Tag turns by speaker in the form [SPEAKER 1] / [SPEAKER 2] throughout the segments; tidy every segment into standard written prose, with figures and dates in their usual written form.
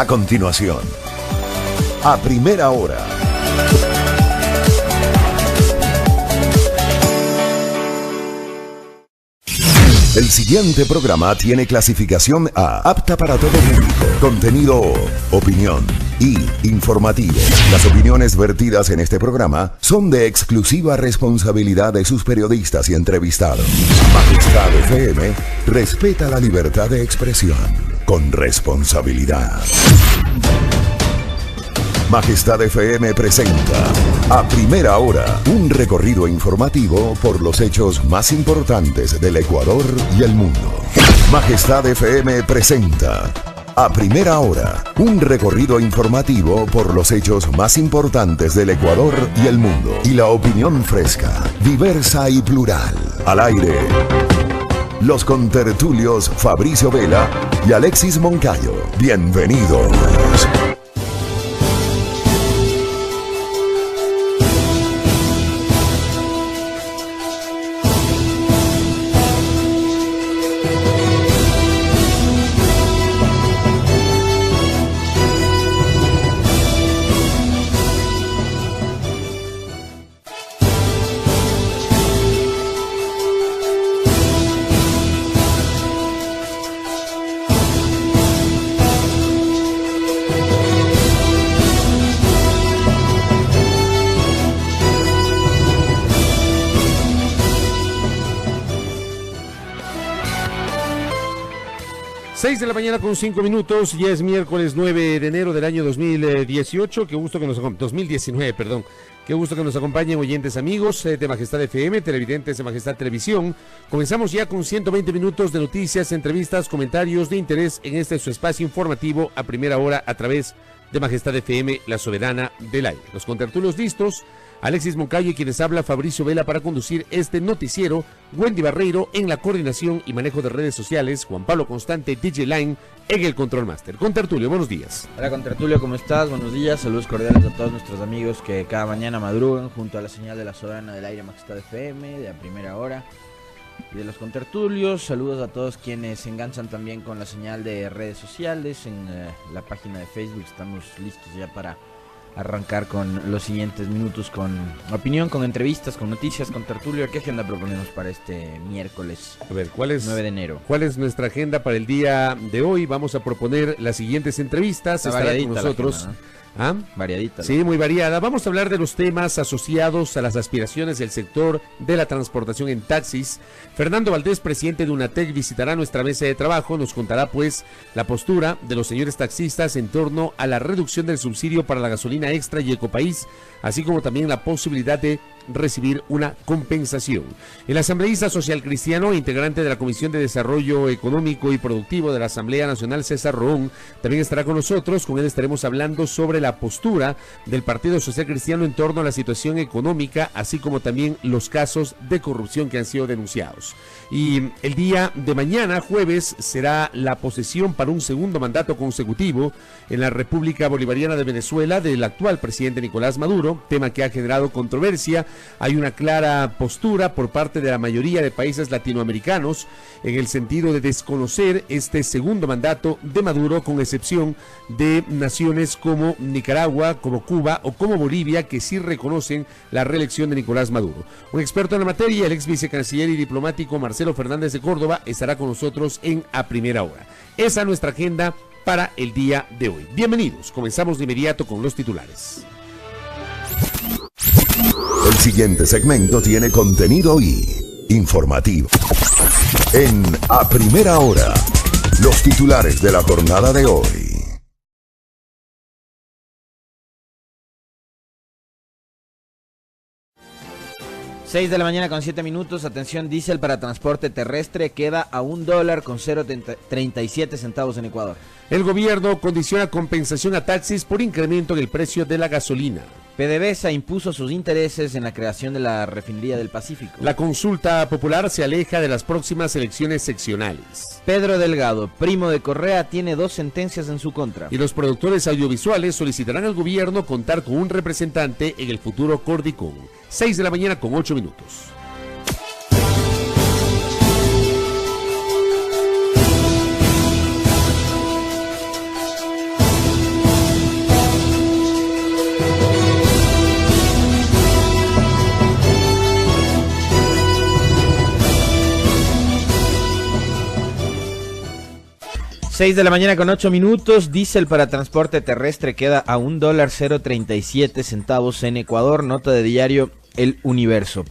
[SPEAKER 1] A continuación, a primera hora. El siguiente programa tiene clasificación A, apta para todo público. Contenido O, opinión y informativo. Las opiniones vertidas en este programa son de exclusiva responsabilidad de sus periodistas y entrevistados. Majestad FM respeta la libertad de expresión con responsabilidad. Majestad FM presenta a primera hora un recorrido informativo por los hechos más importantes del Ecuador y el mundo. Majestad FM presenta a primera hora un recorrido informativo por los hechos más importantes del Ecuador y el mundo. Y la opinión fresca, diversa y plural. Al aire, los contertulios Fabricio Vela y Alexis Moncayo. Bienvenidos.
[SPEAKER 2] 6 de la mañana con 5 minutos, ya es miércoles 9 de enero del año 2018, qué gusto que nos 2019, perdón. Qué gusto que nos acompañen oyentes amigos de Majestad FM, televidentes de Majestad Televisión. Comenzamos ya con 120 minutos de noticias, entrevistas, comentarios de interés en este su espacio informativo a primera hora a través de Majestad FM, la soberana del aire. Los contertulios listos, Alexis Moncayo y quienes habla Fabricio Vela para conducir este noticiero, Wendy Barreiro en la coordinación y manejo de redes sociales, Juan Pablo Constante, DJ Line en el Control Master. Contertulio, buenos días.
[SPEAKER 3] Hola Contertulio, ¿cómo estás? Buenos días, saludos cordiales a todos nuestros amigos que cada mañana madrugan junto a la señal de la soberana del aire Majestad FM, de a primera hora. Y de los contertulios, saludos a todos quienes se enganchan también con la señal de redes sociales, en la página de Facebook estamos listos ya para arrancar con los siguientes minutos con opinión, con entrevistas, con noticias, con tertulio. ¿Qué agenda proponemos para este miércoles?
[SPEAKER 2] A ver, ¿cuál es
[SPEAKER 3] 9 de enero?
[SPEAKER 2] ¿Cuál es nuestra agenda para el día de hoy? Vamos a proponer las siguientes entrevistas. Estará con nosotros.
[SPEAKER 3] Agenda, ¿no?
[SPEAKER 2] ¿Ah?
[SPEAKER 3] Variadita.
[SPEAKER 2] Sí, muy variada. Vamos a hablar de los temas asociados a las aspiraciones del sector de la transportación en taxis. Fernando Valdés, presidente de UNATEC, visitará nuestra mesa de trabajo. Nos contará pues la postura de los señores taxistas en torno a la reducción del subsidio para la gasolina extra y Ecopaís, así como también la posibilidad de recibir una compensación. El asambleísta social cristiano e integrante de la Comisión de Desarrollo Económico y Productivo de la Asamblea Nacional, César Roón, también estará con nosotros. Con él estaremos hablando sobre la postura del Partido Social Cristiano en torno a la situación económica, así como también los casos de corrupción que han sido denunciados. Y el día de mañana, jueves, será la posesión para un segundo mandato consecutivo en la República Bolivariana de Venezuela del actual presidente Nicolás Maduro, tema que ha generado controversia. Hay una clara postura por parte de la mayoría de países latinoamericanos en el sentido de desconocer este segundo mandato de Maduro, con excepción de naciones como Nicaragua, como Cuba o como Bolivia, que sí reconocen la reelección de Nicolás Maduro. Un experto en la materia, el ex vicecanciller y diplomático Marcelo Fernández de Córdoba, estará con nosotros en A Primera Hora. Esa es nuestra agenda para el día de hoy. Bienvenidos, comenzamos de inmediato con los titulares.
[SPEAKER 1] El siguiente segmento tiene contenido y informativo. En A Primera Hora, los titulares de la jornada de hoy.
[SPEAKER 3] 6 de la mañana con 7 minutos, atención, diésel para transporte terrestre queda a $1 con 0.37 centavos en Ecuador.
[SPEAKER 2] El gobierno condiciona compensación a taxis por incremento en el precio de la gasolina.
[SPEAKER 3] PDVSA impuso sus intereses en la creación de la refinería del Pacífico.
[SPEAKER 2] La consulta popular se aleja de las próximas elecciones seccionales.
[SPEAKER 3] Pedro Delgado, primo de Correa, tiene 2 sentencias en su contra.
[SPEAKER 2] Y los productores audiovisuales solicitarán al gobierno contar con un representante en el futuro Cordicón. 6 de la mañana con 8 minutos.
[SPEAKER 3] 6 de la mañana con 8 minutos, diésel para transporte terrestre queda a $1.037 en Ecuador, nota de diario El Universo.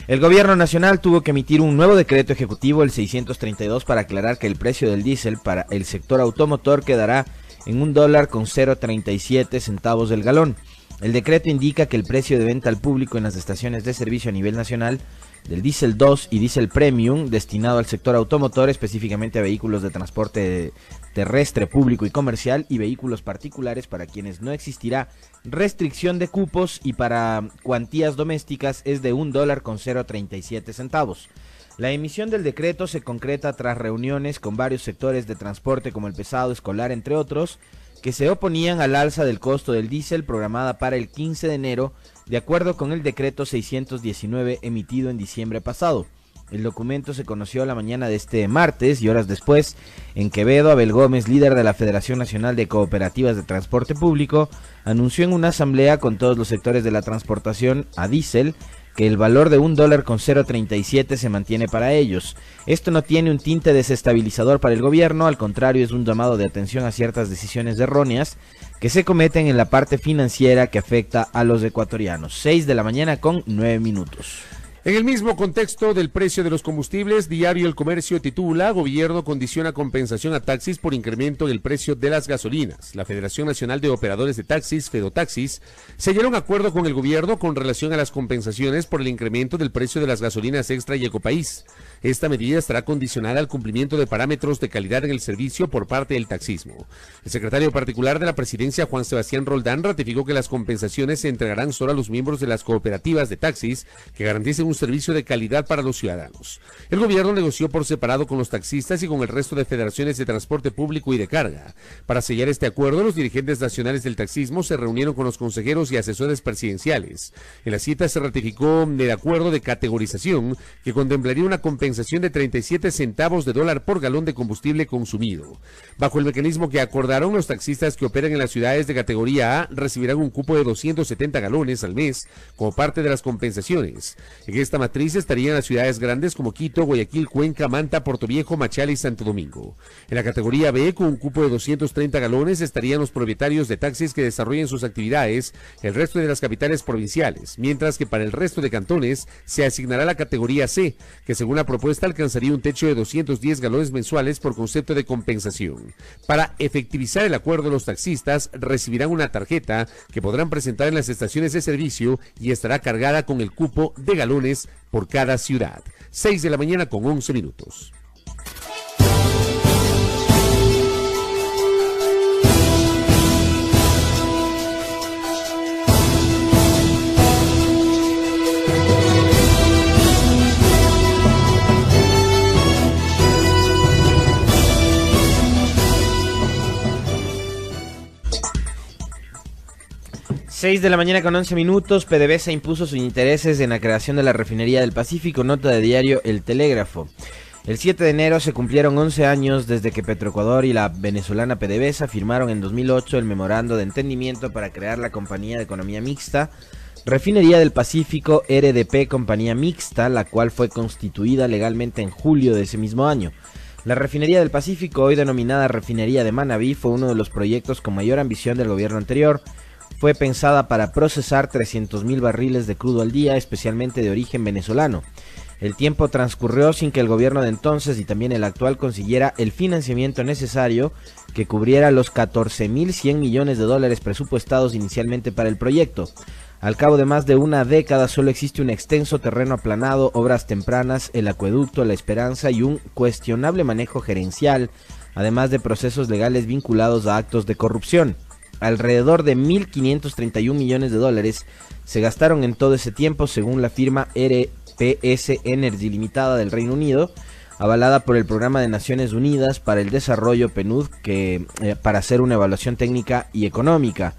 [SPEAKER 3] El gobierno nacional tuvo que emitir un nuevo decreto ejecutivo, el 632, para aclarar que el precio del diésel para el sector automotor quedará en $1.037 el galón. El decreto indica que el precio de venta al público en las estaciones de servicio a nivel nacional del diésel 2 y diésel premium destinado al sector automotor, específicamente a vehículos de transporte terrestre público y comercial y vehículos particulares para quienes no existirá restricción de cupos, y para cuantías domésticas es de $1.037. La emisión del decreto se concreta tras reuniones con varios sectores de transporte como el pesado, escolar, entre otros, que se oponían al alza del costo del diésel programada para el 15 de enero, de acuerdo con el decreto 619 emitido en diciembre pasado. El documento se conoció la mañana de este martes y horas después, en Quevedo, Abel Gómez, líder de la Federación Nacional de Cooperativas de Transporte Público, anunció en una asamblea con todos los sectores de la transportación a diésel que el valor de $1.037 se mantiene para ellos. Esto no tiene un tinte desestabilizador para el gobierno, al contrario, es un llamado de atención a ciertas decisiones erróneas que se cometen en la parte financiera que afecta a los ecuatorianos. 6 de la mañana con 9 minutos.
[SPEAKER 2] En el mismo contexto del precio de los combustibles, Diario El Comercio titula: Gobierno condiciona compensación a taxis por incremento en el precio de las gasolinas. La Federación Nacional de Operadores de Taxis, Fedotaxis, sellaron acuerdo con el gobierno con relación a las compensaciones por el incremento del precio de las gasolinas Extra y Ecopaís. Esta medida estará condicionada al cumplimiento de parámetros de calidad en el servicio por parte del taxismo. El secretario particular de la presidencia, Juan Sebastián Roldán, ratificó que las compensaciones se entregarán solo a los miembros de las cooperativas de taxis que garanticen un servicio de calidad para los ciudadanos. El gobierno negoció por separado con los taxistas y con el resto de federaciones de transporte público y de carga. Para sellar este acuerdo, los dirigentes nacionales del taxismo se reunieron con los consejeros y asesores presidenciales. En la cita se ratificó el acuerdo de categorización que contemplaría una compensación de 37 centavos de dólar por galón de combustible consumido. Bajo el mecanismo que acordaron, los taxistas que operan en las ciudades de categoría A recibirán un cupo de 270 galones al mes como parte de las compensaciones. En esta matriz estarían las ciudades grandes como Quito, Guayaquil, Cuenca, Manta, Portoviejo, Machala y Santo Domingo. En la categoría B, con un cupo de 230 galones, estarían los propietarios de taxis que desarrollen sus actividades el resto de las capitales provinciales, mientras que para el resto de cantones se asignará la categoría C, que según la propuesta alcanzaría un techo de 210 galones mensuales por concepto de compensación. Para efectivizar el acuerdo, los taxistas recibirán una tarjeta que podrán presentar en las estaciones de servicio y estará cargada con el cupo de galones por cada ciudad. 6 de la mañana con 11 minutos.
[SPEAKER 3] Seis de la mañana con 11 minutos, PDVSA impuso sus intereses en la creación de la refinería del Pacífico, nota de diario El Telégrafo. El 7 de enero se cumplieron 11 años desde que Petroecuador y la venezolana PDVSA firmaron en 2008 el memorando de entendimiento para crear la compañía de economía mixta, Refinería del Pacífico RDP Compañía Mixta, la cual fue constituida legalmente en julio de ese mismo año. La Refinería del Pacífico, hoy denominada Refinería de Manabí, fue uno de los proyectos con mayor ambición del gobierno anterior. Fue pensada para procesar 300.000 barriles de crudo al día, especialmente de origen venezolano. El tiempo transcurrió sin que el gobierno de entonces y también el actual consiguiera el financiamiento necesario que cubriera los 14.100 millones de dólares presupuestados inicialmente para el proyecto. Al cabo de más de una década solo existe un extenso terreno aplanado, obras tempranas, el acueducto La Esperanza y un cuestionable manejo gerencial, además de procesos legales vinculados a actos de corrupción. Alrededor de 1.531 millones de dólares se gastaron en todo ese tiempo, según la firma RPS Energy Limitada del Reino Unido, avalada por el Programa de Naciones Unidas para el Desarrollo PNUD, para hacer una evaluación técnica y económica.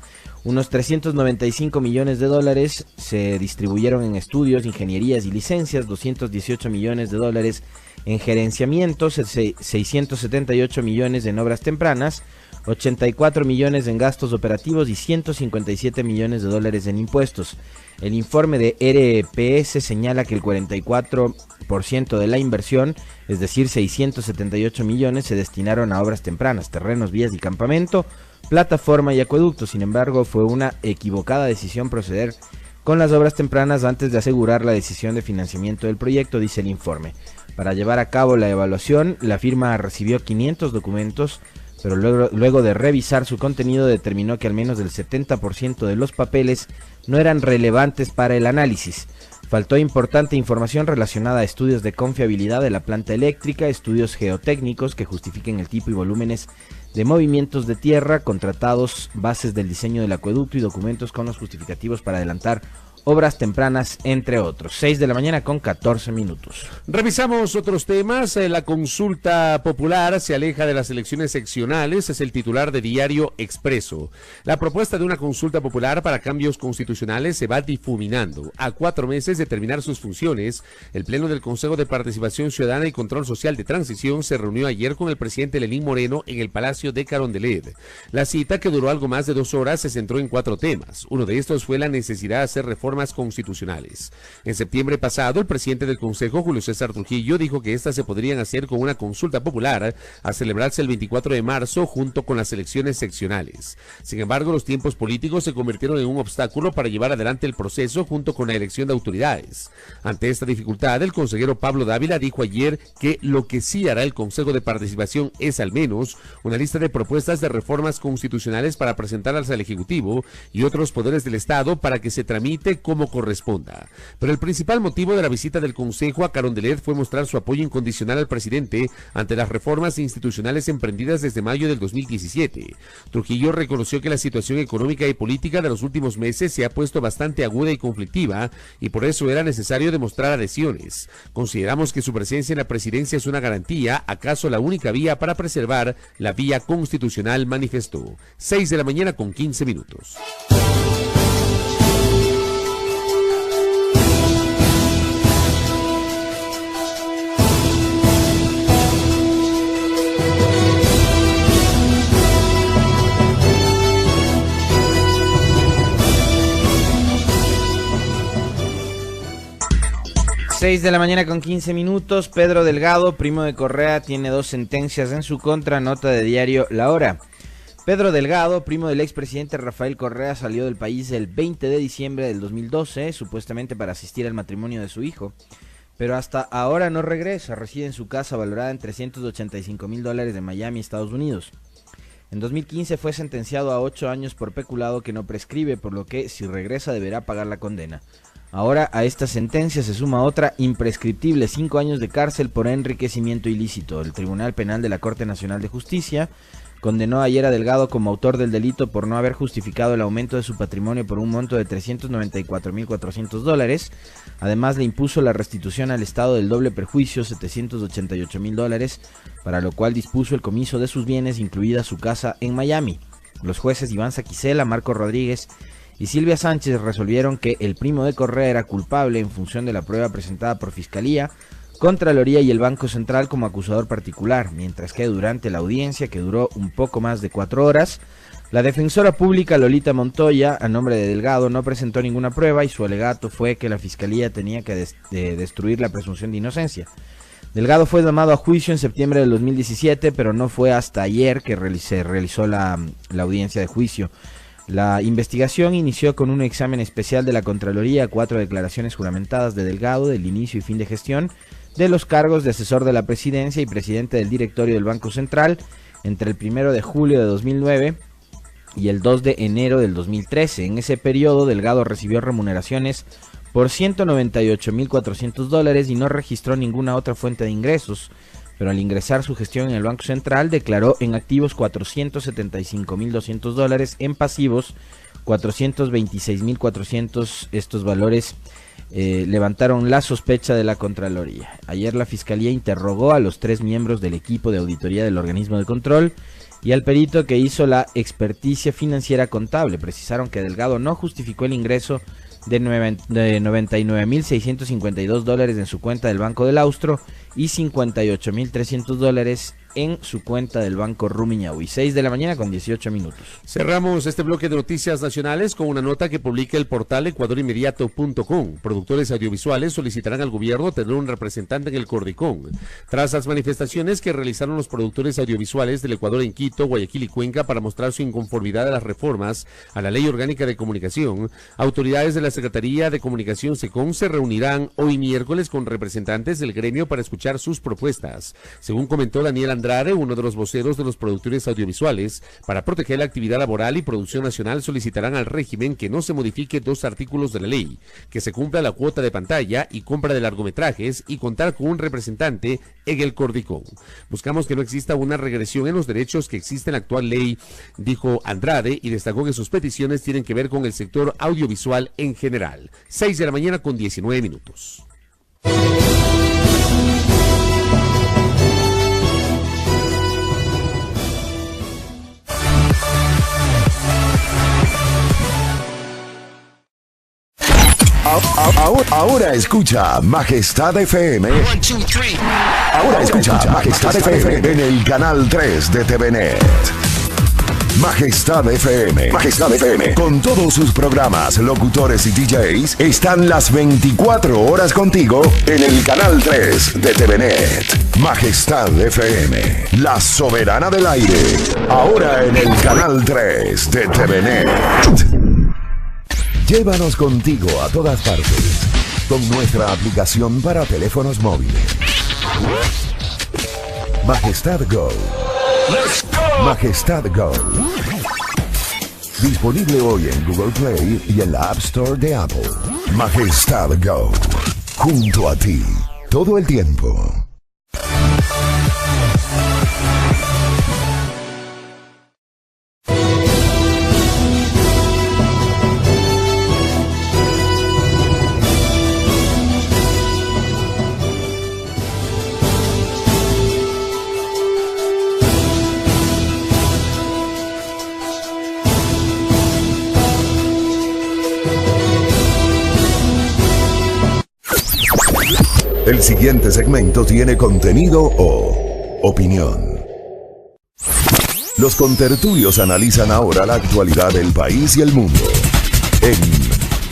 [SPEAKER 3] Unos 395 millones de dólares se distribuyeron en estudios, ingenierías y licencias, 218 millones de dólares en gerenciamientos, 678 millones en obras tempranas, 84 millones en gastos operativos y 157 millones de dólares en impuestos. El informe de RPS señala que el 44% de la inversión, es decir, 678 millones, se destinaron a obras tempranas, terrenos, vías y campamento, plataforma y acueducto. Sin embargo, fue una equivocada decisión proceder con las obras tempranas antes de asegurar la decisión de financiamiento del proyecto, dice el informe. Para llevar a cabo la evaluación, la firma recibió 500 documentos, pero luego de revisar su contenido determinó que al menos el 70% de los papeles no eran relevantes para el análisis. Faltó importante información relacionada a estudios de confiabilidad de la planta eléctrica, estudios geotécnicos que justifiquen el tipo y volúmenes de movimientos de tierra, contratados, bases del diseño del acueducto y documentos con los justificativos para adelantar obras tempranas, entre otros. 6 de la mañana con 14 minutos.
[SPEAKER 2] Revisamos otros temas. La consulta popular se aleja de las elecciones seccionales, es el titular de Diario Expreso. La propuesta de una consulta popular para cambios constitucionales se va difuminando. A 4 meses de terminar sus funciones, el Pleno del Consejo de Participación Ciudadana y Control Social de Transición se reunió ayer con el presidente Lenín Moreno en el Palacio de Carondelet. La cita, que duró algo más de 2 horas, se centró en 4 temas. Uno de estos fue la necesidad de hacer reformas constitucionales. En septiembre pasado, el presidente del Consejo, Julio César Trujillo, dijo que estas se podrían hacer con una consulta popular a celebrarse el 24 de marzo junto con las elecciones seccionales. Sin embargo, los tiempos políticos se convirtieron en un obstáculo para llevar adelante el proceso junto con la elección de autoridades. Ante esta dificultad, el consejero Pablo Dávila dijo ayer que lo que sí hará el Consejo de Participación es al menos una lista de propuestas de reformas constitucionales para presentarlas al Ejecutivo y otros poderes del Estado para que se tramite como corresponda. Pero el principal motivo de la visita del Consejo a Carondelet fue mostrar su apoyo incondicional al presidente ante las reformas institucionales emprendidas desde mayo del 2017. Trujillo reconoció que la situación económica y política de los últimos meses se ha puesto bastante aguda y conflictiva y por eso era necesario demostrar adhesiones. Consideramos que su presencia en la presidencia es una garantía, acaso la única vía para preservar la vía constitucional, manifestó. 6 de la mañana con 15 minutos.
[SPEAKER 3] Seis de la mañana con 15 minutos. Pedro Delgado, primo de Correa, tiene 2 sentencias en su contra. Nota de diario La Hora. Pedro Delgado, primo del expresidente Rafael Correa, salió del país el 20 de diciembre del 2012, supuestamente para asistir al matrimonio de su hijo. Pero hasta ahora no regresa, reside en su casa valorada en $385,000 de Miami, Estados Unidos. En 2015 fue sentenciado a 8 años por peculado que no prescribe, por lo que si regresa deberá pagar la condena. Ahora a esta sentencia se suma otra imprescriptible, 5 años de cárcel por enriquecimiento ilícito. El Tribunal Penal de la Corte Nacional de Justicia condenó ayer a Delgado como autor del delito por no haber justificado el aumento de su patrimonio por un monto de $394,400. Además le impuso la restitución al Estado del doble perjuicio, $788,000, para lo cual dispuso el comiso de sus bienes, incluida su casa en Miami. Los jueces Iván Saquicela, Marco Rodríguez y Silvia Sánchez resolvieron que el primo de Correa era culpable en función de la prueba presentada por Fiscalía, Contraloría y el Banco Central como acusador particular, mientras que durante la audiencia, que duró un poco más de 4 horas, la defensora pública Lolita Montoya, a nombre de Delgado, no presentó ninguna prueba y su alegato fue que la Fiscalía tenía que destruir la presunción de inocencia. Delgado fue llamado a juicio en septiembre del 2017, pero no fue hasta ayer que se realizó la audiencia de juicio. La investigación inició con un examen especial de la Contraloría, 4 declaraciones juramentadas de Delgado del inicio y fin de gestión de los cargos de asesor de la presidencia y presidente del directorio del Banco Central entre el 1 de julio de 2009 y el 2 de enero del 2013. En ese periodo, Delgado recibió remuneraciones por $198,400 y no registró ninguna otra fuente de ingresos. Pero al ingresar su gestión en el Banco Central declaró en activos $475,200, en pasivos $426,400. Estos valores levantaron la sospecha de la Contraloría. Ayer la Fiscalía interrogó a los 3 miembros del equipo de auditoría del organismo de control y al perito que hizo la experticia financiera contable. Precisaron que Delgado no justificó el ingreso de $99,652 en su cuenta del Banco del Austro y $58,300 en su cuenta del Banco Rumiñahui. 6 de la mañana con 18 minutos.
[SPEAKER 2] Cerramos este bloque de noticias nacionales con una nota que publica el portal ecuadorinmediato.com. Productores audiovisuales solicitarán al gobierno tener un representante en el Cordicón. Tras las manifestaciones que realizaron los productores audiovisuales del Ecuador en Quito, Guayaquil y Cuenca para mostrar su inconformidad a las reformas a la Ley Orgánica de Comunicación, autoridades de la Secretaría de Comunicación SECOM se reunirán hoy miércoles con representantes del gremio para escuchar sus propuestas. Según comentó Daniel Andrade, uno de los voceros de los productores audiovisuales, para proteger la actividad laboral y producción nacional solicitarán al régimen que no se modifique 2 artículos de la ley, que se cumpla la cuota de pantalla y compra de largometrajes y contar con un representante en el Cordicón. Buscamos que no exista una regresión en los derechos que existe en la actual ley, dijo Andrade, y destacó que sus peticiones tienen que ver con el sector audiovisual en general. 6 de la mañana con 19 minutos.
[SPEAKER 1] Ahora escucha Majestad FM. Ahora escucha Majestad FM en el canal 3 de TVNet. Majestad FM. Majestad FM. Con todos sus programas, locutores y DJs, están las 24 horas contigo en el canal 3 de TVNet. Majestad FM. La soberana del aire. Ahora en el canal 3 de TVNet. Llévanos contigo a todas partes con nuestra aplicación para teléfonos móviles. Majestad Go. Majestad Go. Disponible hoy en Google Play y en la App Store de Apple. Majestad Go. Junto a ti, todo el tiempo. El siguiente segmento tiene contenido o opinión. Los contertulios analizan ahora la actualidad del país y el mundo. En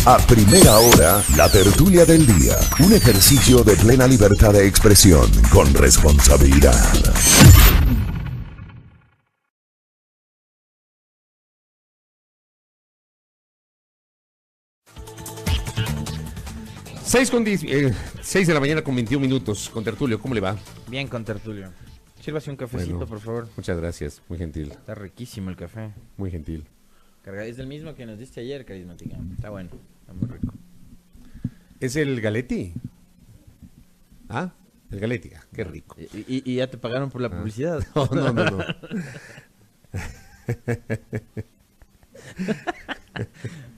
[SPEAKER 1] A Primera Hora, la tertulia del día. Un ejercicio de plena libertad de expresión con responsabilidad.
[SPEAKER 2] Seis de la mañana con 21 minutos. Contertulio, ¿cómo le va?
[SPEAKER 3] Bien, Contertulio. Sírvase un cafecito,
[SPEAKER 2] Bueno,
[SPEAKER 3] por favor.
[SPEAKER 2] Muchas gracias, muy gentil.
[SPEAKER 3] Está riquísimo el café.
[SPEAKER 2] Muy gentil.
[SPEAKER 3] Es del mismo que nos diste ayer, Carismática. Está bueno, está muy rico.
[SPEAKER 2] ¿Es el Galetti? ¿Ah? El Galetti, qué rico.
[SPEAKER 3] ¿Y ya te pagaron por la publicidad?
[SPEAKER 2] No.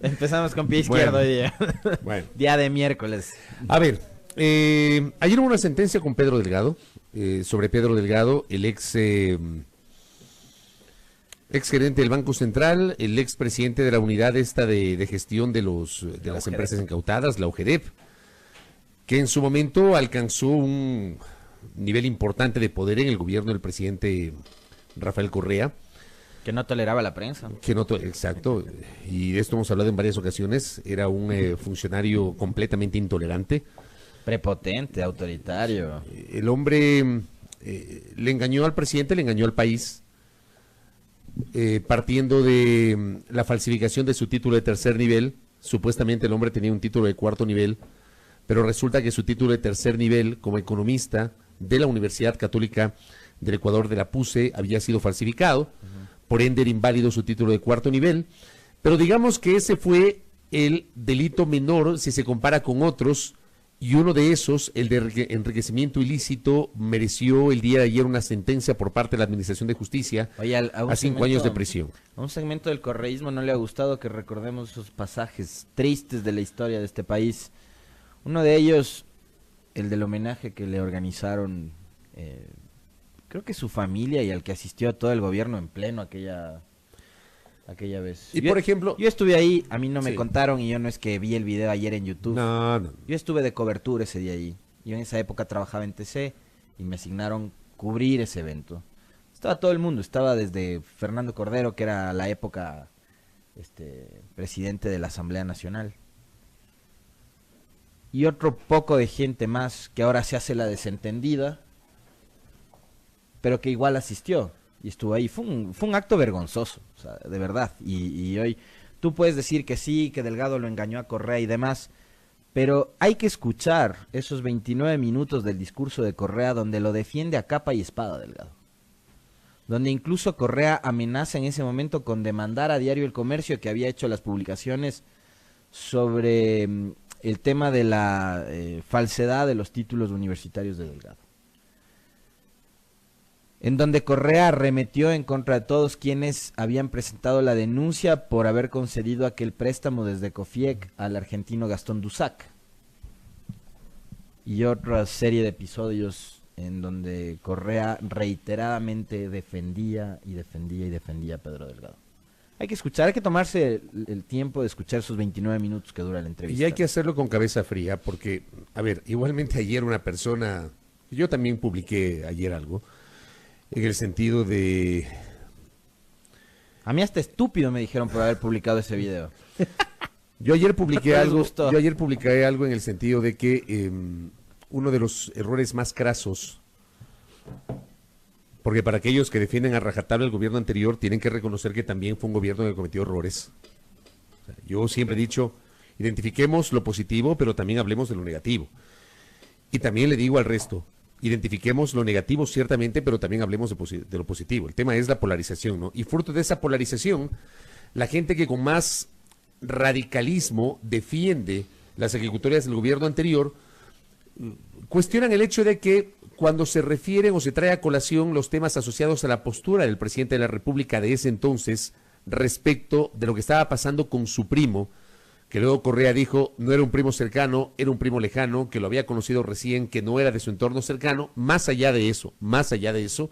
[SPEAKER 3] Empezamos con pie izquierdo hoy día.
[SPEAKER 2] Bueno.
[SPEAKER 3] Día de miércoles.
[SPEAKER 2] A ver, ayer hubo una sentencia con Pedro Delgado, sobre Pedro Delgado, el ex gerente del Banco Central, el ex presidente de la unidad esta de gestión de las empresas incautadas, la OGEDEP, que en su momento alcanzó un nivel importante de poder en el gobierno del presidente Rafael Correa.
[SPEAKER 3] Que no toleraba la prensa.
[SPEAKER 2] Exacto, y de esto hemos hablado en varias ocasiones. Era un funcionario completamente intolerante.
[SPEAKER 3] Prepotente, autoritario.
[SPEAKER 2] El hombre le engañó al presidente, le engañó al país, partiendo de la falsificación de su título de tercer nivel. Supuestamente el hombre tenía un título de cuarto nivel, pero resulta que su título de tercer nivel como economista de la Universidad Católica del Ecuador de la PUCE había sido falsificado. Por ende era inválido su título de cuarto nivel, pero digamos que ese fue el delito menor si se compara con otros, y uno de esos, el de enriquecimiento ilícito, mereció el día de ayer una sentencia por parte de la Administración de Justicia.
[SPEAKER 3] Oye,
[SPEAKER 2] a 5 años de prisión.
[SPEAKER 3] A un segmento del correísmo no le ha gustado que recordemos esos pasajes tristes de la historia de este país. Uno de ellos, el del homenaje que le organizaron creo que su familia y al que asistió a todo el gobierno en pleno aquella vez.
[SPEAKER 2] Y por ejemplo,
[SPEAKER 3] yo estuve ahí, a mí no me
[SPEAKER 2] sí.
[SPEAKER 3] contaron y yo no es que vi el video ayer en YouTube.
[SPEAKER 2] No.
[SPEAKER 3] Yo estuve de cobertura ese día ahí. Yo en esa época trabajaba en TC y me asignaron cubrir ese evento. Estaba todo el mundo, estaba desde Fernando Cordero, que era a la época presidente de la Asamblea Nacional. Y otro poco de gente más que ahora se hace la desentendida, pero que igual asistió y estuvo ahí. Fue un acto vergonzoso, o sea, de verdad. Y hoy tú puedes decir que sí, que Delgado lo engañó a Correa y demás, pero hay que escuchar esos 29 minutos del discurso de Correa donde lo defiende a capa y espada Delgado. Donde incluso Correa amenaza en ese momento con demandar a Diario El Comercio, que había hecho las publicaciones sobre el tema de la falsedad de los títulos universitarios de Delgado. En donde Correa arremetió en contra de todos quienes habían presentado la denuncia por haber concedido aquel préstamo desde COFIEC al argentino Gastón Dusac. Y otra serie de episodios en donde Correa reiteradamente defendía a Pedro Delgado. Hay que escuchar, hay que tomarse el tiempo de escuchar esos 29 minutos que dura la entrevista.
[SPEAKER 2] Y hay que hacerlo con cabeza fría, porque, a ver, igualmente ayer una persona, yo también publiqué ayer algo, en el sentido de...
[SPEAKER 3] A mí hasta estúpido me dijeron por haber publicado ese video.
[SPEAKER 2] Yo ayer publiqué algo en el sentido de que uno de los errores más crasos, porque para aquellos que defienden a rajatabla el gobierno anterior, tienen que reconocer que también fue un gobierno que cometió errores. O sea, yo siempre he dicho, identifiquemos lo positivo, pero también hablemos de lo negativo. Y también le digo al resto, identifiquemos lo negativo ciertamente, pero también hablemos de lo positivo. El tema es la polarización, ¿no? Y fruto de esa polarización, la gente que con más radicalismo defiende las ejecutorias del gobierno anterior, cuestionan el hecho de que cuando se refieren o se trae a colación los temas asociados a la postura del presidente de la República de ese entonces respecto de lo que estaba pasando con su primo, que luego Correa dijo no era un primo cercano, era un primo lejano, que lo había conocido recién, que no era de su entorno cercano. Más allá de eso,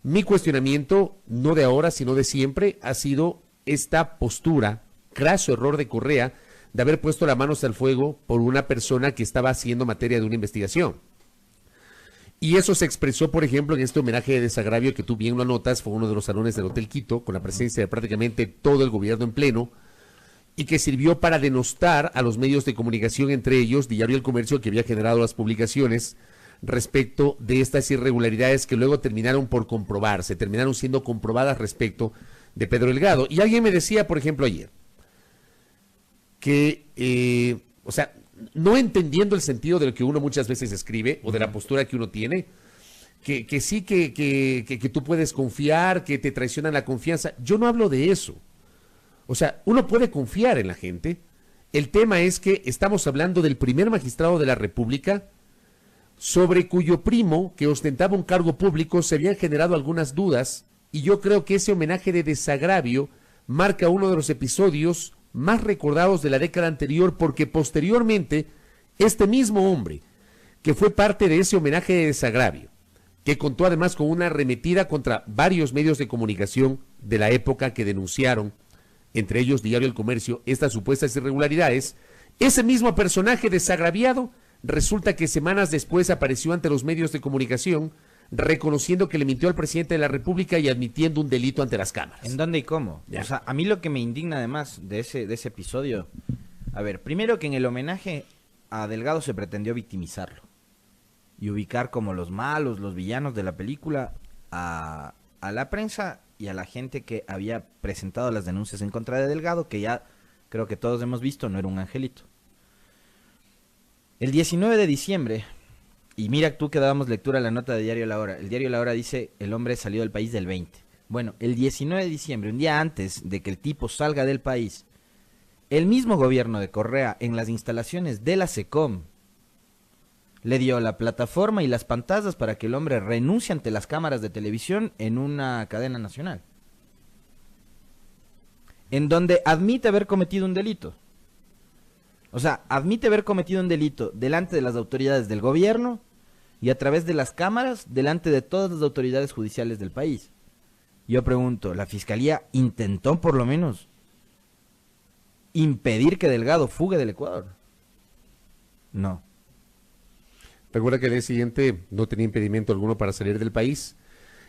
[SPEAKER 2] mi cuestionamiento, no de ahora, sino de siempre, ha sido esta postura, craso error de Correa, de haber puesto las manos al fuego por una persona que estaba haciendo materia de una investigación. Y eso se expresó, por ejemplo, en este homenaje de desagravio que tú bien lo anotas, fue uno de los salones del Hotel Quito, con la presencia de prácticamente todo el gobierno en pleno, y que sirvió para denostar a los medios de comunicación, entre ellos Diario El Comercio, que había generado las publicaciones respecto de estas irregularidades que luego terminaron por comprobarse, terminaron siendo comprobadas respecto de Pedro Delgado. Y alguien me decía, por ejemplo, ayer, que, o sea, no entendiendo el sentido de lo que uno muchas veces escribe o de la postura que uno tiene, que sí que tú puedes confiar, que te traicionan la confianza. Yo no hablo de eso. O sea, uno puede confiar en la gente. El tema es que estamos hablando del primer magistrado de la República, sobre cuyo primo, que ostentaba un cargo público, se habían generado algunas dudas, y yo creo que ese homenaje de desagravio marca uno de los episodios más recordados de la década anterior, porque posteriormente este mismo hombre, que fue parte de ese homenaje de desagravio, que contó además con una arremetida contra varios medios de comunicación de la época que denunciaron, entre ellos Diario El Comercio, estas supuestas irregularidades, ese mismo personaje desagraviado resulta que semanas después apareció ante los medios de comunicación reconociendo que le mintió al presidente de la República y admitiendo un delito ante las cámaras.
[SPEAKER 3] ¿En dónde y cómo? Ya. O sea, a mí lo que me indigna además de ese episodio, a ver, primero que en el homenaje a Delgado se pretendió victimizarlo y ubicar como los malos, los villanos de la película a la prensa y a la gente que había presentado las denuncias en contra de Delgado, que ya creo que todos hemos visto, no era un angelito. El 19 de diciembre, y mira tú que dábamos lectura a la nota de Diario La Hora, el Diario La Hora dice, el hombre salió del país del 20. Bueno, el 19 de diciembre, un día antes de que el tipo salga del país, el mismo gobierno de Correa, en las instalaciones de la SECOM, le dio la plataforma y las pantallas para que el hombre renuncie ante las cámaras de televisión en una cadena nacional, en donde admite haber cometido un delito. O sea, admite haber cometido un delito delante de las autoridades del gobierno y a través de las cámaras delante de todas las autoridades judiciales del país. Yo pregunto, ¿la Fiscalía intentó por lo menos impedir que Delgado fugue del Ecuador? No.
[SPEAKER 2] Recuerda que el día siguiente no tenía impedimento alguno para salir del país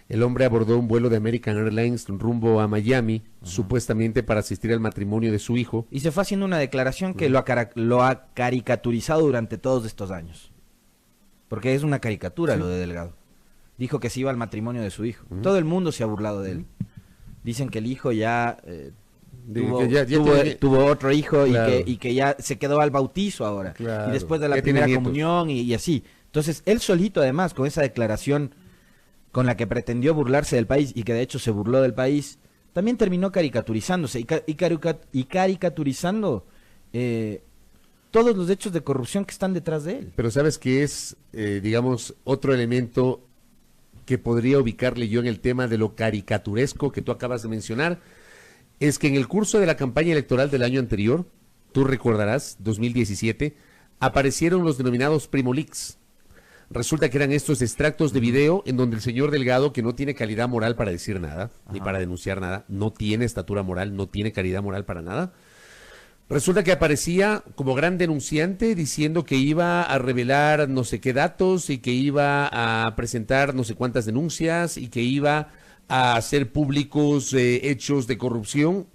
[SPEAKER 2] El hombre abordó un vuelo de American Airlines rumbo a Miami, supuestamente para asistir al matrimonio de su hijo.
[SPEAKER 3] Y se fue haciendo una declaración que lo ha caricaturizado durante todos estos años. Porque es una caricatura lo de Delgado. Dijo que se iba al matrimonio de su hijo. Todo el mundo se ha burlado de él. Dicen que el hijo ya... tuvo otro hijo, claro, y que ya se quedó al bautizo ahora, claro, y después de la primera comunión y así. Entonces él solito, además, con esa declaración con la que pretendió burlarse del país y que de hecho se burló del país, también terminó caricaturizándose y caricaturizando todos los hechos de corrupción que están detrás de él.
[SPEAKER 2] Pero sabes que es, digamos, otro elemento que podría ubicarle yo en el tema de lo caricaturesco que tú acabas de mencionar. Es que en el curso de la campaña electoral del año anterior, tú recordarás, 2017, aparecieron los denominados Primo Leaks. Resulta que eran estos extractos de video en donde el señor Delgado, que no tiene calidad moral para decir nada, ni para denunciar nada, no tiene estatura moral, no tiene calidad moral para nada, resulta que aparecía como gran denunciante diciendo que iba a revelar no sé qué datos y que iba a presentar no sé cuántas denuncias y que iba a hacer públicos hechos de corrupción.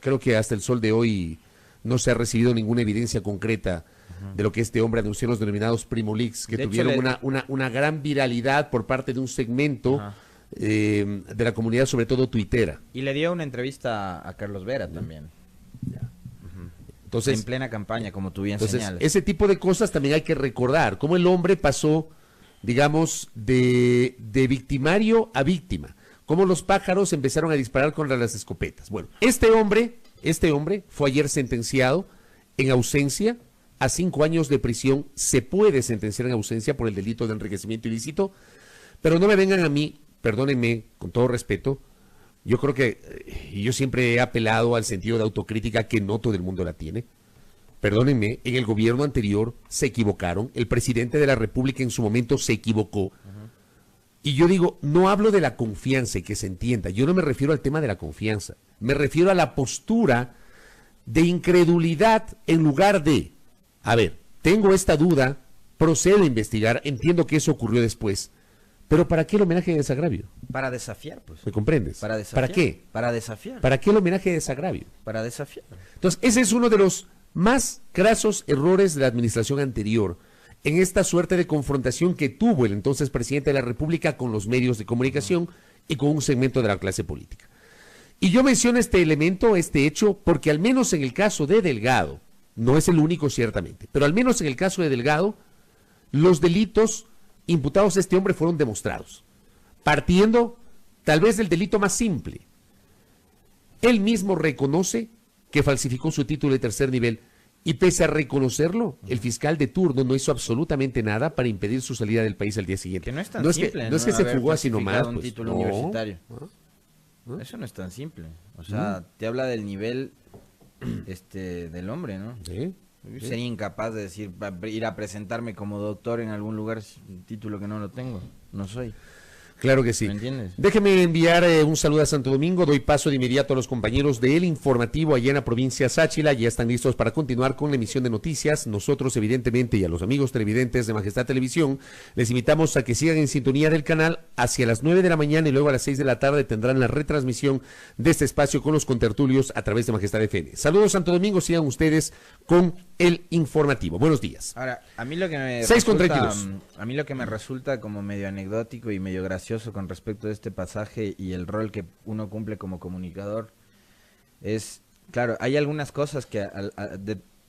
[SPEAKER 2] Creo que hasta el sol de hoy no se ha recibido ninguna evidencia concreta de lo que este hombre anunció en los denominados Primo Leaks, que de tuvieron una gran viralidad por parte de un segmento de la comunidad, sobre todo tuitera.
[SPEAKER 3] Y le dio una entrevista a Carlos Vera también.
[SPEAKER 2] Entonces,
[SPEAKER 3] en plena campaña, como tú bien señalas.
[SPEAKER 2] Ese tipo de cosas también hay que recordar, cómo el hombre pasó, digamos, de victimario a víctima. Cómo los pájaros empezaron a disparar contra las escopetas. Bueno, este hombre fue ayer sentenciado en ausencia a 5 años de prisión. Se puede sentenciar en ausencia por el delito de enriquecimiento ilícito, pero no me vengan a mí, perdónenme, con todo respeto, yo creo que yo siempre he apelado al sentido de autocrítica que no todo el mundo la tiene. Perdónenme, en el gobierno anterior se equivocaron, el presidente de la República en su momento se equivocó. Y yo digo, no hablo de la confianza, y que se entienda, yo no me refiero al tema de la confianza, me refiero a la postura de incredulidad en lugar de, a ver, tengo esta duda, procedo a investigar, entiendo que eso ocurrió después, pero ¿para qué el homenaje de desagravio?
[SPEAKER 3] Para desafiar, pues.
[SPEAKER 2] ¿Me comprendes?
[SPEAKER 3] Para desafiar.
[SPEAKER 2] ¿Para qué?
[SPEAKER 3] Para desafiar.
[SPEAKER 2] ¿Para qué el homenaje de desagravio?
[SPEAKER 3] Para desafiar.
[SPEAKER 2] Entonces, ese es uno de los más grasos errores de la administración anterior, en esta suerte de confrontación que tuvo el entonces presidente de la República con los medios de comunicación y con un segmento de la clase política. Y yo menciono este elemento, este hecho, porque al menos en el caso de Delgado, no es el único ciertamente, pero al menos en el caso de Delgado, los delitos imputados a este hombre fueron demostrados, partiendo tal vez del delito más simple. Él mismo reconoce que falsificó su título de tercer nivel, y pese a reconocerlo, el fiscal de turno no hizo absolutamente nada para impedir su salida del país al día siguiente.
[SPEAKER 3] Que no es tan simple,
[SPEAKER 2] no es que se fugó así nomás.
[SPEAKER 3] Un título universitario. Eso no es tan simple. O sea, te habla del nivel del hombre, ¿no?
[SPEAKER 2] Sí.
[SPEAKER 3] Sería incapaz de decir, ir a presentarme como doctor en algún lugar, un título que no lo tengo, no soy.
[SPEAKER 2] Claro que sí.
[SPEAKER 3] ¿Me entiendes?
[SPEAKER 2] Déjeme enviar un saludo a Santo Domingo. Doy paso de inmediato a los compañeros del informativo allá en la provincia de Sáchila. Ya están listos para continuar con la emisión de noticias. Nosotros, evidentemente, y a los amigos televidentes de Majestad Televisión, les invitamos a que sigan en sintonía del canal. Hacia las 9 de la mañana y luego a las 6 de la tarde tendrán la retransmisión de este espacio con los contertulios a través de Majestad FM. Saludos, Santo Domingo. Sigan ustedes con el informativo. Buenos días.
[SPEAKER 3] Ahora, a mí lo que me
[SPEAKER 2] 6:32.
[SPEAKER 3] A mí lo que me resulta como medio anecdótico y medio gracioso con respecto a este pasaje y el rol que uno cumple como comunicador es, claro, hay algunas cosas que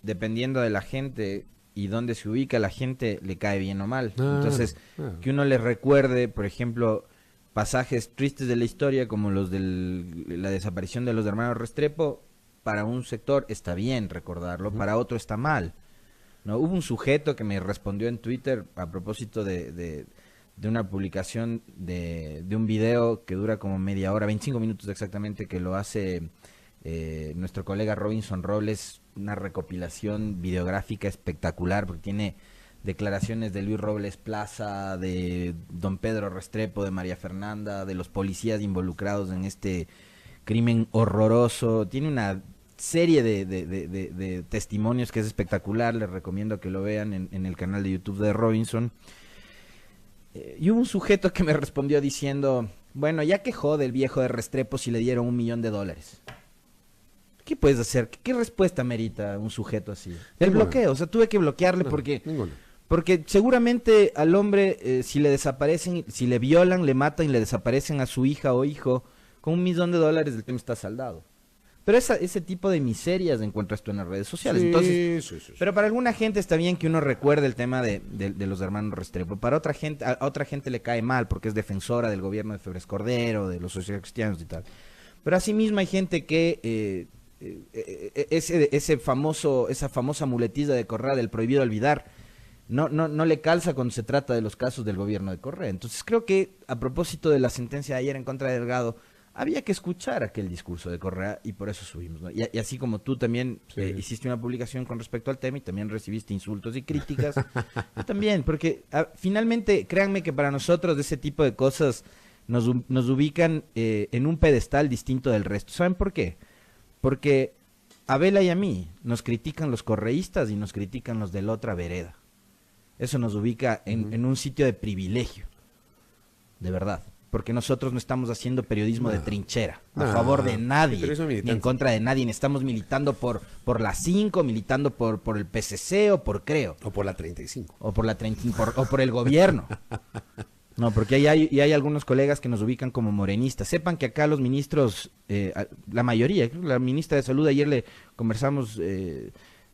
[SPEAKER 3] dependiendo de la gente y dónde se ubica la gente le cae bien o mal. Entonces, que uno le recuerde, por ejemplo, pasajes tristes de la historia como los de la desaparición de los hermanos Restrepo, para un sector está bien recordarlo, para otro está mal. ¿No? Hubo un sujeto que me respondió en Twitter a propósito de una publicación de un video que dura como media hora, 25 minutos exactamente, que lo hace nuestro colega Robinson Robles, una recopilación videográfica espectacular, porque tiene declaraciones de Luis Robles Plaza, de don Pedro Restrepo, de María Fernanda, de los policías involucrados en este crimen horroroso. Tiene una serie de testimonios que es espectacular. Les recomiendo que lo vean en el canal de YouTube de Robinson. Y hubo un sujeto que me respondió diciendo, bueno, ya que jode el viejo de Restrepo si le dieron $1 millón. ¿Qué puedes hacer? ¿Qué respuesta merita un sujeto así? El bloqueo, o sea, tuve que bloquearle porque seguramente al hombre, si le desaparecen, si le violan, le matan y le desaparecen a su hija o hijo, con $1 millón el tema está saldado. Pero ese tipo de miserias encuentras tú en las redes sociales.
[SPEAKER 2] Sí,
[SPEAKER 3] Entonces,
[SPEAKER 2] sí.
[SPEAKER 3] pero para alguna gente está bien que uno recuerde el tema de los hermanos Restrepo. Para otra gente, a otra gente le cae mal porque es defensora del gobierno de Febres Cordero, de los socialcristianos y tal. Pero asimismo hay gente que esa famosa muletilla de Correa del prohibido olvidar no le calza cuando se trata de los casos del gobierno de Correa. Entonces creo que a propósito de la sentencia de ayer en contra de Delgado, había que escuchar aquel discurso de Correa y por eso subimos, ¿no? Y así como tú también hiciste una publicación con respecto al tema y también recibiste insultos y críticas, yo también, porque finalmente créanme que para nosotros de ese tipo de cosas nos ubican en un pedestal distinto del resto. ¿Saben por qué? Porque a Vela y a mí nos critican los correístas y nos critican los de la otra vereda. Eso nos ubica en un sitio de privilegio, de verdad. Porque nosotros no estamos haciendo periodismo de trinchera, a favor de nadie, ni en contra de nadie. Ni estamos militando por la 5, militando por el PCC o por Creo.
[SPEAKER 2] O por la 35.
[SPEAKER 3] O por la 35, o por el gobierno. No, porque hay algunos colegas que nos ubican como morenistas. Sepan que acá los ministros, la mayoría, creo que la ministra de Salud, ayer le conversamos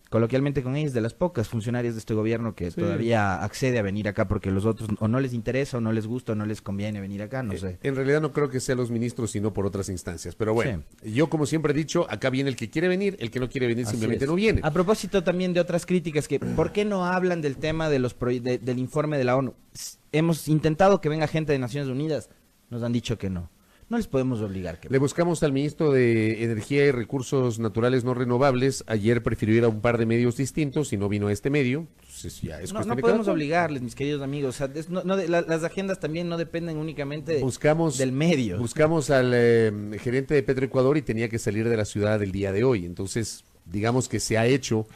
[SPEAKER 3] coloquialmente con ellos, de las pocas funcionarias de este gobierno que todavía accede a venir acá porque los otros o no les interesa o no les gusta o no les conviene venir acá, no sé.
[SPEAKER 2] En realidad no creo que sean los ministros, sino por otras instancias. Pero bueno, yo como siempre he dicho, acá viene el que quiere venir, el que no quiere venir simplemente no viene.
[SPEAKER 3] A propósito también de otras críticas, que ¿por qué no hablan del tema de del informe de la ONU? Hemos intentado que venga gente de Naciones Unidas, nos han dicho que no. No les podemos obligar.
[SPEAKER 2] Le buscamos al ministro de Energía y Recursos Naturales No Renovables. Ayer prefirió ir a un par de medios distintos y no vino a este medio. Entonces ya es
[SPEAKER 3] no podemos obligarles, mis queridos amigos. O sea, las agendas también no dependen únicamente del medio.
[SPEAKER 2] Buscamos al gerente de Petroecuador y tenía que salir de la ciudad el día de hoy. Entonces, digamos que se ha hecho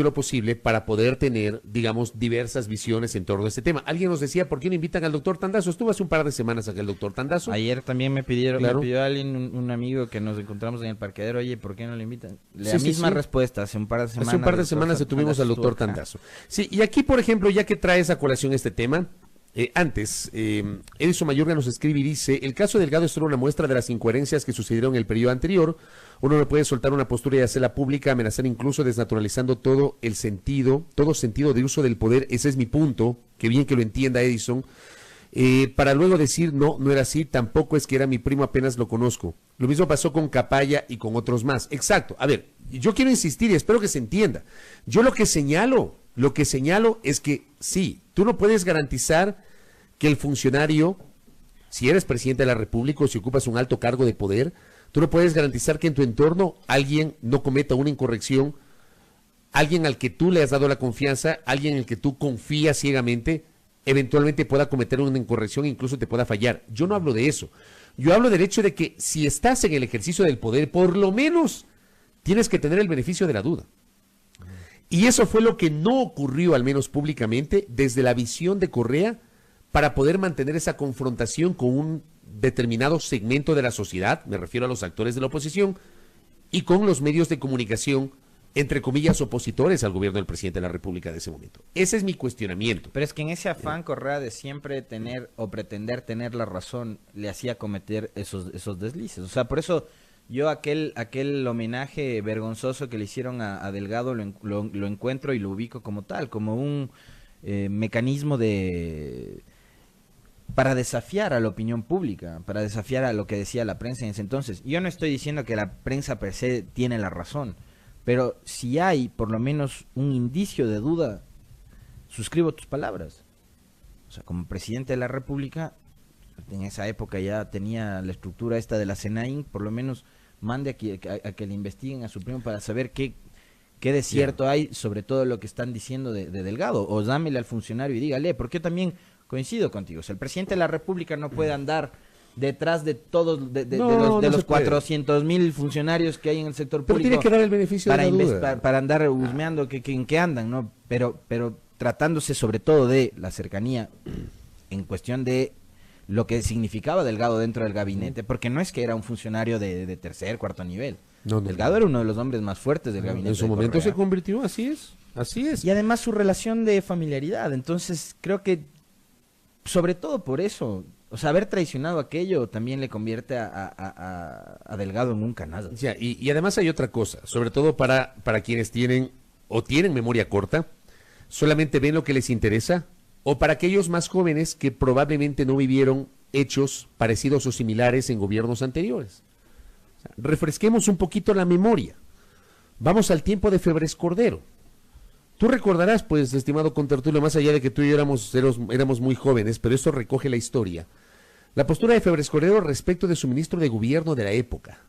[SPEAKER 2] lo posible para poder tener, digamos, diversas visiones en torno a este tema. Alguien nos decía, ¿por qué no invitan al doctor Tandazo? Estuvo hace un par de semanas acá el doctor Tandazo.
[SPEAKER 3] Ayer también me pidió alguien, un amigo que nos encontramos en el parqueadero, oye, ¿por qué no le invitan? La misma respuesta, hace un par de semanas.
[SPEAKER 2] Hace un par de semanas tuvimos al doctor Tandazo. Sí, y aquí, por ejemplo, ya que traes a colación este tema, Edison Mayorga nos escribe y dice: el caso Delgado es solo una muestra de las incoherencias que sucedieron en el periodo anterior. Uno no puede soltar una postura y hacerla pública, amenazar incluso desnaturalizando todo sentido de uso del poder. Ese es mi punto, que bien que lo entienda Edison, para luego decir no era así, tampoco es que era mi primo, apenas lo conozco. Lo mismo pasó con Capaya y con otros más. Exacto. A ver, yo quiero insistir y espero que se entienda. Yo lo que señalo es que sí, tú no puedes garantizar que el funcionario, si eres presidente de la República o si ocupas un alto cargo de poder, tú no puedes garantizar que en tu entorno alguien no cometa una incorrección, alguien al que tú le has dado la confianza, alguien en el que tú confías ciegamente, eventualmente pueda cometer una incorrección e incluso te pueda fallar. Yo no hablo de eso. Yo hablo del hecho de que si estás en el ejercicio del poder, por lo menos tienes que tener el beneficio de la duda. Y eso fue lo que no ocurrió, al menos públicamente, desde la visión de Correa, para poder mantener esa confrontación con un determinado segmento de la sociedad, me refiero a los actores de la oposición, y con los medios de comunicación, entre comillas, opositores al gobierno del presidente de la República de ese momento. Ese es mi cuestionamiento.
[SPEAKER 3] Pero es que en ese afán, Correa, de siempre tener o pretender tener la razón, le hacía cometer esos deslices. O sea, por eso yo aquel homenaje vergonzoso que le hicieron a Delgado lo encuentro y lo ubico como tal, como un mecanismo para desafiar a la opinión pública, para desafiar a lo que decía la prensa en ese entonces. Yo no estoy diciendo que la prensa per se tiene la razón, pero si hay por lo menos un indicio de duda, suscribo tus palabras. O sea, como presidente de la República, en esa época ya tenía la estructura esta de la CENAIN, por lo menos mande a que le investiguen a su primo para saber qué de cierto hay sobre todo lo que están diciendo de Delgado, o dámele al funcionario y dígale, porque yo también coincido contigo. O sea, el presidente de la República no puede andar detrás de todos los 400,000 funcionarios que hay en el sector público.
[SPEAKER 2] Pero tiene que dar el beneficio de la duda.
[SPEAKER 3] Para andar husmeando en qué andan, ¿no? Pero tratándose sobre todo de la cercanía en cuestión de lo que significaba Delgado dentro del gabinete, porque no es que era un funcionario de tercer, cuarto nivel.
[SPEAKER 2] No,
[SPEAKER 3] Delgado era uno de los hombres más fuertes del gabinete.
[SPEAKER 2] En su
[SPEAKER 3] de
[SPEAKER 2] momento
[SPEAKER 3] Correa.
[SPEAKER 2] se convirtió, así es.
[SPEAKER 3] Y además su relación de familiaridad. Entonces creo que, sobre todo por eso, o sea, haber traicionado aquello también le convierte a Delgado en un canalla.
[SPEAKER 2] Ya, y además hay otra cosa, sobre todo para quienes tienen memoria corta, solamente ven lo que les interesa, o para aquellos más jóvenes que probablemente no vivieron hechos parecidos o similares en gobiernos anteriores. O sea, refresquemos un poquito la memoria. Vamos al tiempo de Febres Cordero. Tú recordarás, pues, estimado contertulio, más allá de que tú y yo éramos muy jóvenes, pero esto recoge la historia. La postura de Febres Cordero respecto de su ministro de gobierno de la época,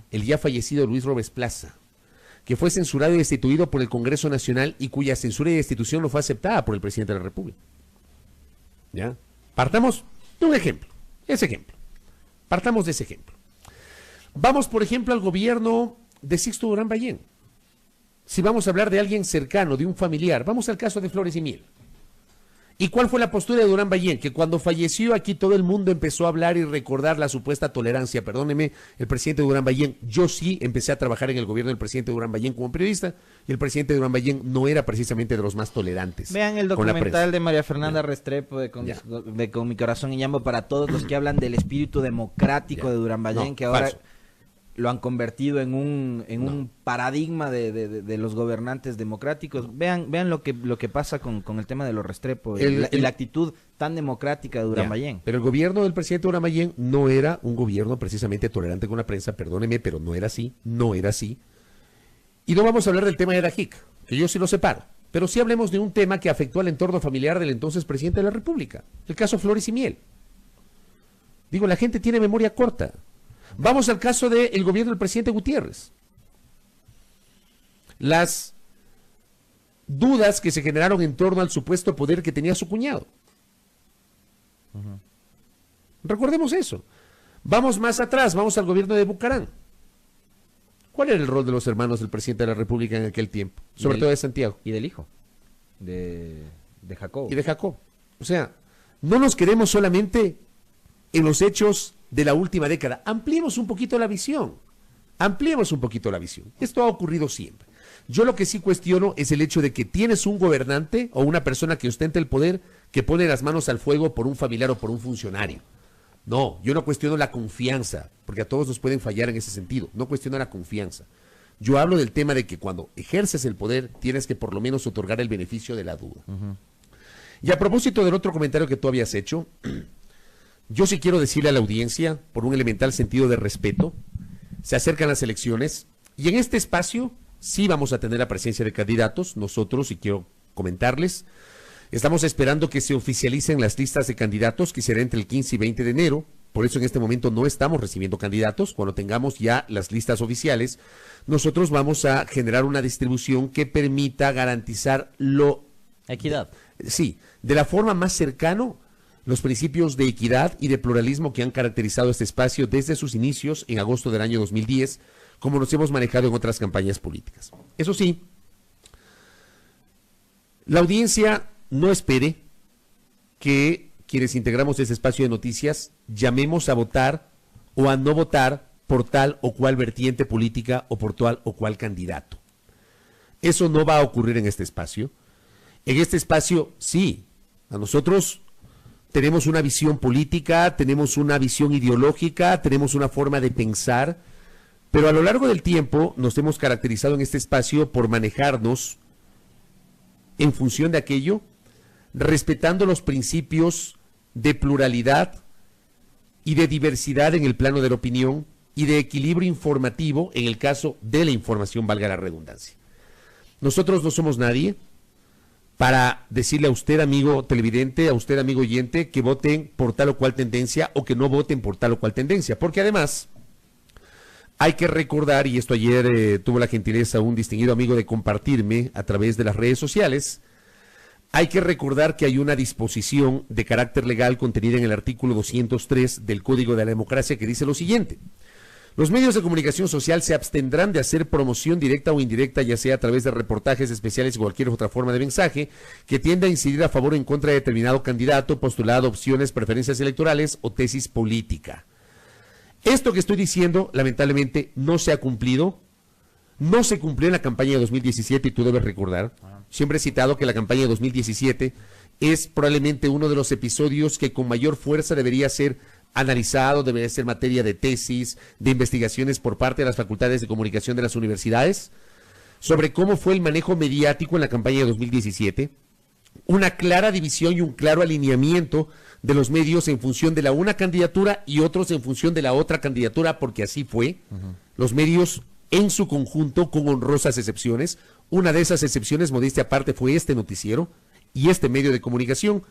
[SPEAKER 2] el ya fallecido Luis Robes Plaza, que fue censurado y destituido por el Congreso Nacional y cuya censura y destitución no fue aceptada por el presidente de la República. ¿Ya? Partamos de un ejemplo, Partamos de ese ejemplo. Vamos, por ejemplo, al gobierno de Sixto Durán Ballén. Si vamos a hablar de alguien cercano, de un familiar, vamos al caso de Flores y Miel. ¿Y cuál fue la postura de Durán Ballén? Que cuando falleció aquí todo el mundo empezó a hablar y recordar la supuesta tolerancia. Perdóneme, el presidente Durán Ballén, yo sí empecé a trabajar en el gobierno del presidente Durán Ballén como periodista, y el presidente Durán Ballén no era precisamente de los más tolerantes.
[SPEAKER 3] Vean el
[SPEAKER 2] con la
[SPEAKER 3] documental
[SPEAKER 2] prensa.
[SPEAKER 3] de María Fernanda Restrepo de Con mi corazón en llamo, para todos los que hablan del espíritu democrático de Durán Ballén,
[SPEAKER 2] No,
[SPEAKER 3] que ahora
[SPEAKER 2] falso.
[SPEAKER 3] lo han convertido en un paradigma de los gobernantes democráticos. Vean lo que pasa con el tema de los Restrepo y la actitud tan democrática de Durán Ballén.
[SPEAKER 2] Pero el gobierno del presidente Durán Ballén no era un gobierno precisamente tolerante con la prensa, perdóneme, pero no era así. Y no vamos a hablar del tema de Dajic, que yo sí lo separo, pero sí hablemos de un tema que afectó al entorno familiar del entonces presidente de la República, el caso Flores y Miel. Digo, la gente tiene memoria corta. Vamos al caso del gobierno del presidente Gutiérrez. Las dudas que se generaron en torno al supuesto poder que tenía su cuñado. Recordemos eso. Vamos más atrás, vamos al gobierno de Bucarán. ¿Cuál era el rol de los hermanos del presidente de la República en aquel tiempo? Sobre todo de Santiago.
[SPEAKER 3] Y del hijo, de Jacobo.
[SPEAKER 2] Y de Jacob. O sea, no nos quedemos solamente en los hechos de la última década. Ampliemos un poquito la visión. Esto ha ocurrido siempre. Yo lo que sí cuestiono es el hecho de que tienes un gobernante o una persona que ostenta el poder que pone las manos al fuego por un familiar o por un funcionario. No, yo no cuestiono la confianza, porque a todos nos pueden fallar en ese sentido. No cuestiono la confianza. Yo hablo del tema de que cuando ejerces el poder tienes que por lo menos otorgar el beneficio de la duda. Y a propósito del otro comentario que tú habías hecho, yo sí quiero decirle a la audiencia, por un elemental sentido de respeto, se acercan las elecciones y en este espacio sí vamos a tener la presencia de candidatos. Nosotros, y quiero comentarles, estamos esperando que se oficialicen las listas de candidatos, que será entre el 15 y 20 de enero. Por eso en este momento no estamos recibiendo candidatos. Cuando tengamos ya las listas oficiales, nosotros vamos a generar una distribución que permita garantizar
[SPEAKER 3] equidad.
[SPEAKER 2] Sí, de la forma más cercana los principios de equidad y de pluralismo que han caracterizado este espacio desde sus inicios en agosto del año 2010, como nos hemos manejado en otras campañas políticas. Eso sí, la audiencia no espere que quienes integramos este espacio de noticias llamemos a votar o a no votar por tal o cual vertiente política o por tal o cual candidato. Eso no va a ocurrir en este espacio. En este espacio, sí, a nosotros tenemos una visión política, tenemos una visión ideológica, tenemos una forma de pensar, pero a lo largo del tiempo nos hemos caracterizado en este espacio por manejarnos en función de aquello, respetando los principios de pluralidad y de diversidad en el plano de la opinión y de equilibrio informativo en el caso de la información, valga la redundancia. Nosotros no somos nadie para decirle a usted, amigo televidente, a usted, amigo oyente, que voten por tal o cual tendencia o que no voten por tal o cual tendencia, porque además hay que recordar, y esto ayer tuvo la gentileza un distinguido amigo de compartirme a través de las redes sociales, hay que recordar que hay una disposición de carácter legal contenida en el artículo 203 del Código de la Democracia que dice lo siguiente: Los medios de comunicación social se abstendrán de hacer promoción directa o indirecta, ya sea a través de reportajes especiales o cualquier otra forma de mensaje que tienda a incidir a favor o en contra de determinado candidato, postulado, opciones, preferencias electorales o tesis política. Esto que estoy diciendo, lamentablemente, no se ha cumplido. No se cumplió en la campaña de 2017 y tú debes recordar. Siempre he citado que la campaña de 2017 es probablemente uno de los episodios que con mayor fuerza debería ser analizado, debería ser materia de tesis, de investigaciones por parte de las facultades de comunicación de las universidades, sobre cómo fue el manejo mediático en la campaña de 2017, una clara división y un claro alineamiento de los medios en función de la una candidatura y otros en función de la otra candidatura, porque así fue. Los medios en su conjunto, con honrosas excepciones, una de esas excepciones, modestia aparte, fue este noticiero y este medio de comunicación.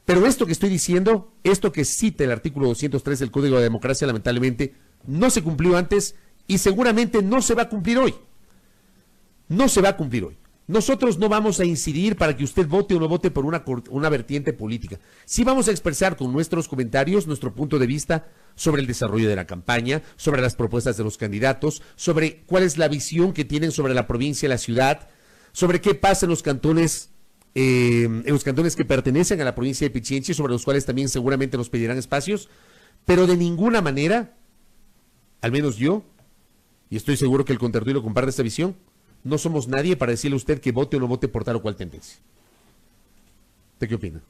[SPEAKER 2] Pero esto que estoy diciendo, esto que cita el artículo 203 del Código de Democracia, lamentablemente, no se cumplió antes y seguramente no se va a cumplir hoy. No se va a cumplir hoy. Nosotros no vamos a incidir para que usted vote o no vote por una vertiente política. Sí vamos a expresar con nuestros comentarios nuestro punto de vista sobre el desarrollo de la campaña, sobre las propuestas de los candidatos, sobre cuál es la visión que tienen sobre la provincia y la ciudad, sobre qué pasa en los cantones que pertenecen a la provincia de Pichincha, sobre los cuales también seguramente nos pedirán espacios, pero de ninguna manera, al menos yo, y estoy seguro que el contertulio comparte esta visión, no somos nadie para decirle a usted que vote o no vote por tal o cual tendencia. ¿Usted qué opina?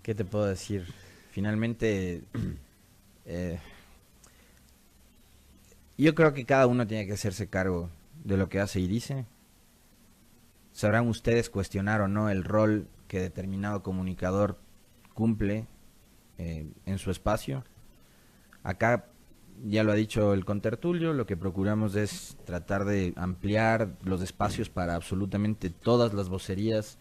[SPEAKER 3] ¿Qué te puedo decir? Finalmente, yo creo que cada uno tiene que hacerse cargo de lo que hace y dice. Sabrán ustedes cuestionar o no el rol que determinado comunicador cumple en su espacio. Acá, ya lo ha dicho el contertulio, lo que procuramos es tratar de ampliar los espacios para absolutamente todas las vocerías.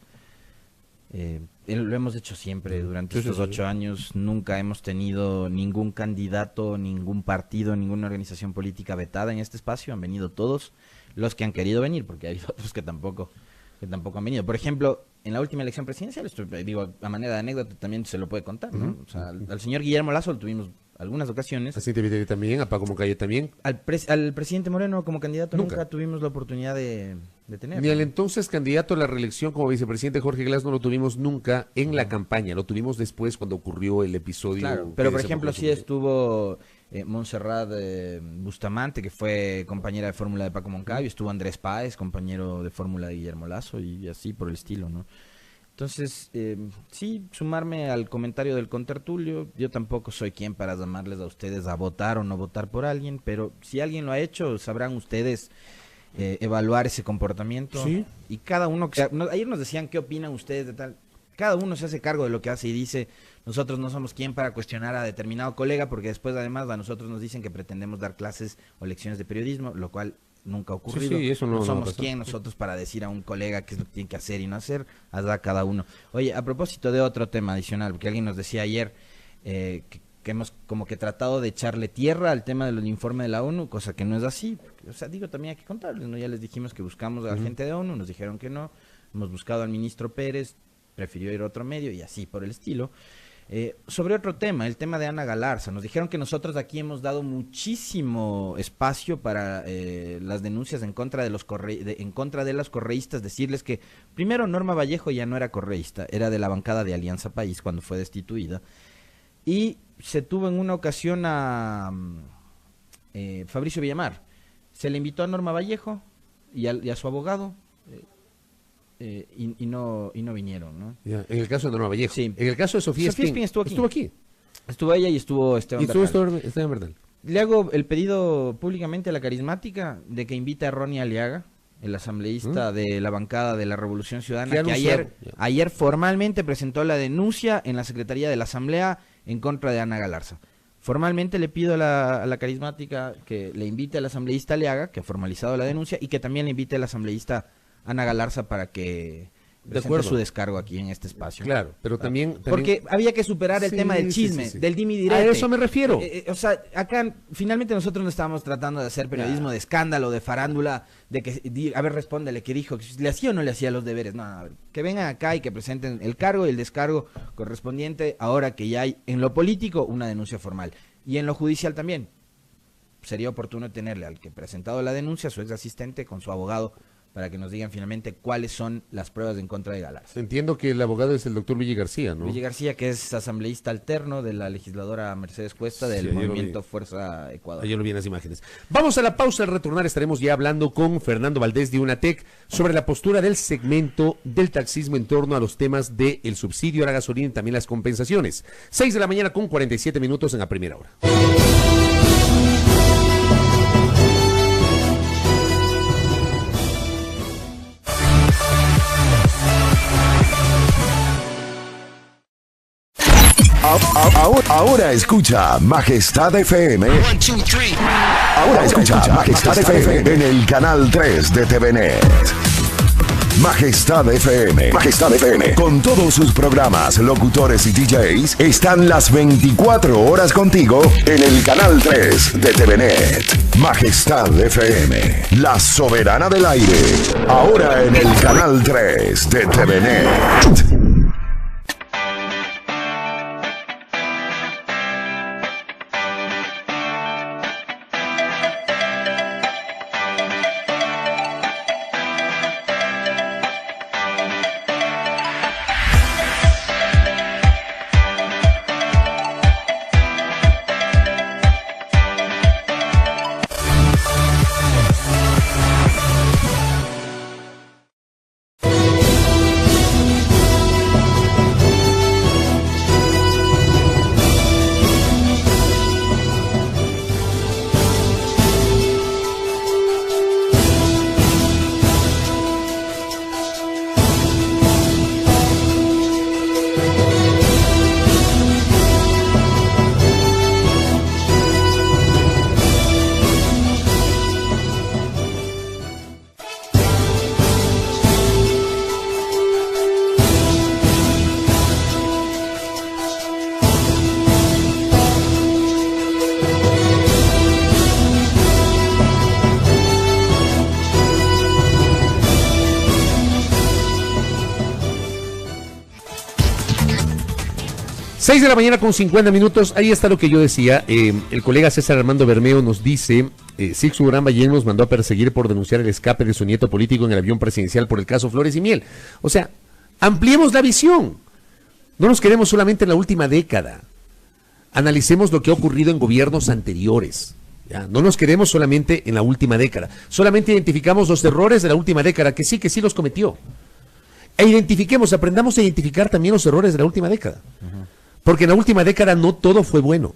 [SPEAKER 3] Lo hemos hecho siempre durante estos 8 años. Nunca hemos tenido ningún candidato, ningún partido, ninguna organización política vetada en este espacio. Han venido todos los que han querido venir, porque hay otros que tampoco han venido. Por ejemplo, en la última elección presidencial, esto digo a manera de anécdota, también se lo puede contar, ¿no? O sea, al señor Guillermo Lasso lo tuvimos algunas ocasiones.
[SPEAKER 2] Así te también, a Paco Moncayo también.
[SPEAKER 3] Al presidente Moreno como candidato nunca tuvimos la oportunidad de tener.
[SPEAKER 2] Ni al entonces candidato a la reelección como vicepresidente Jorge Glass no lo tuvimos nunca en la campaña, lo tuvimos después cuando ocurrió el episodio.
[SPEAKER 3] Claro, pero por ejemplo sí estuvo Montserrat Bustamante, que fue compañera de fórmula de Paco Moncayo, estuvo Andrés Páez, compañero de fórmula de Guillermo Lasso y así por el estilo, ¿no? Entonces, sí, sumarme al comentario del contertulio. Yo tampoco soy quien para llamarles a ustedes a votar o no votar por alguien, pero si alguien lo ha hecho, sabrán ustedes evaluar ese comportamiento.
[SPEAKER 2] ¿Sí?
[SPEAKER 3] Y cada uno, ayer nos decían qué opinan ustedes de tal. Cada uno se hace cargo de lo que hace y dice. Nosotros no somos quien para cuestionar a determinado colega, porque después además a nosotros nos dicen que pretendemos dar clases o lecciones de periodismo, lo cual nunca ha ocurrido.
[SPEAKER 2] Sí, eso no
[SPEAKER 3] somos quien nosotros para decir a un colega qué es lo que tiene que hacer y no hacer, hazla cada uno. Oye, a propósito de otro tema adicional, porque alguien nos decía ayer que hemos como que tratado de echarle tierra al tema del informe de la ONU, cosa que no es así. O sea, digo, también hay que contarles, ¿no? Ya les dijimos que buscamos a la gente de ONU, nos dijeron que no, hemos buscado al ministro Pérez, prefirió ir a otro medio y así por el estilo. Sobre otro tema, el tema de Ana Galarza, nos dijeron que nosotros aquí hemos dado muchísimo espacio para las denuncias en contra de los correístas, decirles que primero Norma Vallejo ya no era correísta, era de la bancada de Alianza País cuando fue destituida, y se tuvo en una ocasión a Fabricio Villamar, se le invitó a Norma Vallejo y a su abogado, y no vinieron, ¿no?
[SPEAKER 2] Ya, en el caso de Norma Vallejo.
[SPEAKER 3] Sí.
[SPEAKER 2] En el caso de Sofía Espín
[SPEAKER 3] estuvo aquí. Estuvo ella y estuvo Esteban Bernal.
[SPEAKER 2] Esteban Bernal.
[SPEAKER 3] Le hago el pedido públicamente a la carismática de que invite a Ronnie Aliaga, el asambleísta de la bancada de la Revolución Ciudadana, que ayer formalmente presentó la denuncia en la Secretaría de la Asamblea en contra de Ana Galarza. Formalmente le pido a la carismática que le invite al asambleísta Aliaga, que ha formalizado la denuncia, y que también le invite al asambleísta Ana Galarza para que
[SPEAKER 2] acuerdo.
[SPEAKER 3] su descargo aquí en este espacio.
[SPEAKER 2] Claro, pero también...
[SPEAKER 3] Porque había que superar el tema del chisme, del dimi direte.
[SPEAKER 2] A eso me refiero.
[SPEAKER 3] O sea, acá finalmente nosotros no estábamos tratando de hacer periodismo de escándalo, de farándula, de que, a ver, respóndele, ¿qué dijo? ¿Le hacía o no le hacía los deberes? No, a ver, que vengan acá y que presenten el cargo y el descargo correspondiente ahora que ya hay en lo político una denuncia formal. Y en lo judicial también. Sería oportuno tenerle al que ha presentado la denuncia, su ex asistente, con su abogado, para que nos digan finalmente cuáles son las pruebas en contra de Galarza.
[SPEAKER 2] Entiendo que el abogado es el doctor Luigi García, ¿no?
[SPEAKER 3] Luigi García, que es asambleísta alterno de la legisladora Mercedes Cuesta del movimiento Fuerza Ecuador.
[SPEAKER 2] Ayer lo vi en las imágenes. Vamos a la pausa, al retornar estaremos ya hablando con Fernando Valdés de UNATEC sobre la postura del segmento del taxismo en torno a los temas del subsidio a la gasolina y también las compensaciones. 6 de la mañana con 47 minutos en la primera hora.
[SPEAKER 1] Ahora escucha Majestad FM. Ahora escucha Majestad FM en el canal 3 de TVNet. Majestad FM. Majestad FM. Con todos sus programas, locutores y DJs, están las 24 horas contigo en el canal 3 de TVNet. Majestad FM. La soberana del aire. Ahora en el canal 3 de TVNet.
[SPEAKER 2] Seis de la mañana con 50 minutos, ahí está lo que yo decía. El colega César Armando Bermeo nos dice, Sixto Durán Ballén nos mandó a perseguir por denunciar el escape de su nieto político en el avión presidencial por el caso Flores y Miel. O sea, ampliemos la visión. No nos quedemos solamente en la última década. Analicemos lo que ha ocurrido en gobiernos anteriores. ¿Ya? No nos quedemos solamente en la última década. Solamente identificamos los errores de la última década, que sí los cometió. E identifiquemos, aprendamos a identificar también los errores de la última década. Porque en la última década no todo fue bueno.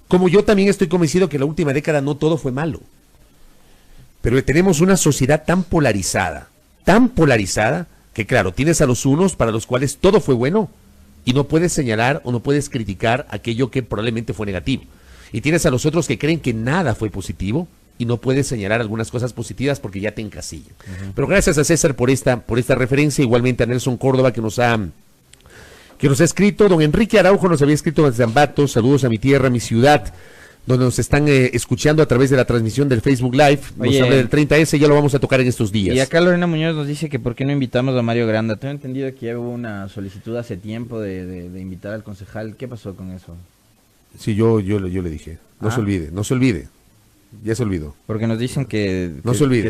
[SPEAKER 2] Como yo también estoy convencido que en la última década no todo fue malo. Pero tenemos una sociedad tan polarizada, que claro, tienes a los unos para los cuales todo fue bueno y no puedes señalar o no puedes criticar aquello que probablemente fue negativo. Y tienes a los otros que creen que nada fue positivo y no puedes señalar algunas cosas positivas porque ya te encasillan. Pero gracias a César por esta referencia, igualmente a Nelson Córdoba que nos ha escrito. Don Enrique Araujo nos había escrito desde Ambato, saludos a mi tierra, mi ciudad, donde nos están escuchando a través de la transmisión del Facebook Live. Nos habla del 30S, ya lo vamos a tocar en estos días.
[SPEAKER 3] Y acá Lorena Muñoz nos dice que por qué no invitamos a Mario Granda. Tengo entendido que ya hubo una solicitud hace tiempo de invitar al concejal. ¿Qué pasó con eso?
[SPEAKER 2] Sí, yo le dije, no se olvide. Ya se olvidó.
[SPEAKER 3] Porque nos dicen que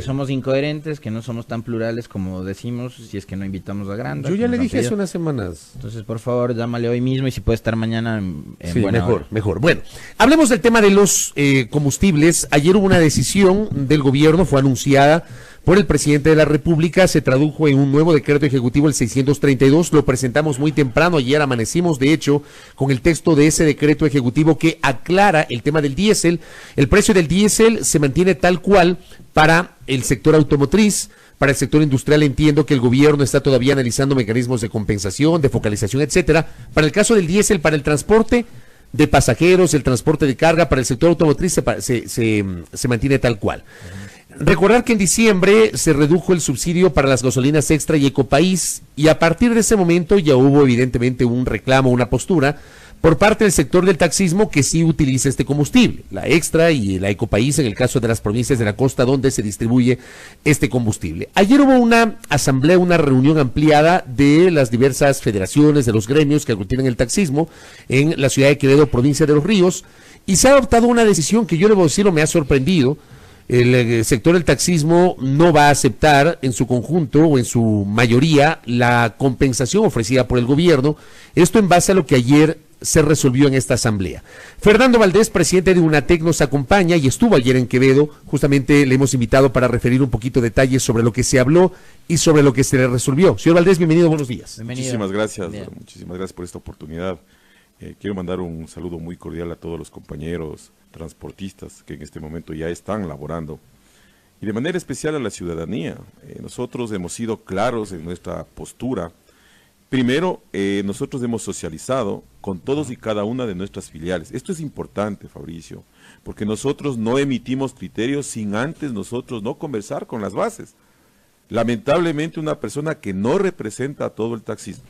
[SPEAKER 3] somos incoherentes, que no somos tan plurales como decimos, si es que no invitamos a Granda.
[SPEAKER 2] Yo ya le dije hace unas semanas.
[SPEAKER 3] Entonces, por favor, llámale hoy mismo y si puede estar mañana en
[SPEAKER 2] sí,
[SPEAKER 3] buena hora.
[SPEAKER 2] Mejor. Bueno, hablemos del tema de los combustibles. Ayer hubo una decisión del gobierno, fue anunciada por el presidente de la República, se tradujo en un nuevo decreto ejecutivo, el 632, lo presentamos muy temprano, ayer amanecimos de hecho con el texto de ese decreto ejecutivo que aclara el tema del diésel. El precio del diésel se mantiene tal cual para el sector automotriz. Para el sector industrial entiendo que el gobierno está todavía analizando mecanismos de compensación, de focalización, etcétera. Para el caso del diésel, para el transporte de pasajeros, el transporte de carga, para el sector automotriz se mantiene tal cual. Recordar que en diciembre se redujo el subsidio para las gasolinas Extra y Ecopaís, y a partir de ese momento ya hubo evidentemente un reclamo, una postura por parte del sector del taxismo que sí utiliza este combustible, la Extra y la Ecopaís en el caso de las provincias de la costa donde se distribuye este combustible. Ayer hubo una asamblea, una reunión ampliada de las diversas federaciones, de los gremios que aglutinan el taxismo en la ciudad de Quevedo, provincia de Los Ríos, y se ha adoptado una decisión que yo debo decirlo me ha sorprendido. El sector del taxismo no va a aceptar en su conjunto o en su mayoría la compensación ofrecida por el gobierno, esto en base a lo que ayer se resolvió en esta asamblea. Fernando Valdés, presidente de UNATEC, nos acompaña y estuvo ayer en Quevedo. Justamente le hemos invitado para referir un poquito de detalles sobre lo que se habló y sobre lo que se le resolvió. Señor Valdés, bienvenido, buenos días.
[SPEAKER 3] Bienvenido.
[SPEAKER 4] Muchísimas gracias por esta oportunidad. Quiero mandar un saludo muy cordial a todos los compañeros transportistas que en este momento ya están laborando y de manera especial a la ciudadanía. Nosotros hemos sido claros en nuestra postura. Primero, nosotros hemos socializado con todos y cada una de nuestras filiales. Esto es importante, Fabricio, porque nosotros no emitimos criterios sin antes nosotros no conversar con las bases. Lamentablemente, una persona que no representa a todo el taxismo,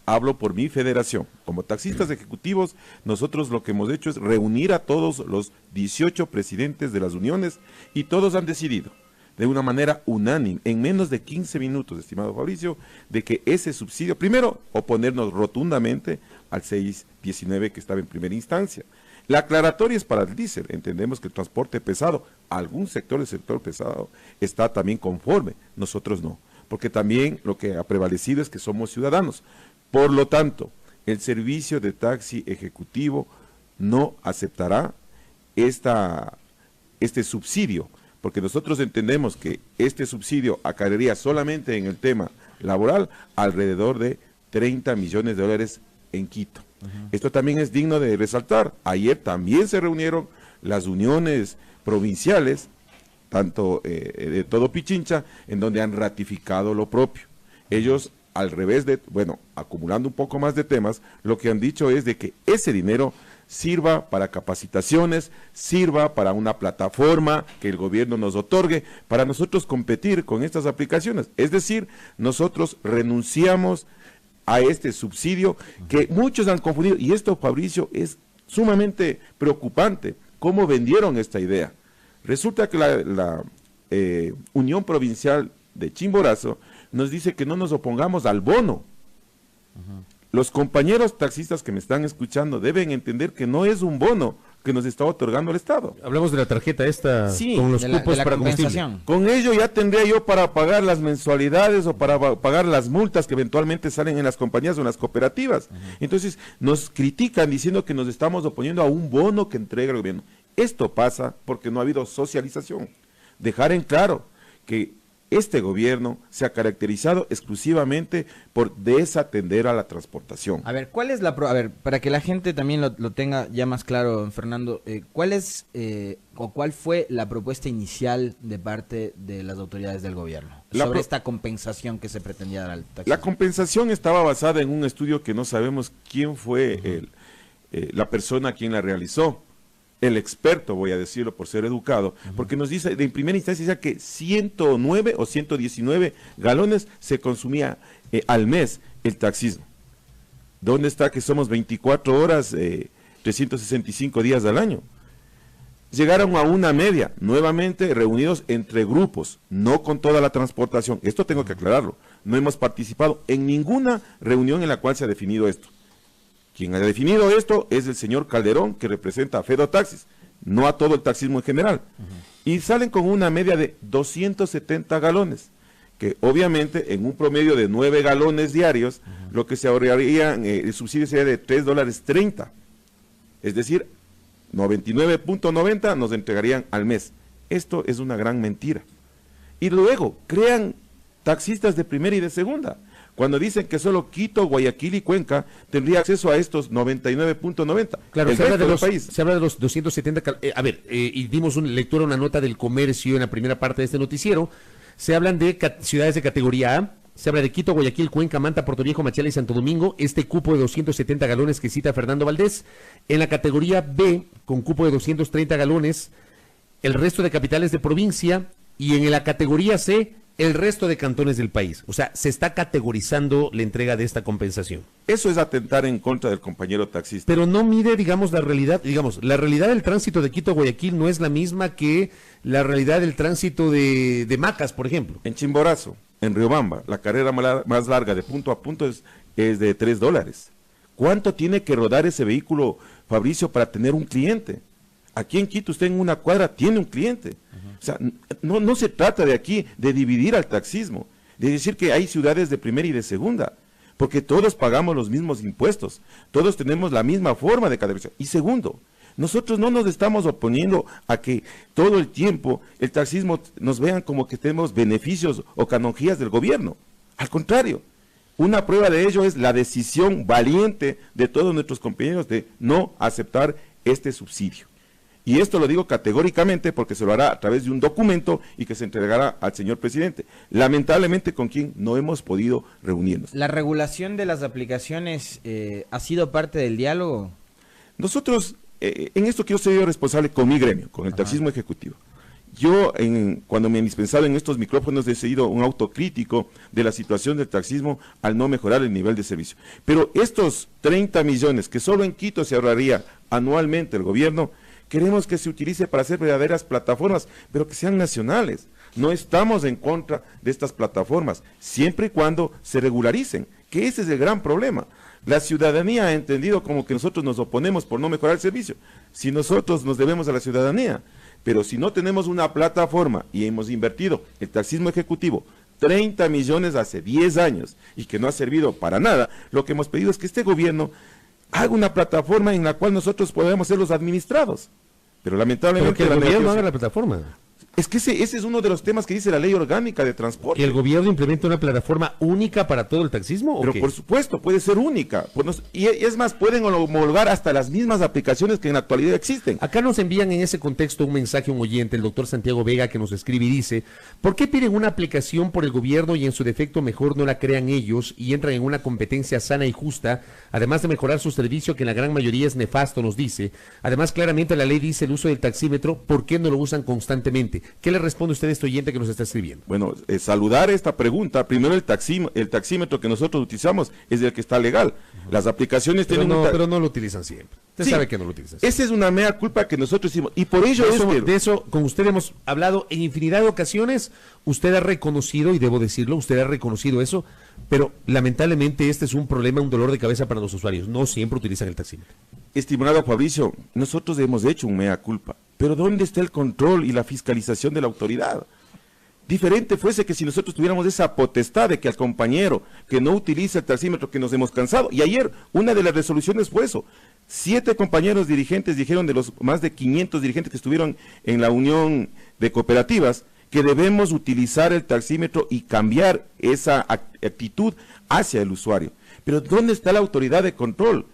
[SPEAKER 4] hablo por mi federación, como taxistas ejecutivos, nosotros lo que hemos hecho es reunir a todos los 18 presidentes de las uniones y todos han decidido de una manera unánime, en menos de 15 minutos, estimado Fabricio, de que ese subsidio, primero, oponernos rotundamente al 619 que estaba en primera instancia. La aclaratoria es para el diésel. Entendemos que el transporte pesado, algún sector del sector pesado está también conforme, nosotros no, porque también lo que ha prevalecido es que somos ciudadanos. Por lo tanto, el servicio de taxi ejecutivo no aceptará este subsidio, porque nosotros entendemos que este subsidio acarrearía solamente en el tema laboral alrededor de 30 millones de dólares en Quito. Esto también es digno de resaltar. Ayer también se reunieron las uniones provinciales, tanto de todo Pichincha, en donde han ratificado lo propio. Ellos, al revés de, acumulando un poco más de temas, lo que han dicho es de que ese dinero sirva para capacitaciones, sirva para una plataforma que el gobierno nos otorgue, para nosotros competir con estas aplicaciones. Es decir, nosotros renunciamos a este subsidio que muchos han confundido, y esto, Fabricio, es sumamente preocupante, cómo vendieron esta idea. Resulta que la Unión Provincial de Chimborazo nos dice que no nos opongamos al bono. Los compañeros taxistas que me están escuchando deben entender que no es un bono que nos está otorgando el Estado.
[SPEAKER 2] Hablamos de la tarjeta esta,
[SPEAKER 3] sí,
[SPEAKER 2] con los cupos para
[SPEAKER 3] compensación.
[SPEAKER 4] Con ello ya tendría yo para pagar las mensualidades o para pagar las multas que eventualmente salen en las compañías o en las cooperativas. Entonces nos critican diciendo que nos estamos oponiendo a un bono que entrega el gobierno. Esto pasa porque no ha habido socialización. Dejar en claro que este gobierno se ha caracterizado exclusivamente por desatender a la transportación.
[SPEAKER 3] A ver, ¿cuál es para que la gente también lo tenga ya más claro, Fernando, cuál fue la propuesta inicial de parte de las autoridades del gobierno sobre esta compensación que se pretendía dar al taxista?
[SPEAKER 4] La compensación estaba basada en un estudio que no sabemos quién fue la persona quien la realizó. El experto, voy a decirlo por ser educado, porque nos dice, en primera instancia, decía que 109 o 119 galones se consumía al mes el taxismo. ¿Dónde está que somos 24 horas, 365 días al año? Llegaron a una media, nuevamente reunidos entre grupos, no con toda la transportación. Esto tengo que aclararlo. No hemos participado en ninguna reunión en la cual se ha definido esto. Quien ha definido esto es el señor Calderón, que representa a Fedotaxis, no a todo el taxismo en general. Y salen con una media de 270 galones, que obviamente en un promedio de 9 galones diarios, lo que se ahorraría, el subsidio sería de $3.30. Es decir, 99.90 nos entregarían al mes. Esto es una gran mentira. Y luego crean taxistas de primera y de segunda. Cuando dicen que solo Quito, Guayaquil y Cuenca tendría acceso a estos 99.90.
[SPEAKER 2] Claro, se habla de los 270. Y dimos una lectura, una nota del Comercio en la primera parte de este noticiero. Se hablan de ciudades de categoría A. Se habla de Quito, Guayaquil, Cuenca, Manta, Puerto Viejo, Machala y Santo Domingo. Este cupo de 270 galones que cita Fernando Valdés. En la categoría B, con cupo de 230 galones, el resto de capitales de provincia y en la categoría C el resto de cantones del país. O sea, se está categorizando la entrega de esta compensación.
[SPEAKER 4] Eso es atentar en contra del compañero taxista.
[SPEAKER 2] Pero no mide, digamos, la realidad. Digamos, la realidad del tránsito de Quito a Guayaquil no es la misma que la realidad del tránsito de Macas, por ejemplo.
[SPEAKER 4] En Chimborazo, en Riobamba, la carrera más larga de punto a punto es de $3. ¿Cuánto tiene que rodar ese vehículo, Fabricio, para tener un cliente? Aquí en Quito usted en una cuadra tiene un cliente. O sea, no se trata de aquí de dividir al taxismo, de decir que hay ciudades de primera y de segunda, porque todos pagamos los mismos impuestos, todos tenemos la misma forma de categorización. Y segundo, nosotros no nos estamos oponiendo a que todo el tiempo el taxismo nos vean como que tenemos beneficios o canonjías del gobierno. Al contrario, una prueba de ello es la decisión valiente de todos nuestros compañeros de no aceptar este subsidio. Y esto lo digo categóricamente porque se lo hará a través de un documento y que se entregará al señor presidente, lamentablemente con quien no hemos podido reunirnos.
[SPEAKER 3] ¿La regulación de las aplicaciones ha sido parte del diálogo?
[SPEAKER 4] Nosotros, en esto quiero ser yo responsable con mi gremio, con el taxismo ejecutivo. Yo, cuando me he indispensado en estos micrófonos, he decidido un autocrítico de la situación del taxismo al no mejorar el nivel de servicio. Pero estos 30 millones que solo en Quito se ahorraría anualmente el gobierno, queremos que se utilice para hacer verdaderas plataformas, pero que sean nacionales. No estamos en contra de estas plataformas, siempre y cuando se regularicen, que ese es el gran problema. La ciudadanía ha entendido como que nosotros nos oponemos por no mejorar el servicio. Si nosotros nos debemos a la ciudadanía, pero si no tenemos una plataforma y hemos invertido el taxismo ejecutivo 30 millones hace 10 años y que no ha servido para nada, lo que hemos pedido es que este gobierno haga una plataforma en la cual nosotros podamos ser los administrados. Pero lamentablemente...
[SPEAKER 2] Pero que el gobierno haga la plataforma.
[SPEAKER 4] Es que ese es uno de los temas que dice la ley orgánica de transporte.
[SPEAKER 2] ¿Que el gobierno implemente una plataforma única para todo el taxismo?
[SPEAKER 4] Pero por supuesto, puede ser única. Y es más, pueden homologar hasta las mismas aplicaciones que en la actualidad existen.
[SPEAKER 2] Acá nos envían en ese contexto un mensaje, un oyente, el doctor Santiago Vega, que nos escribe y dice: ¿por qué piden una aplicación por el gobierno y en su defecto mejor no la crean ellos y entran en una competencia sana y justa, además de mejorar su servicio que en la gran mayoría es nefasto, nos dice? Además, claramente la ley dice el uso del taxímetro, ¿por qué no lo usan constantemente? ¿Qué le responde usted a este oyente que nos está escribiendo?
[SPEAKER 4] Bueno, saludar esta pregunta. Primero, el taxímetro que nosotros utilizamos es el que está legal. Las aplicaciones
[SPEAKER 2] pero
[SPEAKER 4] tienen...
[SPEAKER 2] pero no lo utilizan siempre. Usted sabe que no lo utilizan siempre.
[SPEAKER 4] Esa es una mea culpa que nosotros hicimos. Y por ello
[SPEAKER 2] de eso con usted hemos hablado en infinidad de ocasiones. Usted ha reconocido, y debo decirlo, usted ha reconocido eso, pero lamentablemente este es un problema, un dolor de cabeza para los usuarios. No siempre utilizan el taxímetro.
[SPEAKER 4] Estimado Fabricio, nosotros hemos hecho un mea culpa, pero ¿dónde está el control y la fiscalización de la autoridad? Diferente fuese que si nosotros tuviéramos esa potestad de que al compañero que no utiliza el taxímetro, que nos hemos cansado, y ayer una de las resoluciones fue eso, 7 compañeros dirigentes dijeron de los más de 500 dirigentes que estuvieron en la unión de cooperativas, que debemos utilizar el taxímetro y cambiar esa actitud hacia el usuario. Pero ¿dónde está la autoridad de control?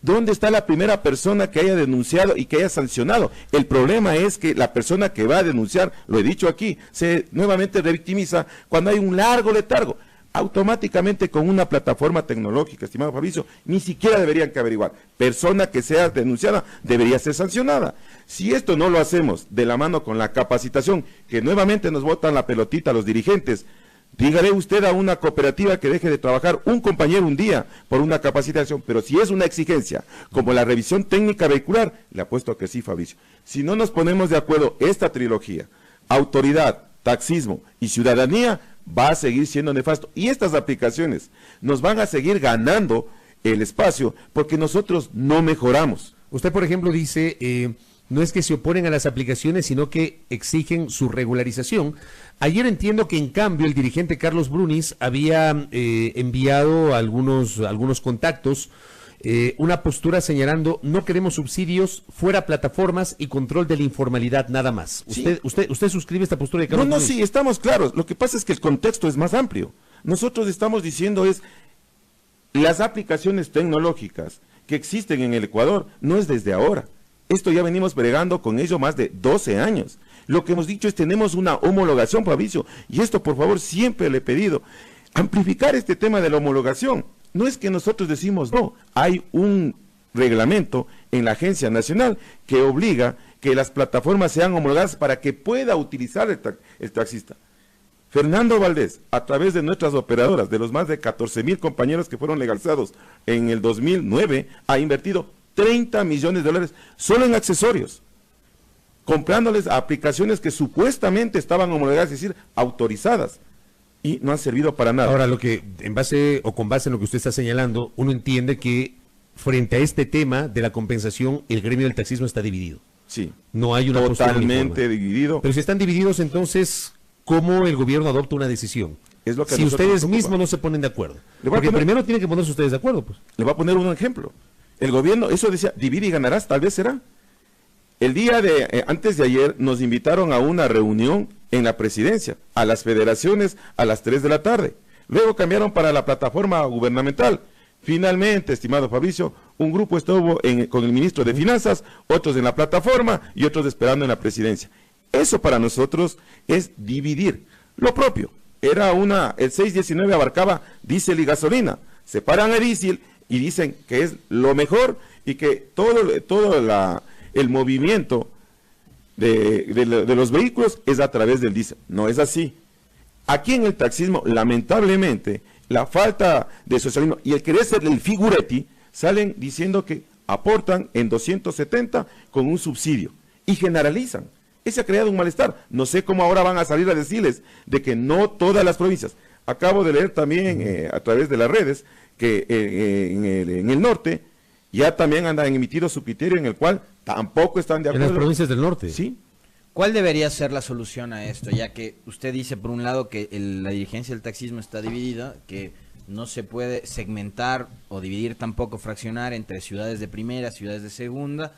[SPEAKER 4] ¿Dónde está la primera persona que haya denunciado y que haya sancionado? El problema es que la persona que va a denunciar, lo he dicho aquí, se nuevamente revictimiza cuando hay un largo letargo. Automáticamente con una plataforma tecnológica, estimado Fabricio, ni siquiera deberían que averiguar. Persona que sea denunciada debería ser sancionada. Si esto no lo hacemos de la mano con la capacitación, que nuevamente nos botan la pelotita a los dirigentes, dígale usted a una cooperativa que deje de trabajar un compañero un día por una capacitación, pero si es una exigencia, como la revisión técnica vehicular, le apuesto a que sí, Fabricio. Si no nos ponemos de acuerdo esta trilogía, autoridad, taxismo y ciudadanía, va a seguir siendo nefasto. Y estas aplicaciones nos van a seguir ganando el espacio porque nosotros no mejoramos.
[SPEAKER 2] Usted, por ejemplo, dice... no es que se oponen a las aplicaciones, sino que exigen su regularización. Ayer entiendo que en cambio el dirigente Carlos Brunis había enviado algunos contactos, una postura señalando: no queremos subsidios, fuera plataformas y control de la informalidad, nada más.
[SPEAKER 4] Sí.
[SPEAKER 2] ¿Usted suscribe esta postura de Carlos Brunis?
[SPEAKER 4] Sí, estamos claros. Lo que pasa es que el contexto es más amplio. Nosotros estamos diciendo las aplicaciones tecnológicas que existen en el Ecuador no es desde ahora. Esto ya venimos bregando con ello más de 12 años. Lo que hemos dicho es tenemos una homologación, Fabricio, y esto por favor siempre le he pedido, amplificar este tema de la homologación. No es que nosotros decimos no, hay un reglamento en la Agencia Nacional que obliga que las plataformas sean homologadas para que pueda utilizar el taxista. Fernando Valdés, a través de nuestras operadoras, de los más de 14,000 compañeros que fueron legalizados en el 2009, ha invertido 30 millones de dólares solo en accesorios, comprándoles aplicaciones que supuestamente estaban homologadas, es decir, autorizadas, y no han servido para nada.
[SPEAKER 2] Ahora, lo que en base o con base en lo que usted está señalando, uno entiende que frente a este tema de la compensación, el gremio del taxismo está dividido.
[SPEAKER 4] Sí.
[SPEAKER 2] No hay una
[SPEAKER 4] totalmente dividido.
[SPEAKER 2] Pero si están divididos, entonces, ¿cómo el gobierno adopta una decisión?
[SPEAKER 4] Es lo que
[SPEAKER 2] si ustedes mismos no se ponen de acuerdo. Porque primero tienen que ponerse ustedes de acuerdo, pues.
[SPEAKER 4] Le voy a poner un ejemplo. El gobierno, eso decía, divide y ganarás, tal vez será. El día de, antes de ayer, nos invitaron a una reunión en la presidencia, a las federaciones, a las 3 de la tarde. Luego cambiaron para la plataforma gubernamental. Finalmente, estimado Fabricio, un grupo estuvo con el ministro de Finanzas, otros en la plataforma y otros esperando en la presidencia. Eso para nosotros es dividir. Lo propio, el 619 abarcaba diésel y gasolina. Separan el diésel y dicen que es lo mejor y que todo el movimiento de los vehículos es a través del diésel. No es así. Aquí en el taxismo, lamentablemente, la falta de socialismo y el querer ser el figuretti, salen diciendo que aportan en 270 con un subsidio y generalizan. Ese ha creado un malestar. No sé cómo ahora van a salir a decirles de que no todas las provincias. Acabo de leer también a través de las redes que en el norte ya también han emitido su criterio en el cual tampoco están de acuerdo.
[SPEAKER 2] En las provincias del norte.
[SPEAKER 4] Sí.
[SPEAKER 3] ¿Cuál debería ser la solución a esto? Ya que usted dice, por un lado, que la dirigencia del taxismo está dividida, que no se puede segmentar o dividir, tampoco fraccionar entre ciudades de primera, ciudades de segunda.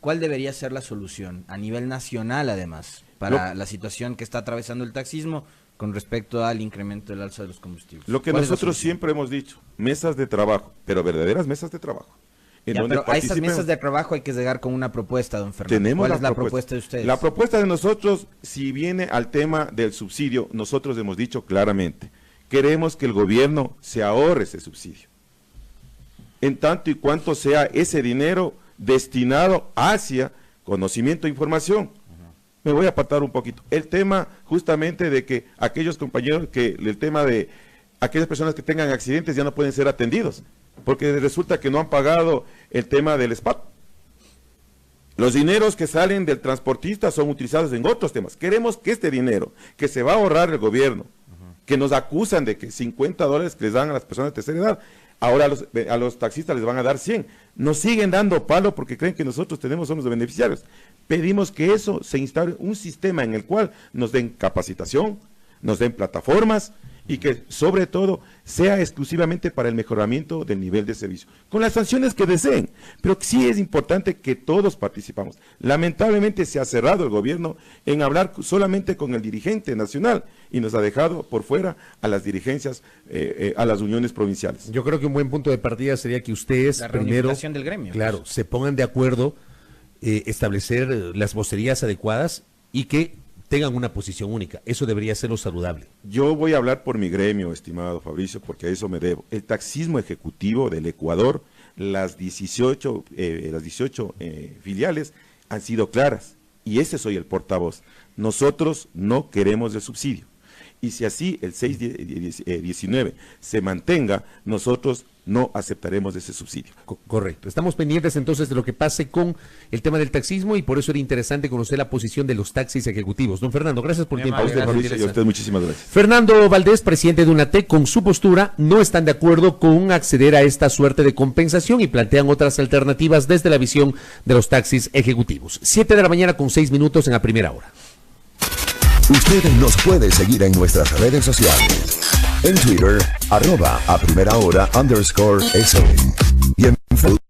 [SPEAKER 3] ¿Cuál debería ser la solución a nivel nacional, además, para la situación que está atravesando el taxismo con respecto al incremento del alza de los combustibles?
[SPEAKER 4] Lo que nosotros siempre hemos dicho, mesas de trabajo, pero verdaderas mesas de trabajo.
[SPEAKER 3] Pero a esas mesas de trabajo hay que llegar con una propuesta, don Fernando. ¿Cuál es la propuesta de ustedes?
[SPEAKER 4] La propuesta de nosotros, si viene al tema del subsidio, nosotros hemos dicho claramente, queremos que el gobierno se ahorre ese subsidio, en tanto y cuanto sea ese dinero destinado hacia conocimiento e información. Me voy a apartar un poquito. El tema justamente de que aquellos compañeros, el tema de aquellas personas que tengan accidentes ya no pueden ser atendidos, porque resulta que no han pagado el tema del SPAT. Los dineros que salen del transportista son utilizados en otros temas. Queremos que este dinero que se va a ahorrar el gobierno, que nos acusan de que $50 que les dan a las personas de tercera edad, ahora a los taxistas les van a dar 100. Nos siguen dando palo porque creen que nosotros somos los beneficiarios. Pedimos que eso se instaure un sistema en el cual nos den capacitación, nos den plataformas y que sobre todo sea exclusivamente para el mejoramiento del nivel de servicio, con las sanciones que deseen, pero sí es importante que todos participamos. Lamentablemente se ha cerrado el gobierno en hablar solamente con el dirigente nacional y nos ha dejado por fuera a las dirigencias, a las uniones provinciales.
[SPEAKER 2] Yo creo que un buen punto de partida sería que ustedes primero,
[SPEAKER 3] del gremio,
[SPEAKER 2] claro,
[SPEAKER 3] pues,
[SPEAKER 2] se pongan de acuerdo, establecer las vocerías adecuadas y que tengan una posición única. Eso debería ser lo saludable.
[SPEAKER 4] Yo voy a hablar por mi gremio, estimado Fabricio, porque a eso me debo. El taxismo ejecutivo del Ecuador, las 18 filiales han sido claras, y ese soy el portavoz. Nosotros no queremos el subsidio. Y si así el 619 se mantenga, nosotros no aceptaremos ese subsidio.
[SPEAKER 2] Correcto. Estamos pendientes entonces de lo que pase con el tema del taxismo y por eso era interesante conocer la posición de los taxis ejecutivos. Don Fernando, gracias por el tiempo.
[SPEAKER 4] A usted, Mauricio, y a usted muchísimas gracias.
[SPEAKER 2] Fernando Valdés, presidente de UNATEC, con su postura no están de acuerdo con acceder a esta suerte de compensación y plantean otras alternativas desde la visión de los taxis ejecutivos. 7 de la mañana con 6 minutos en la primera hora.
[SPEAKER 1] Usted nos puede seguir en nuestras redes sociales. En Twitter, @APrimeraHora_SN. Y en Facebook.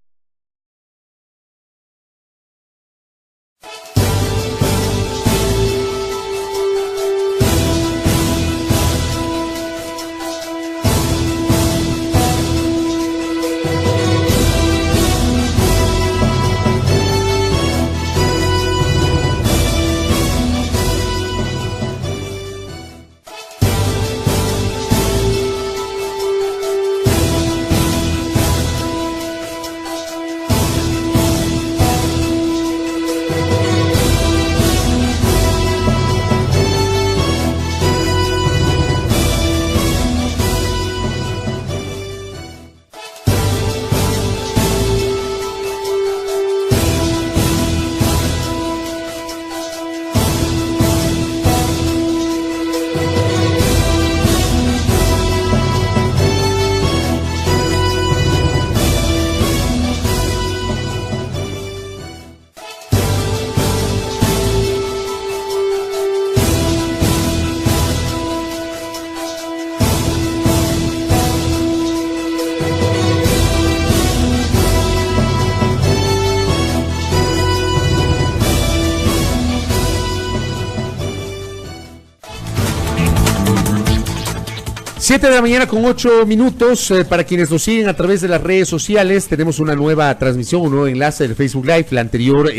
[SPEAKER 2] 7 de la mañana con 8 minutos. Para quienes nos siguen a través de las redes sociales, tenemos una nueva transmisión, un nuevo enlace del Facebook Live. La anterior,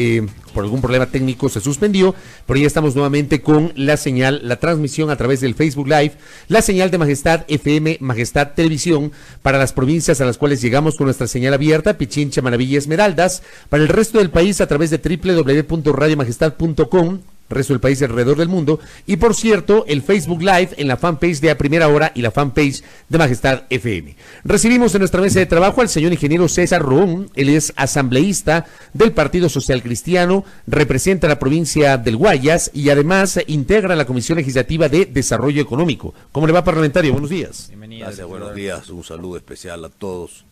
[SPEAKER 2] por algún problema técnico, se suspendió, pero ya estamos nuevamente con la señal, la transmisión a través del Facebook Live, la señal de Majestad FM, Majestad Televisión, para las provincias a las cuales llegamos con nuestra señal abierta, Pichincha, Maravilla y Esmeraldas, para el resto del país a través de www.radiomajestad.com, resto del país y alrededor del mundo, y por cierto, el Facebook Live en la fanpage de A Primera Hora y la fanpage de Majestad FM. Recibimos en nuestra mesa de trabajo al señor ingeniero César Roón. Él es asambleísta del Partido Social Cristiano, representa la provincia del Guayas y además integra la Comisión Legislativa de Desarrollo Económico. ¿Cómo le va, parlamentario? Buenos días.
[SPEAKER 3] Bienvenido.
[SPEAKER 5] Gracias, buenos días, un saludo especial a todos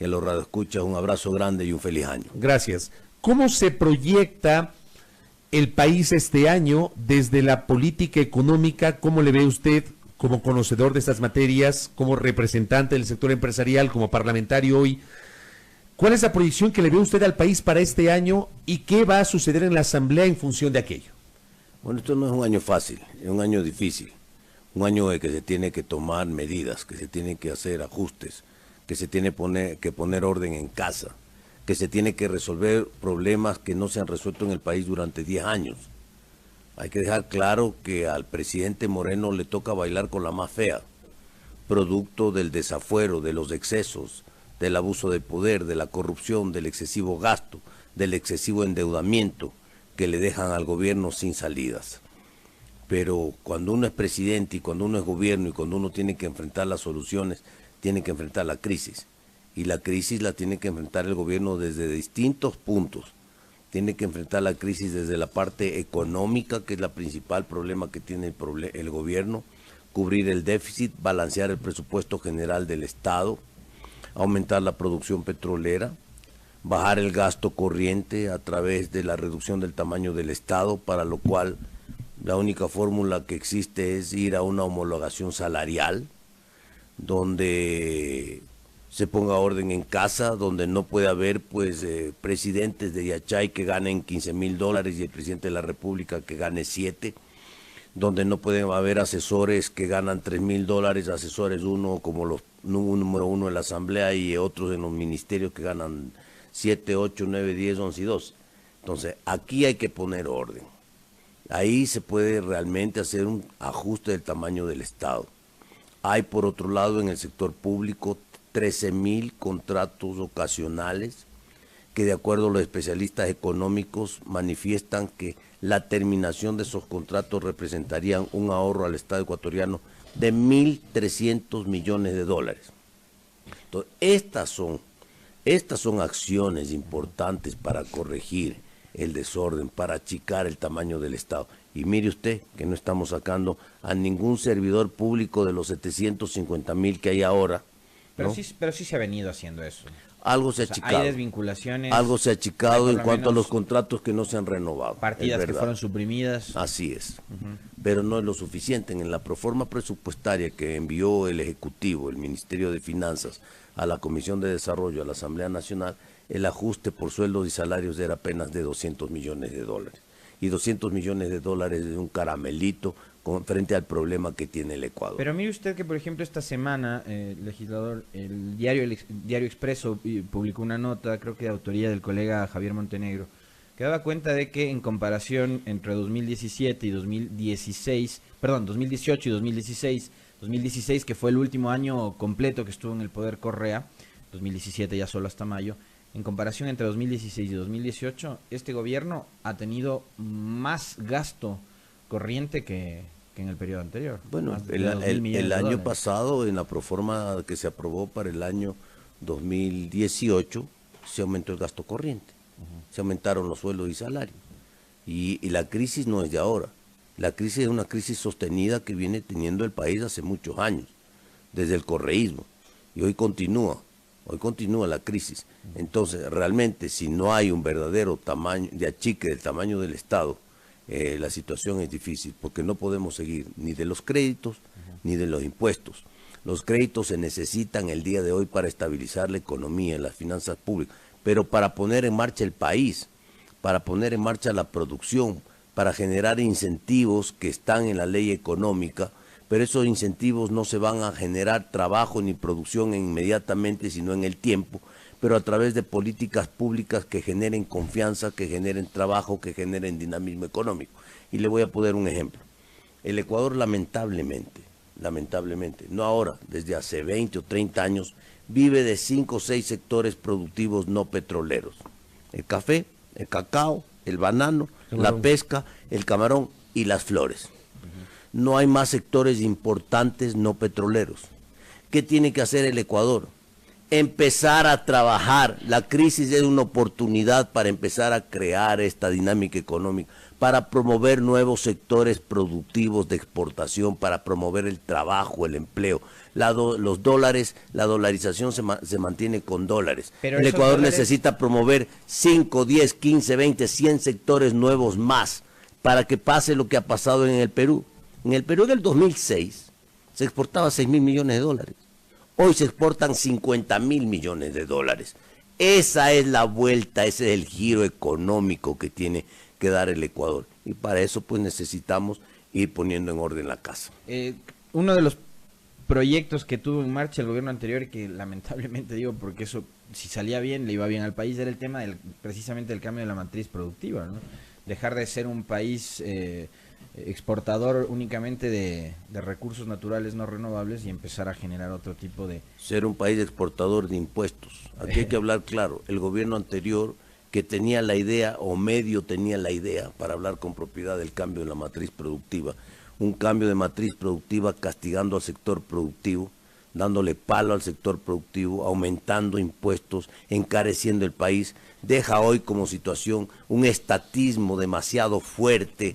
[SPEAKER 5] y a los radioescuchas, un abrazo grande y un feliz año.
[SPEAKER 2] Gracias. ¿Cómo se proyecta el país este año desde la política económica? ¿Cómo le ve usted como conocedor de estas materias, como representante del sector empresarial, como parlamentario hoy? ¿Cuál es la proyección que le ve usted al país para este año y qué va a suceder en la Asamblea en función de aquello?
[SPEAKER 5] Bueno, esto no es un año fácil, es un año difícil, un año en que se tiene que tomar medidas, que se tienen que hacer ajustes, que se tiene que poner orden en casa, que se tiene que resolver problemas que no se han resuelto en el país durante 10 años. Hay que dejar claro que al presidente Moreno le toca bailar con la más fea, producto del desafuero, de los excesos, del abuso de poder, de la corrupción, del excesivo gasto, del excesivo endeudamiento que le dejan al gobierno sin salidas. Pero cuando uno es presidente y cuando uno es gobierno y cuando uno tiene que enfrentar las soluciones, tiene que enfrentar la crisis. Y la crisis la tiene que enfrentar el gobierno desde distintos puntos. Tiene que enfrentar la crisis desde la parte económica, que es el principal problema que tiene el gobierno, cubrir el déficit, balancear el presupuesto general del Estado, aumentar la producción petrolera, bajar el gasto corriente a través de la reducción del tamaño del Estado, para lo cual la única fórmula que existe es ir a una homologación salarial, donde se ponga orden en casa, donde no puede haber presidentes de Yachay que ganen $15,000 y el presidente de la República que gane 7, donde no pueden haber asesores que ganan $3,000, asesores uno como los número uno en la Asamblea y otros en los ministerios que ganan 7, 8, 9, 10, 11 y 12. Entonces, aquí hay que poner orden. Ahí se puede realmente hacer un ajuste del tamaño del Estado. Hay, por otro lado, en el sector público 13,000 contratos ocasionales que, de acuerdo a los especialistas económicos, manifiestan que la terminación de esos contratos representarían un ahorro al Estado ecuatoriano de $1,300 millones. Entonces, estas son acciones importantes para corregir el desorden, para achicar el tamaño del Estado. Y mire usted que no estamos sacando a ningún servidor público de los 750,000 que hay ahora.
[SPEAKER 3] Pero,
[SPEAKER 5] ¿no?
[SPEAKER 3] pero sí se ha venido haciendo eso.
[SPEAKER 5] Algo se ha
[SPEAKER 3] O sea,
[SPEAKER 5] achicado.
[SPEAKER 3] hay desvinculaciones.
[SPEAKER 5] Algo se ha achicado
[SPEAKER 3] hay
[SPEAKER 5] en
[SPEAKER 3] por lo
[SPEAKER 5] cuanto a
[SPEAKER 3] menos
[SPEAKER 5] los contratos que no se han renovado.
[SPEAKER 3] partidas
[SPEAKER 5] es
[SPEAKER 3] que
[SPEAKER 5] verdad.
[SPEAKER 3] fueron suprimidas.
[SPEAKER 5] Así es. Pero no es lo suficiente. En la proforma presupuestaria que envió el Ejecutivo, el Ministerio de Finanzas, a la Comisión de Desarrollo, a la Asamblea Nacional, el ajuste por sueldos y salarios era apenas de $200 millones. Y $200 millones es un caramelito frente al problema que tiene el Ecuador.
[SPEAKER 3] Pero mire usted que, por ejemplo, esta semana, legislador, el diario Expreso publicó una nota, creo que de autoría del colega Javier Montenegro, que daba cuenta de que en comparación entre 2017 y 2016, perdón, 2018 y 2016, que fue el último año completo que estuvo en el poder Correa, 2017 ya solo hasta mayo, en comparación entre 2016 y 2018, este gobierno ha tenido más gasto corriente que en el periodo anterior.
[SPEAKER 5] Bueno,
[SPEAKER 3] Más de
[SPEAKER 5] el
[SPEAKER 3] 2,000 millones de
[SPEAKER 5] año
[SPEAKER 3] dólares.
[SPEAKER 5] pasado, en la proforma que se aprobó para el año 2018, se aumentó el gasto corriente, se aumentaron los sueldos y salarios. Y la crisis no es de ahora. La crisis es una crisis sostenida que viene teniendo el país hace muchos años, desde el correísmo. Y hoy continúa la crisis. Entonces, realmente, si no hay un verdadero tamaño de achique del tamaño del Estado, la situación es difícil, porque no podemos seguir ni de los créditos ni de los impuestos. Los créditos se necesitan el día de hoy para estabilizar la economía, las finanzas públicas, pero para poner en marcha el país, para poner en marcha la producción, para generar incentivos que están en la ley económica, pero esos incentivos no se van a generar trabajo ni producción inmediatamente, sino en el tiempo, pero a través de políticas públicas que generen confianza, que generen trabajo, que generen dinamismo económico. Y le voy a poner un ejemplo. El Ecuador lamentablemente, no ahora, desde hace 20 o 30 años, vive de 5 o 6 sectores productivos no petroleros. El café, el cacao, el banano, la pesca, el camarón y las flores. No hay más sectores importantes no petroleros. ¿Qué tiene que hacer el Ecuador? Empezar a trabajar. La crisis es una oportunidad para empezar a crear esta dinámica económica, para promover nuevos sectores productivos de exportación, para promover el trabajo, el empleo. Los dólares, la dolarización se mantiene con dólares. Pero el Ecuador necesita promover 5, 10, 15, 20, 100 sectores nuevos más para que pase lo que ha pasado en el Perú. En el Perú del 2006 se exportaba 6.000 millones de dólares. Hoy se exportan 50.000 millones de dólares. Esa es la vuelta, ese es el giro económico que tiene que dar el Ecuador. Y para eso pues necesitamos ir poniendo en orden la casa.
[SPEAKER 3] Uno de los proyectos que tuvo en marcha el gobierno anterior, y que lamentablemente digo porque eso, si salía bien, le iba bien al país, era el tema precisamente del cambio de la matriz productiva, ¿no? Dejar de ser un país exportador únicamente de recursos naturales no renovables y empezar a generar otro tipo de...
[SPEAKER 5] Ser un país exportador de impuestos. Aquí hay que hablar claro. El gobierno anterior, que tenía la idea, o medio tenía la idea, para hablar con propiedad del cambio de la matriz productiva, un cambio de matriz productiva castigando al sector productivo, dándole palo al sector productivo, aumentando impuestos, encareciendo el país, deja hoy como situación un estatismo demasiado fuerte,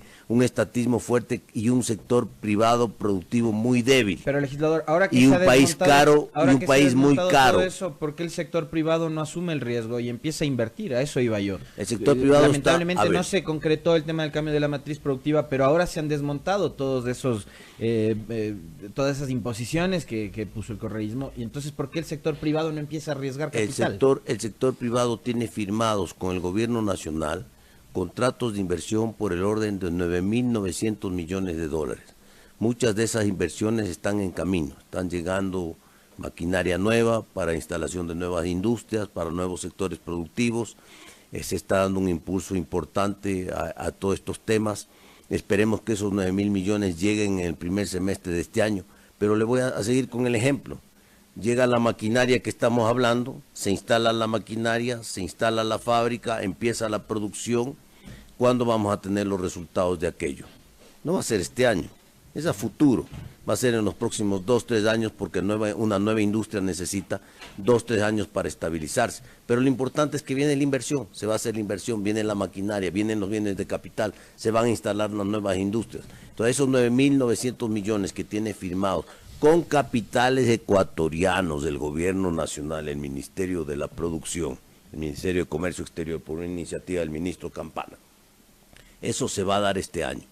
[SPEAKER 5] y un sector privado productivo muy débil.
[SPEAKER 3] Pero legislador, ahora que
[SPEAKER 5] y un país caro, y un país muy caro.
[SPEAKER 3] Todo eso, ¿por qué el sector privado no asume el riesgo y empieza a invertir? A eso iba yo.
[SPEAKER 5] El sector privado
[SPEAKER 3] lamentablemente no se concretó el tema del cambio de la matriz productiva, pero ahora se han desmontado todos esos todas esas imposiciones que puso el correísmo. Y entonces, ¿por qué el sector privado no empieza a arriesgar capital?
[SPEAKER 5] El sector privado tiene firmados con el gobierno nacional contratos de inversión por el orden de 9.900 millones de dólares. Muchas de esas inversiones están en camino, están llegando maquinaria nueva para instalación de nuevas industrias, para nuevos sectores productivos. Se está dando un impulso importante a todos estos temas. Esperemos que esos 9.000 millones lleguen en el primer semestre de este año, pero le voy a seguir con el ejemplo. Llega la maquinaria que estamos hablando, se instala la maquinaria, se instala la fábrica, empieza la producción. ¿Cuándo vamos a tener los resultados de aquello? No va a ser este año, es a futuro. Va a ser en los próximos 2, 3 años, porque una nueva industria necesita 2, 3 años para estabilizarse. Pero lo importante es que viene la inversión, se va a hacer la inversión, viene la maquinaria, vienen los bienes de capital, se van a instalar las nuevas industrias. Entonces esos 9.900 millones que tiene firmados, con capitales ecuatorianos del gobierno nacional, el Ministerio de la Producción, el Ministerio de Comercio Exterior, por una iniciativa del ministro Campana. Eso se va a dar este año,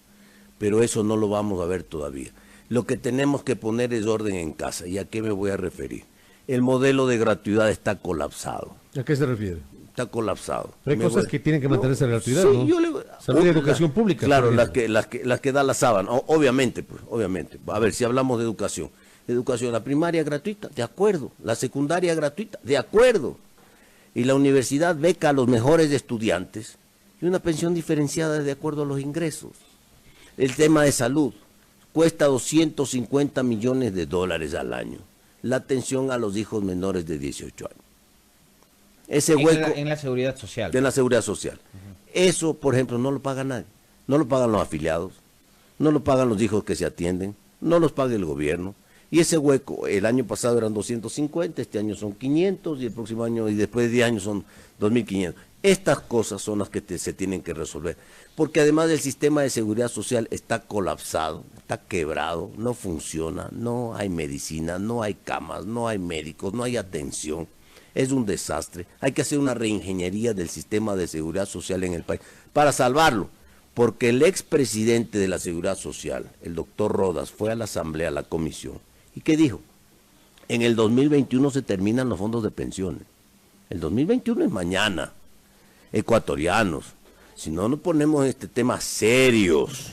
[SPEAKER 5] pero eso no lo vamos a ver todavía. Lo que tenemos que poner es orden en casa. ¿Y a qué me voy a referir? El modelo de gratuidad está colapsado.
[SPEAKER 2] ¿A qué se refiere?
[SPEAKER 5] Está colapsado.
[SPEAKER 2] Pero hay cosas que tienen que mantenerse en gratuidad, ¿no? Salud y educación pública.
[SPEAKER 5] Claro, las que da la sábana, obviamente, pues, obviamente. A ver, si hablamos de educación. La primaria gratuita, de acuerdo. La secundaria gratuita, de acuerdo. Y la universidad beca a los mejores estudiantes y una pensión diferenciada de acuerdo a los ingresos. El tema de salud cuesta 250 millones de dólares al año. La atención a los hijos menores de 18 años. Ese hueco
[SPEAKER 3] en la seguridad social.
[SPEAKER 5] En la seguridad social. Eso, por ejemplo, no lo paga nadie. No lo pagan los afiliados, no lo pagan los hijos que se atienden, no los paga el gobierno. Y ese hueco, el año pasado eran 250, este año son 500 y el próximo año, y después de 10 años son 2.500. Estas cosas son las que se tienen que resolver, porque además el sistema de seguridad social está colapsado, está quebrado, no funciona, no hay medicina, no hay camas, no hay médicos, no hay atención. Es un desastre. Hay que hacer una reingeniería del sistema de seguridad social en el país para salvarlo, porque el expresidente de la Seguridad Social, el doctor Rodas, fue a la asamblea, a la comisión, ¿y qué dijo? En el 2021 se terminan los fondos de pensiones. El 2021 es mañana. Ecuatorianos, si no nos ponemos temas serios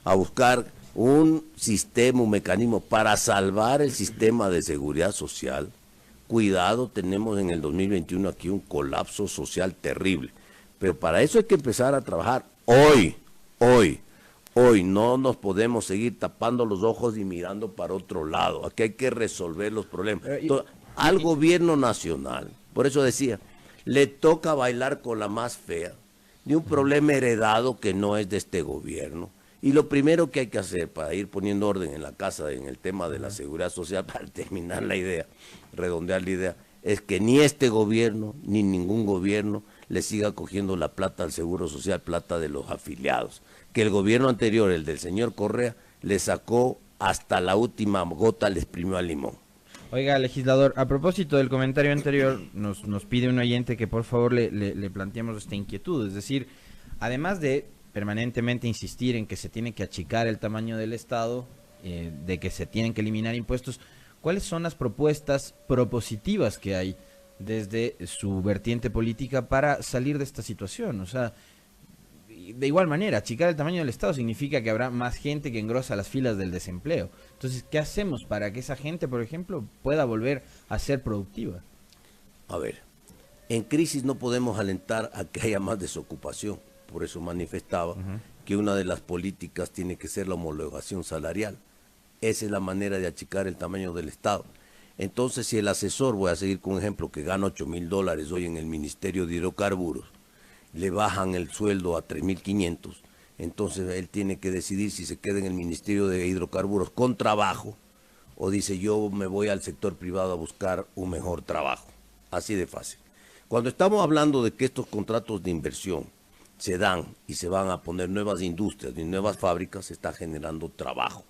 [SPEAKER 5] a buscar un sistema, un mecanismo para salvar el sistema de seguridad social, cuidado, tenemos en el 2021 aquí un colapso social terrible. Pero para eso hay que empezar a trabajar hoy. No nos podemos seguir tapando los ojos y mirando para otro lado. Aquí hay que resolver los problemas. Al gobierno nacional, por eso decía, le toca bailar con la más fea de un problema heredado que no es de este gobierno. Y lo primero que hay que hacer para ir poniendo orden en la casa, en el tema de la seguridad social, para terminar la idea, redondear la idea, es que ni este gobierno, ni ningún gobierno le siga cogiendo la plata al Seguro Social, plata de los afiliados. Que el gobierno anterior, el del señor Correa, le sacó hasta la última gota, le exprimió al limón.
[SPEAKER 3] Oiga, legislador, a propósito del comentario anterior, nos pide un oyente que por favor le planteemos esta inquietud. Es decir, además de permanentemente insistir en que se tiene que achicar el tamaño del Estado, de que se tienen que eliminar impuestos, ¿cuáles son las propuestas propositivas que hay desde su vertiente política para salir de esta situación? O sea, de igual manera, achicar el tamaño del Estado significa que habrá más gente que engrosa las filas del desempleo. Entonces, ¿qué hacemos para que esa gente, por ejemplo, pueda volver a ser productiva?
[SPEAKER 5] A ver, en crisis no podemos alentar a que haya más desocupación. Por eso manifestaba que una de las políticas tiene que ser la homologación salarial. Esa es la manera de achicar el tamaño del Estado. Entonces, si el asesor, voy a seguir con un ejemplo, que gana $8,000 hoy en el Ministerio de Hidrocarburos, le bajan el sueldo a 3.500, entonces él tiene que decidir si se queda en el Ministerio de Hidrocarburos con trabajo o dice yo me voy al sector privado a buscar un mejor trabajo. Así de fácil. Cuando estamos hablando de que estos contratos de inversión se dan y se van a poner nuevas industrias y nuevas fábricas, se está generando trabajo.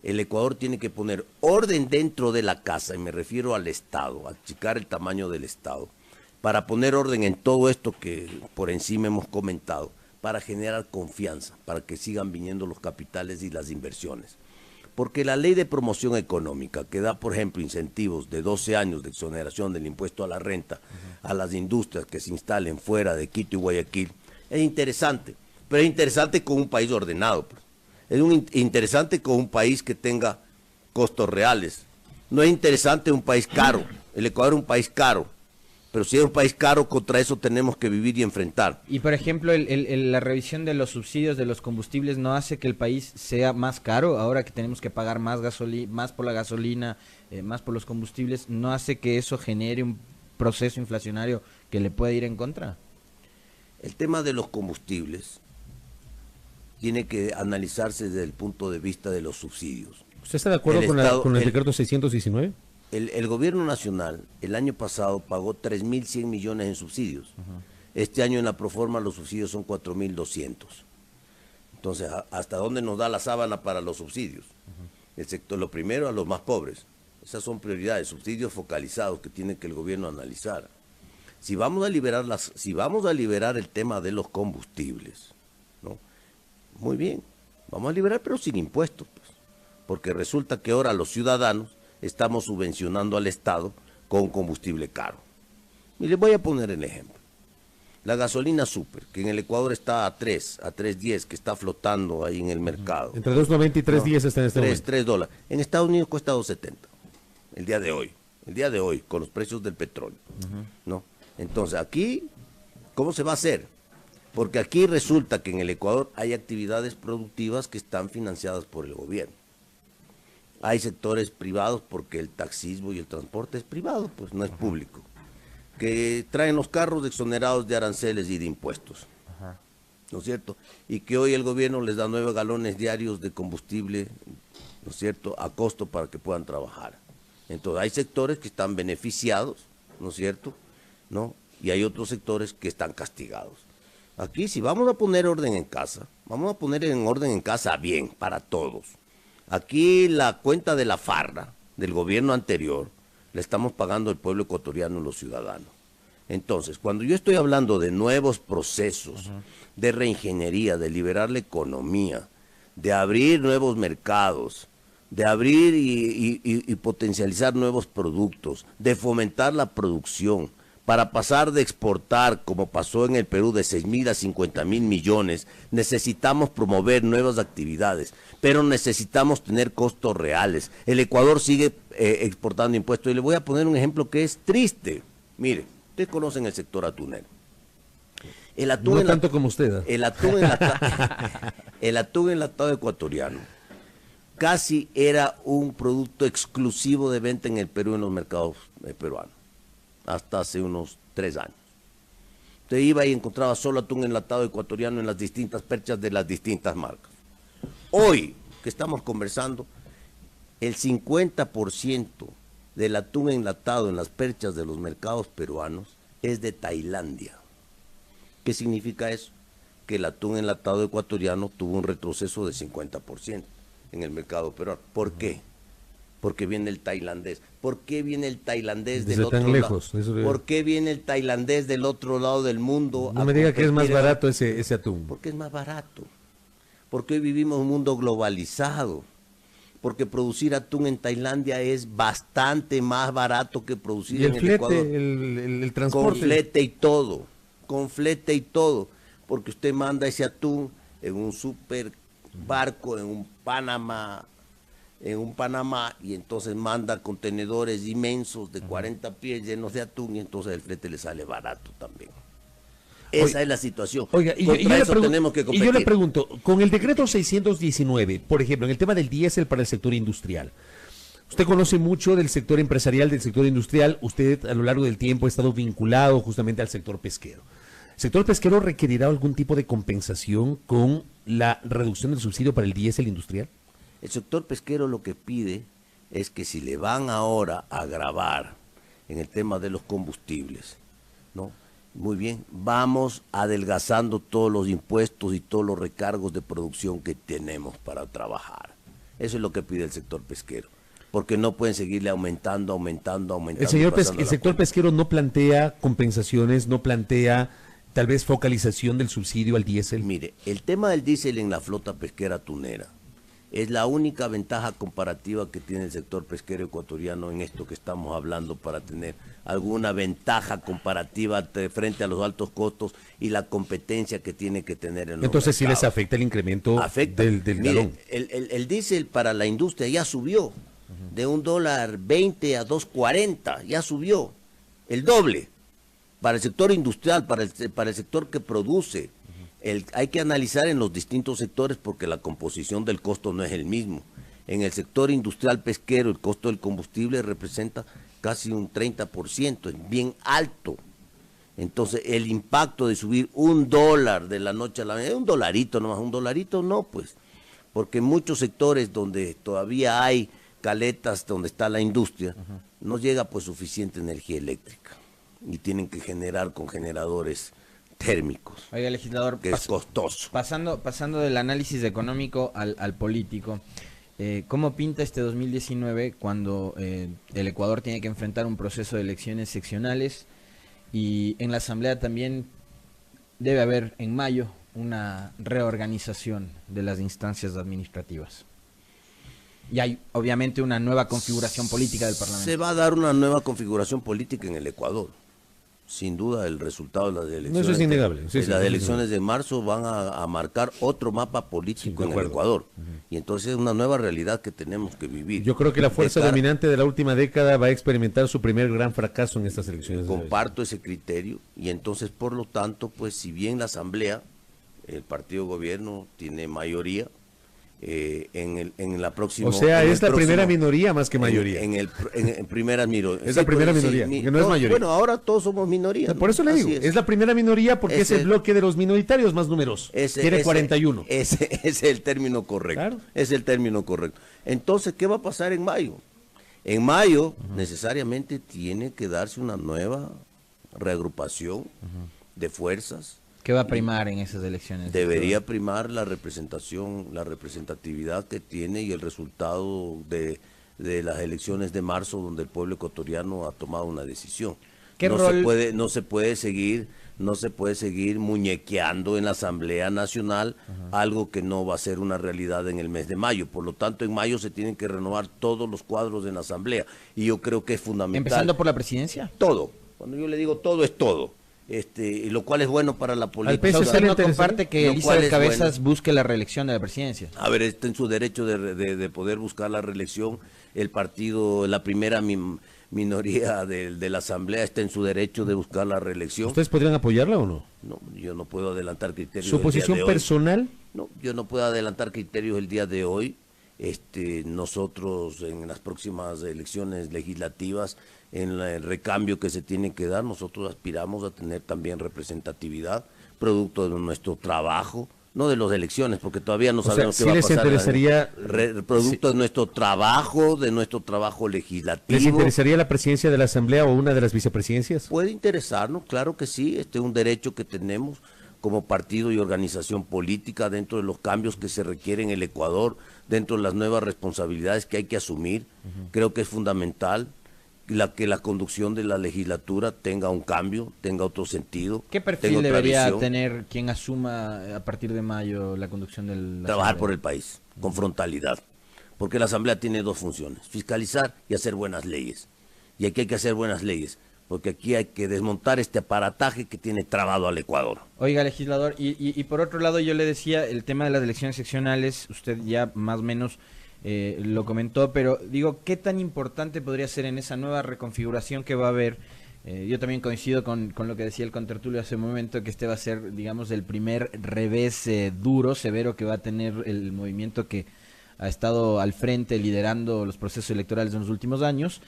[SPEAKER 5] El Ecuador tiene que poner orden dentro de la casa, y me refiero al Estado, achicar el tamaño del Estado, para poner orden en todo esto que por encima hemos comentado, para generar confianza, para que sigan viniendo los capitales y las inversiones. Porque la ley de promoción económica, que da, por ejemplo, incentivos de 12 años de exoneración del impuesto a la renta a las industrias que se instalen fuera de Quito y Guayaquil, es interesante, pero es interesante con un país ordenado. Pues. Interesante con un país que tenga costos reales. No es interesante un país caro. El Ecuador es un país caro. Pero si es un país caro, contra eso tenemos que vivir y enfrentar.
[SPEAKER 3] Y por ejemplo, la revisión de los subsidios de los combustibles no hace que el país sea más caro, ahora que tenemos que pagar más por la gasolina, más por los combustibles, ¿no hace que eso genere un proceso inflacionario que le pueda ir en contra?
[SPEAKER 5] El tema de los combustibles tiene que analizarse desde el punto de vista de los subsidios.
[SPEAKER 2] ¿Usted está de acuerdo con el decreto 619?
[SPEAKER 5] El gobierno nacional el año pasado pagó 3.100 millones en subsidios. Este año en la proforma los subsidios son 4.200. Entonces, ¿hasta dónde nos da la sábana para los subsidios? El sector, lo primero, a los más pobres. Esas son prioridades, subsidios focalizados que tiene que el gobierno analizar. Si vamos a liberar el tema de los combustibles, ¿no? Muy bien, vamos a liberar, pero sin impuestos, pues, porque resulta que ahora los ciudadanos estamos subvencionando al Estado con combustible caro. Y les voy a poner el ejemplo. La gasolina super, que en el Ecuador está a 3.10, que está flotando ahí en el mercado.
[SPEAKER 2] Entre 2.90 y 3.10 está en este momento.
[SPEAKER 5] $3. En Estados Unidos cuesta 2.70, el día de hoy, con los precios del petróleo, ¿no? Entonces, aquí, ¿cómo se va a hacer? Porque aquí resulta que en el Ecuador hay actividades productivas que están financiadas por el gobierno. Hay sectores privados porque el taxismo y el transporte es privado, pues no es público, que traen los carros exonerados de aranceles y de impuestos, ¿no es cierto? Y que hoy el gobierno les da 9 galones diarios de combustible, ¿no es cierto?, a costo para que puedan trabajar. Entonces hay sectores que están beneficiados, ¿no es cierto?, ¿no? Y hay otros sectores que están castigados. Aquí, si vamos a poner orden en casa, vamos a poner en orden en casa bien, para todos. Aquí la cuenta de la farra del gobierno anterior la estamos pagando el pueblo ecuatoriano y los ciudadanos. Entonces, cuando yo estoy hablando de nuevos procesos, de reingeniería, de liberar la economía, de abrir nuevos mercados, de abrir y potencializar nuevos productos, de fomentar la producción, para pasar de exportar, como pasó en el Perú, de 6.000 a 50.000 millones, necesitamos promover nuevas actividades, pero necesitamos tener costos reales. El Ecuador sigue exportando impuestos, y le voy a poner un ejemplo que es triste. Mire, ustedes conocen el sector atunero. El atún
[SPEAKER 2] no tanto como usted.
[SPEAKER 5] El atún enlatado ecuatoriano casi era un producto exclusivo de venta en el Perú, en los mercados peruanos, hasta hace unos 3 años. Usted iba y encontraba solo atún enlatado ecuatoriano en las distintas perchas de las distintas marcas. Hoy que estamos conversando, el 50% del atún enlatado en las perchas de los mercados peruanos es de Tailandia. ¿Qué significa eso? Que el atún enlatado ecuatoriano tuvo un retroceso de 50% en el mercado peruano. ¿Por qué? Porque viene el tailandés. ¿Por qué viene el tailandés del otro lado? ¿Por qué viene el tailandés del otro lado del mundo?
[SPEAKER 2] No me diga que es más barato ese atún.
[SPEAKER 5] Porque es más barato. Porque hoy vivimos un mundo globalizado. Porque producir atún en Tailandia es bastante más barato que producir en el Ecuador.
[SPEAKER 2] El transporte.
[SPEAKER 5] Con flete y todo. Porque usted manda ese atún en un super barco, en un Panamá, y entonces manda contenedores inmensos de 40 pies llenos de atún, y entonces el flete le sale barato también. Esa es la situación.
[SPEAKER 2] Oiga,
[SPEAKER 5] tenemos que competir.
[SPEAKER 2] Y yo le pregunto, con el decreto 619, por ejemplo, en el tema del diésel para el sector industrial, usted conoce mucho del sector empresarial, del sector industrial, usted a lo largo del tiempo ha estado vinculado justamente al sector pesquero. ¿El sector pesquero requerirá algún tipo de compensación con la reducción del subsidio para el diésel industrial?
[SPEAKER 5] El sector pesquero lo que pide es que si le van ahora a gravar en el tema de los combustibles, ¿no? Muy bien, vamos adelgazando todos los impuestos y todos los recargos de producción que tenemos para trabajar. Eso es lo que pide el sector pesquero, porque no pueden seguirle aumentando. El
[SPEAKER 2] sector pesquero no plantea compensaciones, no plantea tal vez focalización del subsidio al diésel.
[SPEAKER 5] Mire, el tema del diésel en la flota pesquera tunera es la única ventaja comparativa que tiene el sector pesquero ecuatoriano en esto que estamos hablando, para tener alguna ventaja comparativa frente a los altos costos y la competencia que tiene que tener en los
[SPEAKER 2] Entonces
[SPEAKER 5] mercados.
[SPEAKER 2] Sí les afecta el incremento del galón.
[SPEAKER 5] El diésel para la industria ya subió de $1.20 a $2.40, ya subió el doble. Para el sector industrial, para el sector que produce, hay que analizar en los distintos sectores, porque la composición del costo no es el mismo. En el sector industrial pesquero, el costo del combustible representa casi un 30%, es bien alto. Entonces, el impacto de subir $1 de la noche a la mañana, $1 no, pues, porque en muchos sectores donde todavía hay caletas, donde está la industria, no llega pues suficiente energía eléctrica, y tienen que generar con generadores térmicos.
[SPEAKER 3] Oiga, legislador,
[SPEAKER 5] que es costoso.
[SPEAKER 3] Pasando del análisis económico al político, ¿cómo pinta este 2019 cuando el Ecuador tiene que enfrentar un proceso de elecciones seccionales, y en la Asamblea también debe haber en mayo una reorganización de las instancias administrativas? Y hay obviamente una nueva configuración política del Parlamento.
[SPEAKER 5] Se va a dar una nueva configuración política en el Ecuador. Sin duda, el resultado de las elecciones,
[SPEAKER 2] no, eso es innegable.
[SPEAKER 5] Las elecciones de marzo van a marcar otro mapa político en el Ecuador. Y entonces es una nueva realidad que tenemos que vivir.
[SPEAKER 2] Yo creo que la fuerza dominante de la última década va a experimentar su primer gran fracaso en estas elecciones.
[SPEAKER 5] Comparto ese criterio, y entonces, por lo tanto, pues si bien la Asamblea, el partido gobierno tiene mayoría, en la próxima...
[SPEAKER 2] O sea, es la primera minoría más que mayoría.
[SPEAKER 5] En primera minoría.
[SPEAKER 2] Es la primera minoría, que no es mayoría.
[SPEAKER 5] Bueno, ahora todos somos minoría.
[SPEAKER 2] Por eso le digo, es la primera minoría porque es el bloque de los minoritarios más numerosos. Tiene 41.
[SPEAKER 5] Ese es el término correcto.
[SPEAKER 2] Claro.
[SPEAKER 5] Es el término correcto. Entonces, ¿qué va a pasar en mayo? En mayo, necesariamente tiene que darse una nueva reagrupación de fuerzas.
[SPEAKER 3] ¿Qué va a primar en esas elecciones?
[SPEAKER 5] Debería primar la representación, la representatividad que tiene, y el resultado de las elecciones de marzo, donde el pueblo ecuatoriano ha tomado una decisión. No se puede seguir muñequeando en la Asamblea Nacional algo que no va a ser una realidad en el mes de mayo. Por lo tanto, en mayo se tienen que renovar todos los cuadros en la Asamblea, y yo creo que es fundamental.
[SPEAKER 3] ¿Empezando por la presidencia?
[SPEAKER 5] Todo. Cuando yo le digo todo es todo. Lo cual es bueno para la política.
[SPEAKER 3] Al PSC no comparte que Elizabeth Cabezas
[SPEAKER 5] bueno.
[SPEAKER 3] busque la reelección de la presidencia.
[SPEAKER 5] A ver, está en su derecho de poder buscar la reelección. El partido, la primera minoría de la Asamblea está en su derecho de buscar la reelección.
[SPEAKER 2] ¿Ustedes podrían apoyarla o no?
[SPEAKER 5] No, yo no puedo adelantar criterios.
[SPEAKER 2] ¿Su posición personal?
[SPEAKER 5] No, yo no puedo adelantar criterios el día de hoy. Nosotros en las próximas elecciones legislativas, en el recambio que se tiene que dar, nosotros aspiramos a tener también representatividad, producto de nuestro trabajo, no de las elecciones, porque todavía no sabemos qué va a pasar.
[SPEAKER 2] Interesaría,
[SPEAKER 5] producto de nuestro trabajo legislativo.
[SPEAKER 2] ¿Les interesaría la presidencia de la Asamblea o una de las vicepresidencias?
[SPEAKER 5] Puede interesarnos, claro que sí, es un derecho que tenemos como partido y organización política dentro de los cambios que se requieren en el Ecuador, dentro de las nuevas responsabilidades que hay que asumir. Creo que es fundamental que la conducción de la legislatura tenga un cambio, tenga otro sentido.
[SPEAKER 3] ¿Qué perfil debería tener quien asuma a partir de mayo la conducción del...
[SPEAKER 5] Trabajar por el país, con frontalidad, porque la Asamblea tiene dos funciones, fiscalizar y hacer buenas leyes. Y aquí hay que hacer buenas leyes, porque aquí hay que desmontar este aparataje que tiene trabado al Ecuador.
[SPEAKER 3] Oiga, legislador, y por otro lado yo le decía, el tema de las elecciones seccionales, usted ya más o menos... lo comentó, pero digo, ¿qué tan importante podría ser en esa nueva reconfiguración que va a haber? Yo también coincido con lo que decía el contertulio hace un momento, que este va a ser, digamos, el primer revés duro, severo que va a tener el movimiento que ha estado al frente liderando los procesos electorales en los últimos años.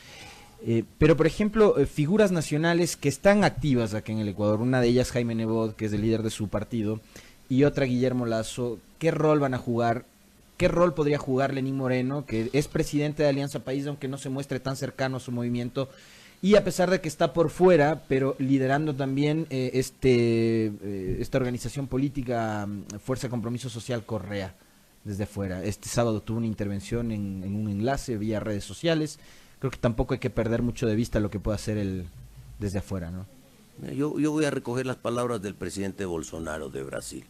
[SPEAKER 3] Pero, por ejemplo, figuras nacionales que están activas aquí en el Ecuador, una de ellas Jaime Nebot, que es el líder de su partido, y otra Guillermo Lasso, ¿qué rol van a jugar? ¿Qué rol podría jugar Lenín Moreno, que es presidente de Alianza País, aunque no se muestre tan cercano a su movimiento, y a pesar de que está por fuera, pero liderando también esta organización política, Fuerza Compromiso Social Correa, desde fuera? Este sábado tuvo una intervención en un enlace vía redes sociales. Creo que tampoco hay que perder mucho de vista lo que puede hacer él desde afuera, ¿no?
[SPEAKER 5] Yo voy a recoger las palabras del presidente Bolsonaro de Brasil,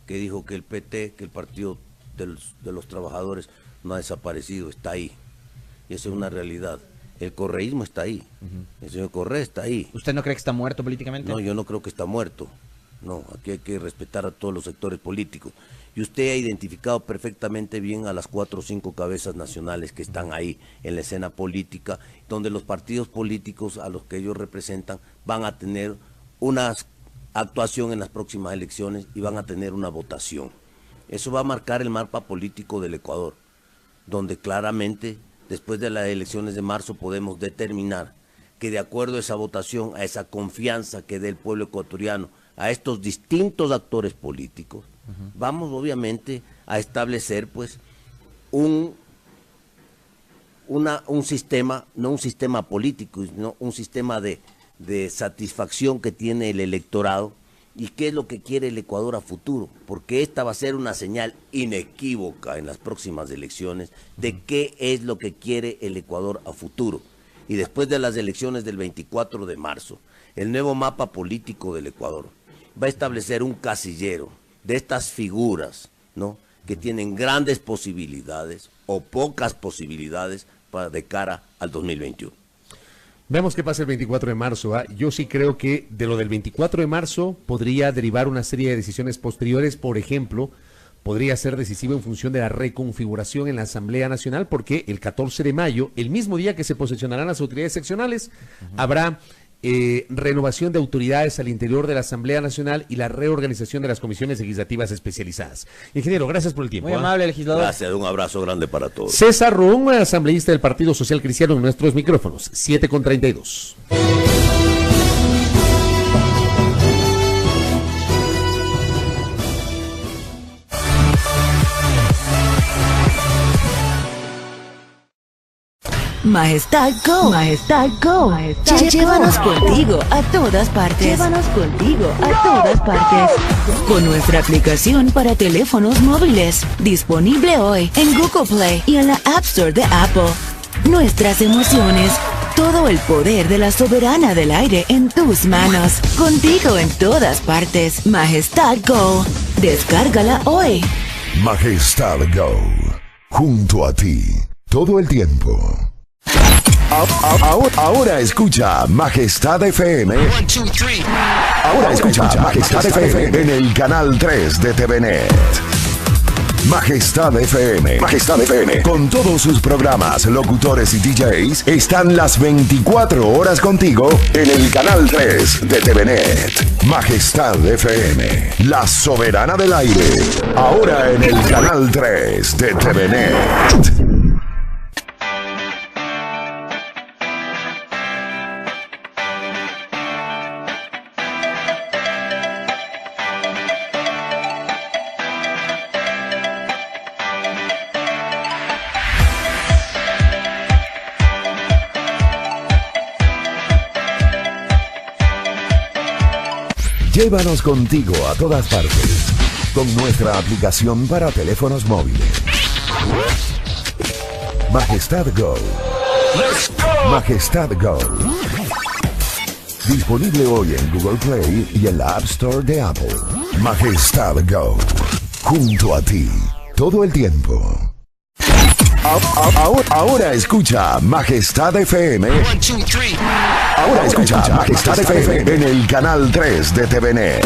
[SPEAKER 5] que dijo que el PT, que el partido de los trabajadores no ha desaparecido, está ahí. Y esa es una realidad. El correísmo está ahí. El señor Correa está ahí.
[SPEAKER 3] ¿Usted no cree que está muerto políticamente?
[SPEAKER 5] No, yo no creo que está muerto. No, aquí hay que respetar a todos los sectores políticos. Y usted ha identificado perfectamente bien a las 4 o 5 cabezas nacionales que están ahí en la escena política, donde los partidos políticos a los que ellos representan van a tener una actuación en las próximas elecciones y van a tener una votación. Eso va a marcar el mapa político del Ecuador, donde claramente después de las elecciones de marzo podemos determinar que de acuerdo a esa votación, a esa confianza que dé el pueblo ecuatoriano a estos distintos actores políticos, vamos obviamente a establecer pues un sistema, no un sistema político, sino un sistema de satisfacción que tiene el electorado y qué es lo que quiere el Ecuador a futuro, porque esta va a ser una señal inequívoca en las próximas elecciones de qué es lo que quiere el Ecuador a futuro. Y después de las elecciones del 24 de marzo, el nuevo mapa político del Ecuador va a establecer un casillero de estas figuras, ¿no?, que tienen grandes posibilidades o pocas posibilidades de cara al 2021.
[SPEAKER 2] Veamos qué pasa el 24 de marzo. Yo sí creo que de lo del 24 de marzo podría derivar una serie de decisiones posteriores. Por ejemplo, podría ser decisivo en función de la reconfiguración en la Asamblea Nacional, porque el 14 de mayo, el mismo día que se posesionarán las autoridades seccionales, habrá renovación de autoridades al interior de la Asamblea Nacional y la reorganización de las comisiones legislativas especializadas. Ingeniero, gracias por el tiempo.
[SPEAKER 3] Muy amable, legislador.
[SPEAKER 5] Gracias, un abrazo grande para todos.
[SPEAKER 2] César Roón, asambleísta del Partido Social Cristiano, en nuestros micrófonos, 7:32.
[SPEAKER 6] Majestad Go. Majestad Go. Majestad Llévanos contigo a todas partes. Llévanos contigo a todas partes. Con nuestra aplicación para teléfonos móviles. Disponible hoy en Google Play y en la App Store de Apple. Nuestras emociones. Todo el poder de la soberana del aire en tus manos. Contigo en todas partes. Majestad Go. Descárgala hoy.
[SPEAKER 1] Majestad Go. Junto a ti. Todo el tiempo. Ahora escucha Majestad FM. Ahora escucha Majestad FM en el canal 3 de TVNet. Majestad FM. Majestad FM. Con todos sus programas, locutores y DJs, están las 24 horas contigo en el canal 3 de TVNet. Majestad FM. La soberana del aire. Ahora en el canal 3 de TVNet. Llévanos contigo a todas partes con nuestra aplicación para teléfonos móviles. Majestad Go. Majestad Go. Disponible hoy en Google Play y en la App Store de Apple. Majestad Go. Junto a ti, todo el tiempo. Ahora escucha Majestad FM. Ahora escucha Majestad FM en el canal 3 de TVNet.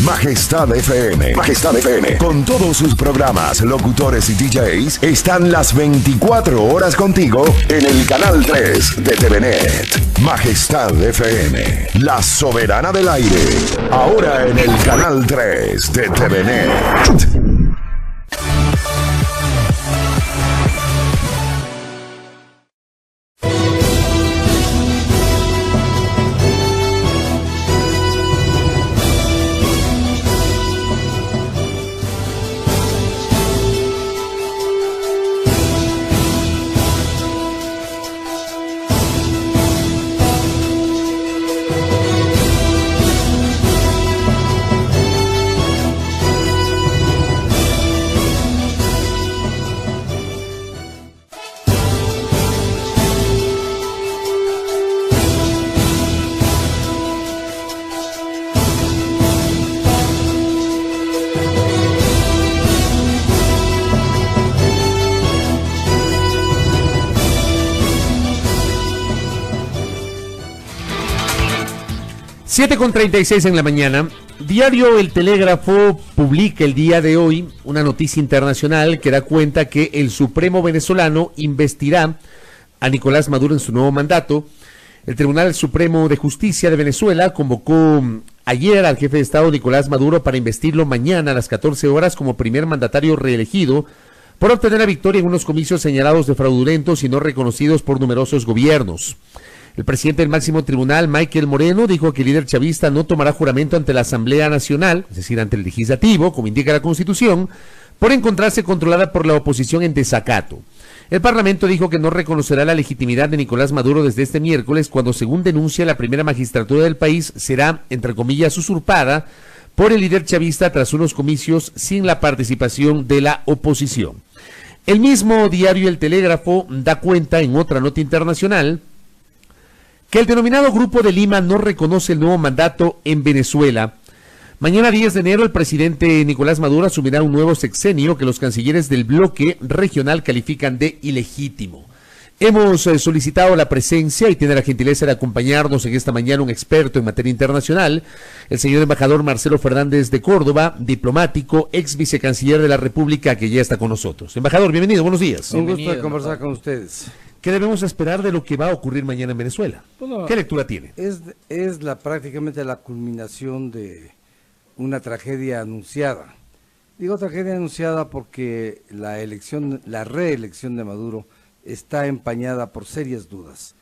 [SPEAKER 1] Majestad FM. Majestad FM. Con todos sus programas, locutores y DJs, están las 24 horas contigo en el canal 3 de TVNet. Majestad FM. La soberana del aire. Ahora en el canal 3 de TVNet.
[SPEAKER 2] Con 36 en la mañana. Diario El Telégrafo publica el día de hoy una noticia internacional que da cuenta que el Supremo venezolano investirá a Nicolás Maduro en su nuevo mandato. El Tribunal Supremo de Justicia de Venezuela convocó ayer al jefe de Estado Nicolás Maduro para investirlo mañana a las 14 horas como primer mandatario reelegido por obtener la victoria en unos comicios señalados de fraudulentos y no reconocidos por numerosos gobiernos. El presidente del máximo tribunal, Michael Moreno, dijo que el líder chavista no tomará juramento ante la Asamblea Nacional, es decir, ante el Legislativo, como indica la Constitución, por encontrarse controlada por la oposición en desacato. El Parlamento dijo que no reconocerá la legitimidad de Nicolás Maduro desde este miércoles, cuando, según denuncia la primera magistratura del país, será, entre comillas, usurpada por el líder chavista tras unos comicios sin la participación de la oposición. El mismo diario El Telégrafo da cuenta, en otra nota internacional, que el denominado Grupo de Lima no reconoce el nuevo mandato en Venezuela. Mañana 10 de enero el presidente Nicolás Maduro asumirá un nuevo sexenio que los cancilleres del bloque regional califican de ilegítimo. Hemos solicitado la presencia y tiene la gentileza de acompañarnos en esta mañana un experto en materia internacional, el señor embajador Marcelo Fernández de Córdoba, diplomático, ex vicecanciller de la República, que ya está con nosotros. Embajador, bienvenido, buenos días.
[SPEAKER 7] Un gusto de conversar con ustedes.
[SPEAKER 2] ¿Qué debemos esperar de lo que va a ocurrir mañana en Venezuela? Bueno, ¿qué lectura tiene?
[SPEAKER 7] Es prácticamente la culminación de una tragedia anunciada. Digo tragedia anunciada porque la reelección de Maduro está empañada por serias dudas.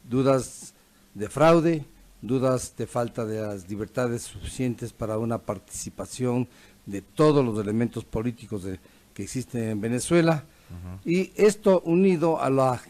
[SPEAKER 7] Dudas de fraude, dudas de falta de las libertades suficientes para una participación de todos los elementos políticos que existen en Venezuela. Y esto unido a la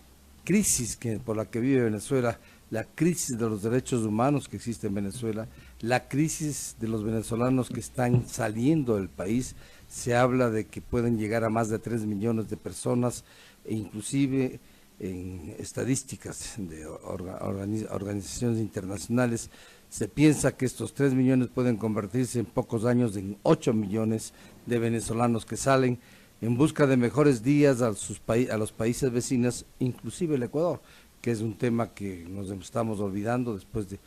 [SPEAKER 7] crisis por la que vive Venezuela, la crisis de los derechos humanos que existe en Venezuela, la crisis de los venezolanos que están saliendo del país. Se habla de que pueden llegar a más de 3 millones de personas, e inclusive en estadísticas de organizaciones internacionales se piensa que estos 3 millones pueden convertirse en pocos años en 8 millones de venezolanos que salen. en busca de mejores días a los países vecinos, inclusive el Ecuador, que es un tema que nos estamos olvidando después de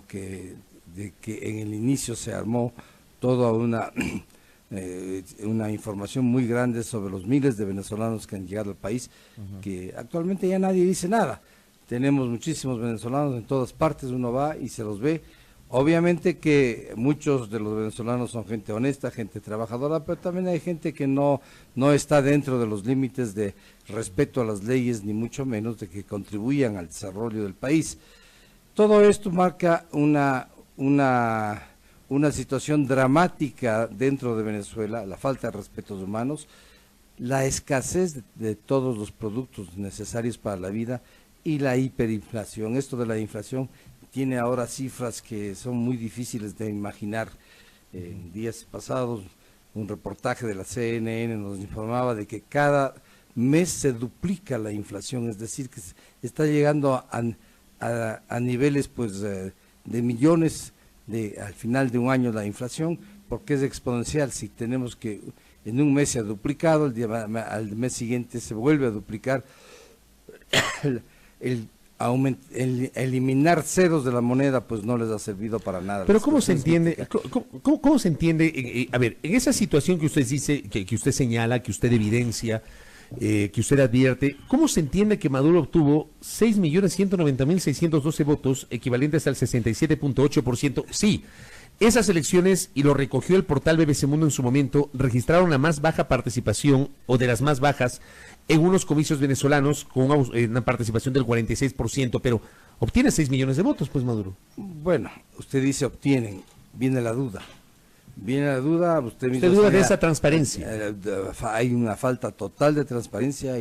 [SPEAKER 7] que en el inicio se armó toda una información muy grande sobre los miles de venezolanos que han llegado al país, que actualmente ya nadie dice nada. Tenemos muchísimos venezolanos en todas partes, uno va y se los ve. Obviamente que muchos de los venezolanos son gente honesta, gente trabajadora, pero también hay gente que no está dentro de los límites de respeto a las leyes, ni mucho menos de que contribuyan al desarrollo del país. Todo esto marca una situación dramática dentro de Venezuela, la falta de respetos humanos, la escasez de todos los productos necesarios para la vida y la hiperinflación. Esto de la inflación tiene ahora cifras que son muy difíciles de imaginar. En días pasados, un reportaje de la CNN nos informaba de que cada mes se duplica la inflación, es decir, que está llegando a niveles pues de millones al final de un año la inflación, porque es exponencial. Si tenemos que en un mes se ha duplicado, al mes siguiente se vuelve a duplicar. Eliminar ceros de la moneda pues no les ha servido para nada.
[SPEAKER 2] Pero ¿cómo se entiende? ¿Cómo se entiende? A ver, en esa situación que usted dice, que usted señala, que usted evidencia, que usted advierte, ¿cómo se entiende que Maduro obtuvo 6.190.612 votos, equivalentes al 67.8%? Sí, esas elecciones, y lo recogió el portal BBC Mundo en su momento, registraron la más baja participación, o de las más bajas, en unos comicios venezolanos, con una participación del 46%, pero obtiene 6 millones de votos, pues Maduro.
[SPEAKER 7] Bueno, usted dice obtienen, viene la duda, usted mismo
[SPEAKER 2] duda de esa transparencia.
[SPEAKER 7] Hay una falta total de transparencia,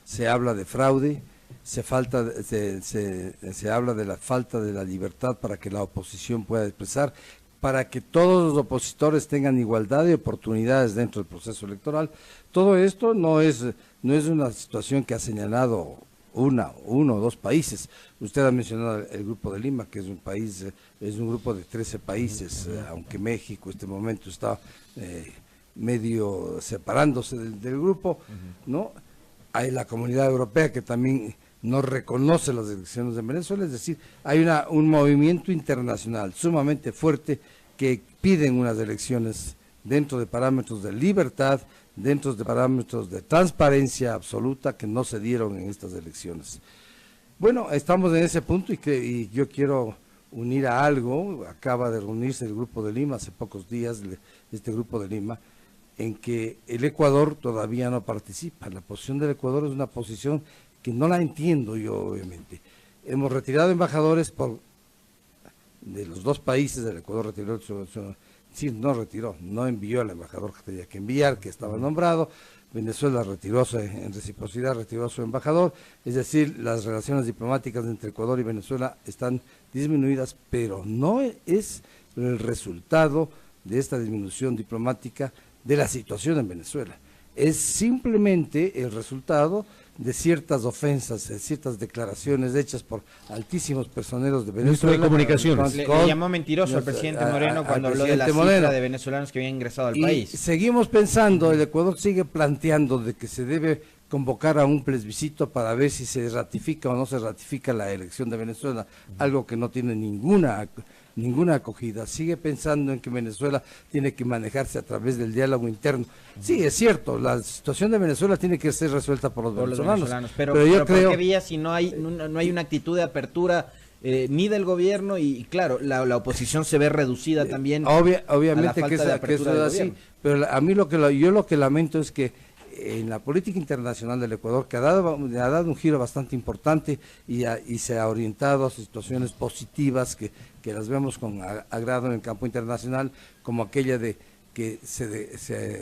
[SPEAKER 7] se habla de fraude, se habla de la falta de la libertad para que la oposición pueda expresar, para que todos los opositores tengan igualdad de oportunidades dentro del proceso electoral. Todo esto no es una situación que ha señalado uno o dos países. Usted ha mencionado el Grupo de Lima, que es un grupo de 13 países, aunque México en este momento está medio separándose del grupo, ¿no? Hay la Comunidad Europea que también no reconoce las elecciones de Venezuela, es decir, hay un movimiento internacional sumamente fuerte que piden unas elecciones dentro de parámetros de libertad, dentro de parámetros de transparencia absoluta que no se dieron en estas elecciones. Bueno, estamos en ese punto y yo quiero unir a algo. Acaba de reunirse el Grupo de Lima hace pocos días, este Grupo de Lima, en que el Ecuador todavía no participa. La posición del Ecuador es una posición que no la entiendo yo, obviamente. Hemos retirado embajadores de los dos países. Del Ecuador retiró no envió al embajador que tenía que enviar, que estaba nombrado. Venezuela en reciprocidad retiró a su embajador, es decir, las relaciones diplomáticas entre Ecuador y Venezuela están disminuidas, pero no es el resultado de esta disminución diplomática de la situación en Venezuela. Es simplemente el resultado de ciertas ofensas, de ciertas declaraciones hechas por altísimos personeros de Venezuela.
[SPEAKER 2] Ministro de Comunicaciones.
[SPEAKER 3] Le llamó mentiroso al presidente Moreno cuando habló de la cifra de venezolanos que habían ingresado al país.
[SPEAKER 7] Seguimos pensando, el Ecuador sigue planteando de que se debe convocar a un plebiscito para ver si se ratifica o no se ratifica la elección de Venezuela, algo que no tiene ninguna acogida. Sigue pensando en que Venezuela tiene que manejarse a través del diálogo interno. Sí, es cierto, la situación de Venezuela tiene que ser resuelta por los venezolanos.
[SPEAKER 3] Pero yo creo, ¿por qué vía si no hay una actitud de apertura ni del gobierno y claro, la oposición se ve reducida también?
[SPEAKER 7] Obviamente que eso es así, pero a mí yo lo que lamento es que en la política internacional del Ecuador, que ha dado un giro bastante importante y se ha orientado a situaciones positivas que las vemos con agrado en el campo internacional, como aquella de que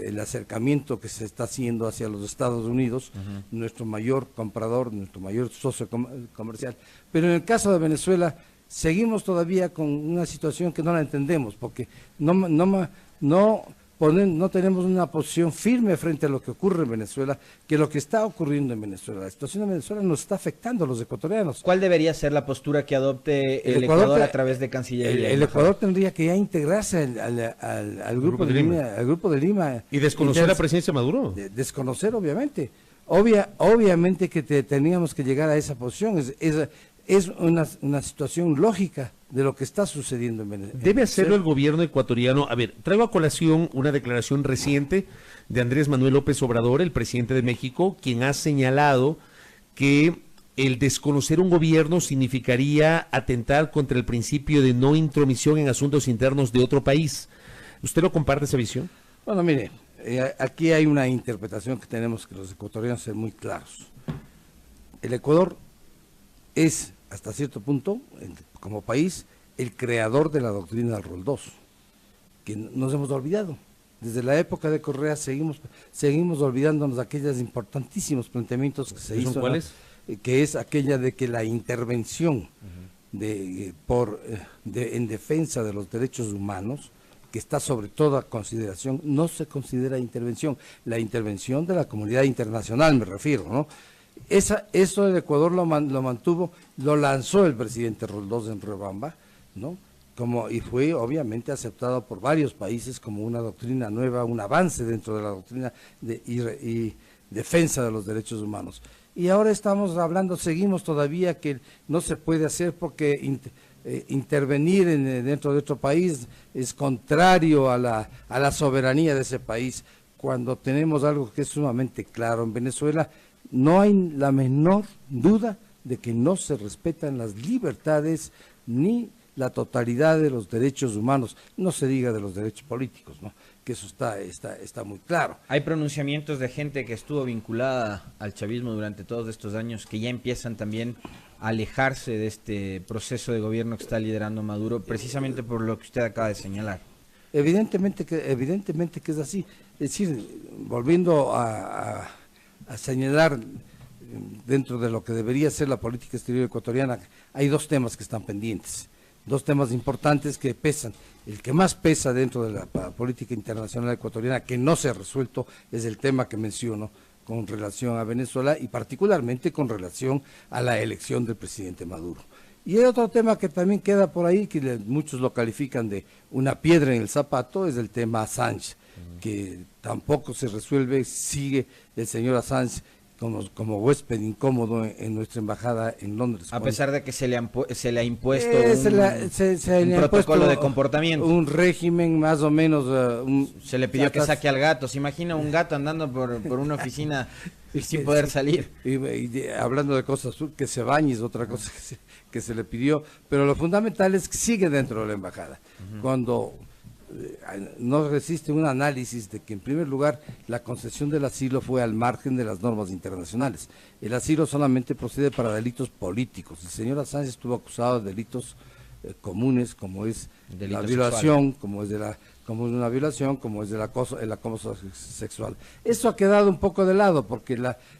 [SPEAKER 7] el acercamiento que se está haciendo hacia los Estados Unidos, nuestro mayor comprador, nuestro mayor socio comercial. Pero en el caso de Venezuela, seguimos todavía con una situación que no la entendemos, porque no no tenemos una posición firme frente a lo que ocurre en Venezuela, que lo que está ocurriendo en Venezuela. La situación en Venezuela nos está afectando a los ecuatorianos.
[SPEAKER 3] ¿Cuál debería ser la postura que adopte el Ecuador a través de Cancillería?
[SPEAKER 7] El Ecuador tendría que ya integrarse al grupo de Lima, al grupo de Lima.
[SPEAKER 2] ¿Y desconocer la presidencia de Maduro?
[SPEAKER 7] Desconocer, obviamente. Obviamente que teníamos que llegar a esa posición. Es una situación lógica de lo que está sucediendo en Venezuela.
[SPEAKER 2] ¿Debe hacerlo el gobierno ecuatoriano? A ver, traigo a colación una declaración reciente de Andrés Manuel López Obrador, el presidente de México, quien ha señalado que el desconocer un gobierno significaría atentar contra el principio de no intromisión en asuntos internos de otro país. ¿Usted lo comparte esa visión?
[SPEAKER 7] Bueno, mire, aquí hay una interpretación que tenemos que los ecuatorianos ser muy claros. El Ecuador es, hasta cierto punto, como país, el creador de la doctrina del rol 2, que nos hemos olvidado. Desde la época de Correa seguimos olvidándonos de aquellos importantísimos planteamientos que se hizo.
[SPEAKER 2] ¿Cuáles?
[SPEAKER 7] Que es aquella de que la intervención en defensa de los derechos humanos, que está sobre toda consideración, no se considera intervención. La intervención de la comunidad internacional, me refiero, ¿no? Eso el Ecuador lo mantuvo, lo lanzó el presidente Roldós en Riobamba, ¿no? Y fue obviamente aceptado por varios países como una doctrina nueva, un avance dentro de la doctrina y defensa de los derechos humanos. Y ahora seguimos todavía que no se puede hacer porque intervenir dentro de otro país es contrario a la soberanía de ese país, cuando tenemos algo que es sumamente claro. En Venezuela no hay la menor duda de que no se respetan las libertades ni la totalidad de los derechos humanos, no se diga de los derechos políticos, ¿no? Que eso está muy claro.
[SPEAKER 3] Hay pronunciamientos de gente que estuvo vinculada al chavismo durante todos estos años que ya empiezan también a alejarse de este proceso de gobierno que está liderando Maduro, precisamente por lo que usted acaba de señalar.
[SPEAKER 7] Evidentemente que es así. Es decir, volviendo a señalar dentro de lo que debería ser la política exterior ecuatoriana, hay dos temas que están pendientes. Dos temas importantes que pesan. El que más pesa dentro de la política internacional ecuatoriana, que no se ha resuelto, es el tema que menciono con relación a Venezuela y particularmente con relación a la elección del presidente Maduro. Y el otro tema que también queda por ahí, que muchos lo califican de una piedra en el zapato, es el tema Assange, que tampoco se resuelve, sigue el señor Assange como huésped incómodo en nuestra embajada en Londres.
[SPEAKER 3] A pesar de que se le ha impuesto un protocolo de comportamiento.
[SPEAKER 7] Un régimen más o menos...
[SPEAKER 3] se le pidió que saque al gato. ¿Se imagina un gato andando por una oficina sin poder salir?
[SPEAKER 7] Y hablando de cosas, que se bañe es otra cosa que se le pidió. Pero lo fundamental es que sigue dentro de la embajada. Cuando... no resiste un análisis de que en primer lugar la concesión del asilo fue al margen de las normas internacionales. El asilo solamente procede para delitos políticos. El señor Assange estuvo acusado de delitos comunes, como es la violación, como es una violación, como es el acoso sexual. Eso ha quedado un poco de lado porque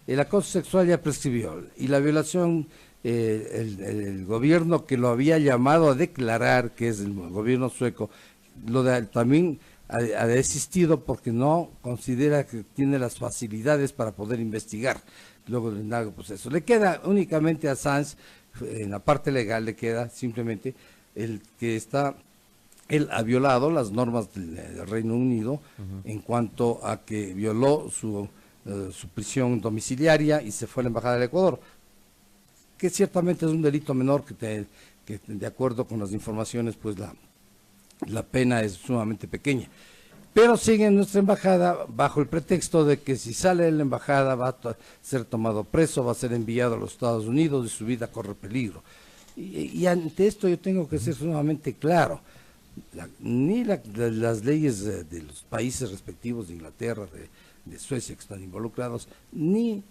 [SPEAKER 7] el acoso sexual ya prescribió y la violación el gobierno que lo había llamado a declarar, que es el gobierno sueco, también ha desistido porque no considera que tiene las facilidades para poder investigar luego del largo proceso. Le queda únicamente a Assange, en la parte legal le queda simplemente el que él ha violado las normas del Reino Unido en cuanto a que violó su prisión domiciliaria y se fue a la embajada del Ecuador, que ciertamente es un delito menor que de acuerdo con las informaciones pues la pena es sumamente pequeña, pero sigue en nuestra embajada bajo el pretexto de que si sale de la embajada va a ser tomado preso, va a ser enviado a los Estados Unidos y su vida corre peligro. Y ante esto yo tengo que ser sumamente claro, las leyes de los países respectivos de Inglaterra, de Suecia que están involucrados, ni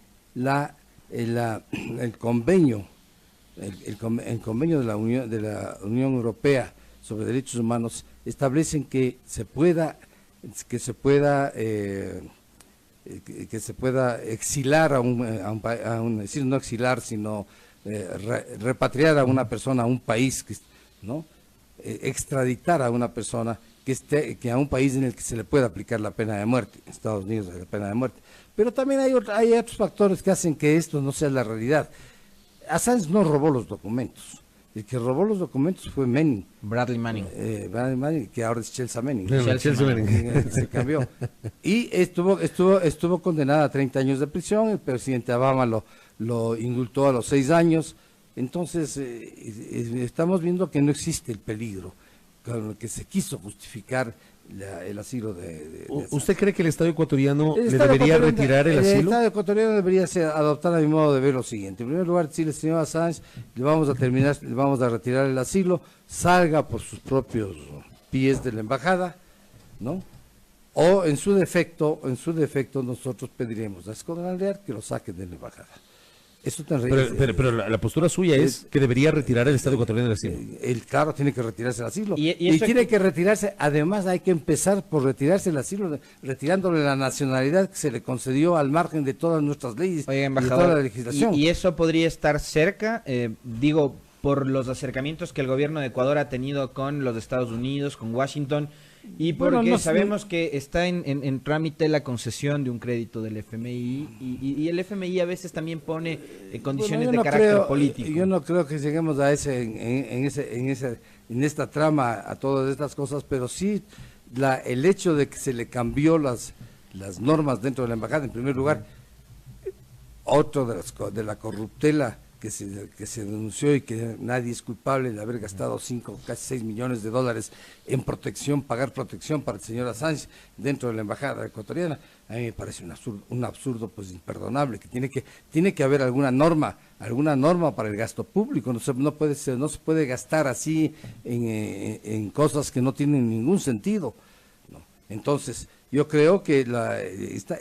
[SPEAKER 7] el convenio de la Unión Europea sobre derechos humanos establecen que se pueda exilar es decir, no exilar, sino repatriar a una persona a un país, ¿no? Extraditar a una persona que a un país en el que se le pueda aplicar la pena de muerte, en Estados Unidos la pena de muerte. Pero también hay otros factores que hacen que esto no sea la realidad. Assange no robó los documentos. El que robó los documentos fue Manning.
[SPEAKER 3] Bradley Manning.
[SPEAKER 7] Bradley Manning, que ahora es Chelsea Manning.
[SPEAKER 2] Chelsea Manning.
[SPEAKER 7] Se cambió. Y estuvo condenada a 30 años de prisión. El presidente Obama lo indultó a los 6 años. Entonces, estamos viendo que no existe el peligro con el que se quiso justificar el asilo de
[SPEAKER 2] ¿Usted cree que el Estado ecuatoriano
[SPEAKER 7] el
[SPEAKER 2] le
[SPEAKER 7] Estado
[SPEAKER 2] debería
[SPEAKER 7] ecuatoriano-
[SPEAKER 2] retirar el
[SPEAKER 7] El
[SPEAKER 2] asilo?
[SPEAKER 7] Estado ecuatoriano debería adoptar a mi modo de ver lo siguiente. En primer lugar, decirle, señor Assange, le vamos a retirar el asilo, salga por sus propios pies de la embajada, ¿no? O en su defecto nosotros pediremos a Scotland Yard que lo saquen de la embajada. Eso tan
[SPEAKER 2] Pero la postura suya es que debería retirar el Estado ecuatoriano el asilo.
[SPEAKER 7] Él, claro, tiene que retirarse el asilo.
[SPEAKER 3] Y
[SPEAKER 7] Y
[SPEAKER 3] eso-
[SPEAKER 7] tiene que retirarse, además hay que empezar por retirarse el asilo, retirándole la nacionalidad que se le concedió al margen de todas nuestras leyes
[SPEAKER 3] Oiga,
[SPEAKER 7] y de
[SPEAKER 3] embajador,
[SPEAKER 7] toda la legislación.
[SPEAKER 3] y eso podría estar cerca, digo, por los acercamientos que el gobierno de Ecuador ha tenido con los Estados Unidos, con Washington, y porque
[SPEAKER 7] Bueno, no sé.
[SPEAKER 3] sabemos que está en trámite la concesión de un crédito del FMI, y el FMI a veces también pone condiciones
[SPEAKER 7] Bueno, yo
[SPEAKER 3] de
[SPEAKER 7] no
[SPEAKER 3] carácter
[SPEAKER 7] creo-
[SPEAKER 3] político.
[SPEAKER 7] Yo no creo que lleguemos a en esta trama a todas estas cosas, pero sí el hecho de que se le cambió las normas dentro de la embajada, en primer lugar, otro de la corruptela que se denunció y que nadie es culpable de haber gastado casi 6 millones de dólares en pagar protección para el señor Assange dentro de la embajada ecuatoriana. A mí me parece un absurdo pues imperdonable, que tiene que haber alguna norma para el gasto público. No se puede gastar así en cosas que no tienen ningún sentido, ¿no? Entonces, yo creo que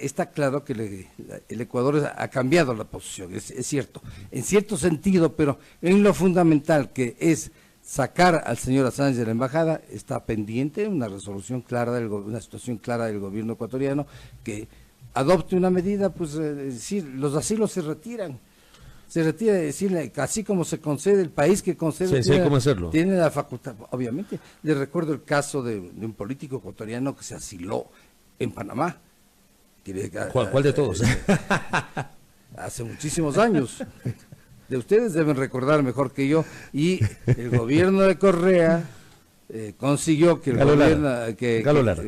[SPEAKER 7] está claro que el Ecuador ha cambiado la posición, es cierto, en cierto sentido, pero en lo fundamental que es sacar al señor Assange de la embajada, está pendiente una resolución clara, una situación clara del gobierno ecuatoriano que adopte una medida, pues decir, los asilos se retira, decirle, así como se concede, el país que concede
[SPEAKER 2] Sí, hay cómo hacerlo.
[SPEAKER 7] tiene la facultad, obviamente. Les recuerdo el caso de un político ecuatoriano que se asiló en Panamá.
[SPEAKER 2] ¿Cuál de todos?
[SPEAKER 7] Hace muchísimos años. De ustedes deben recordar mejor que yo. Y el gobierno de Correa consiguió que el
[SPEAKER 2] Galo
[SPEAKER 7] gobierno
[SPEAKER 2] Lara.
[SPEAKER 7] que
[SPEAKER 2] Galo Lara.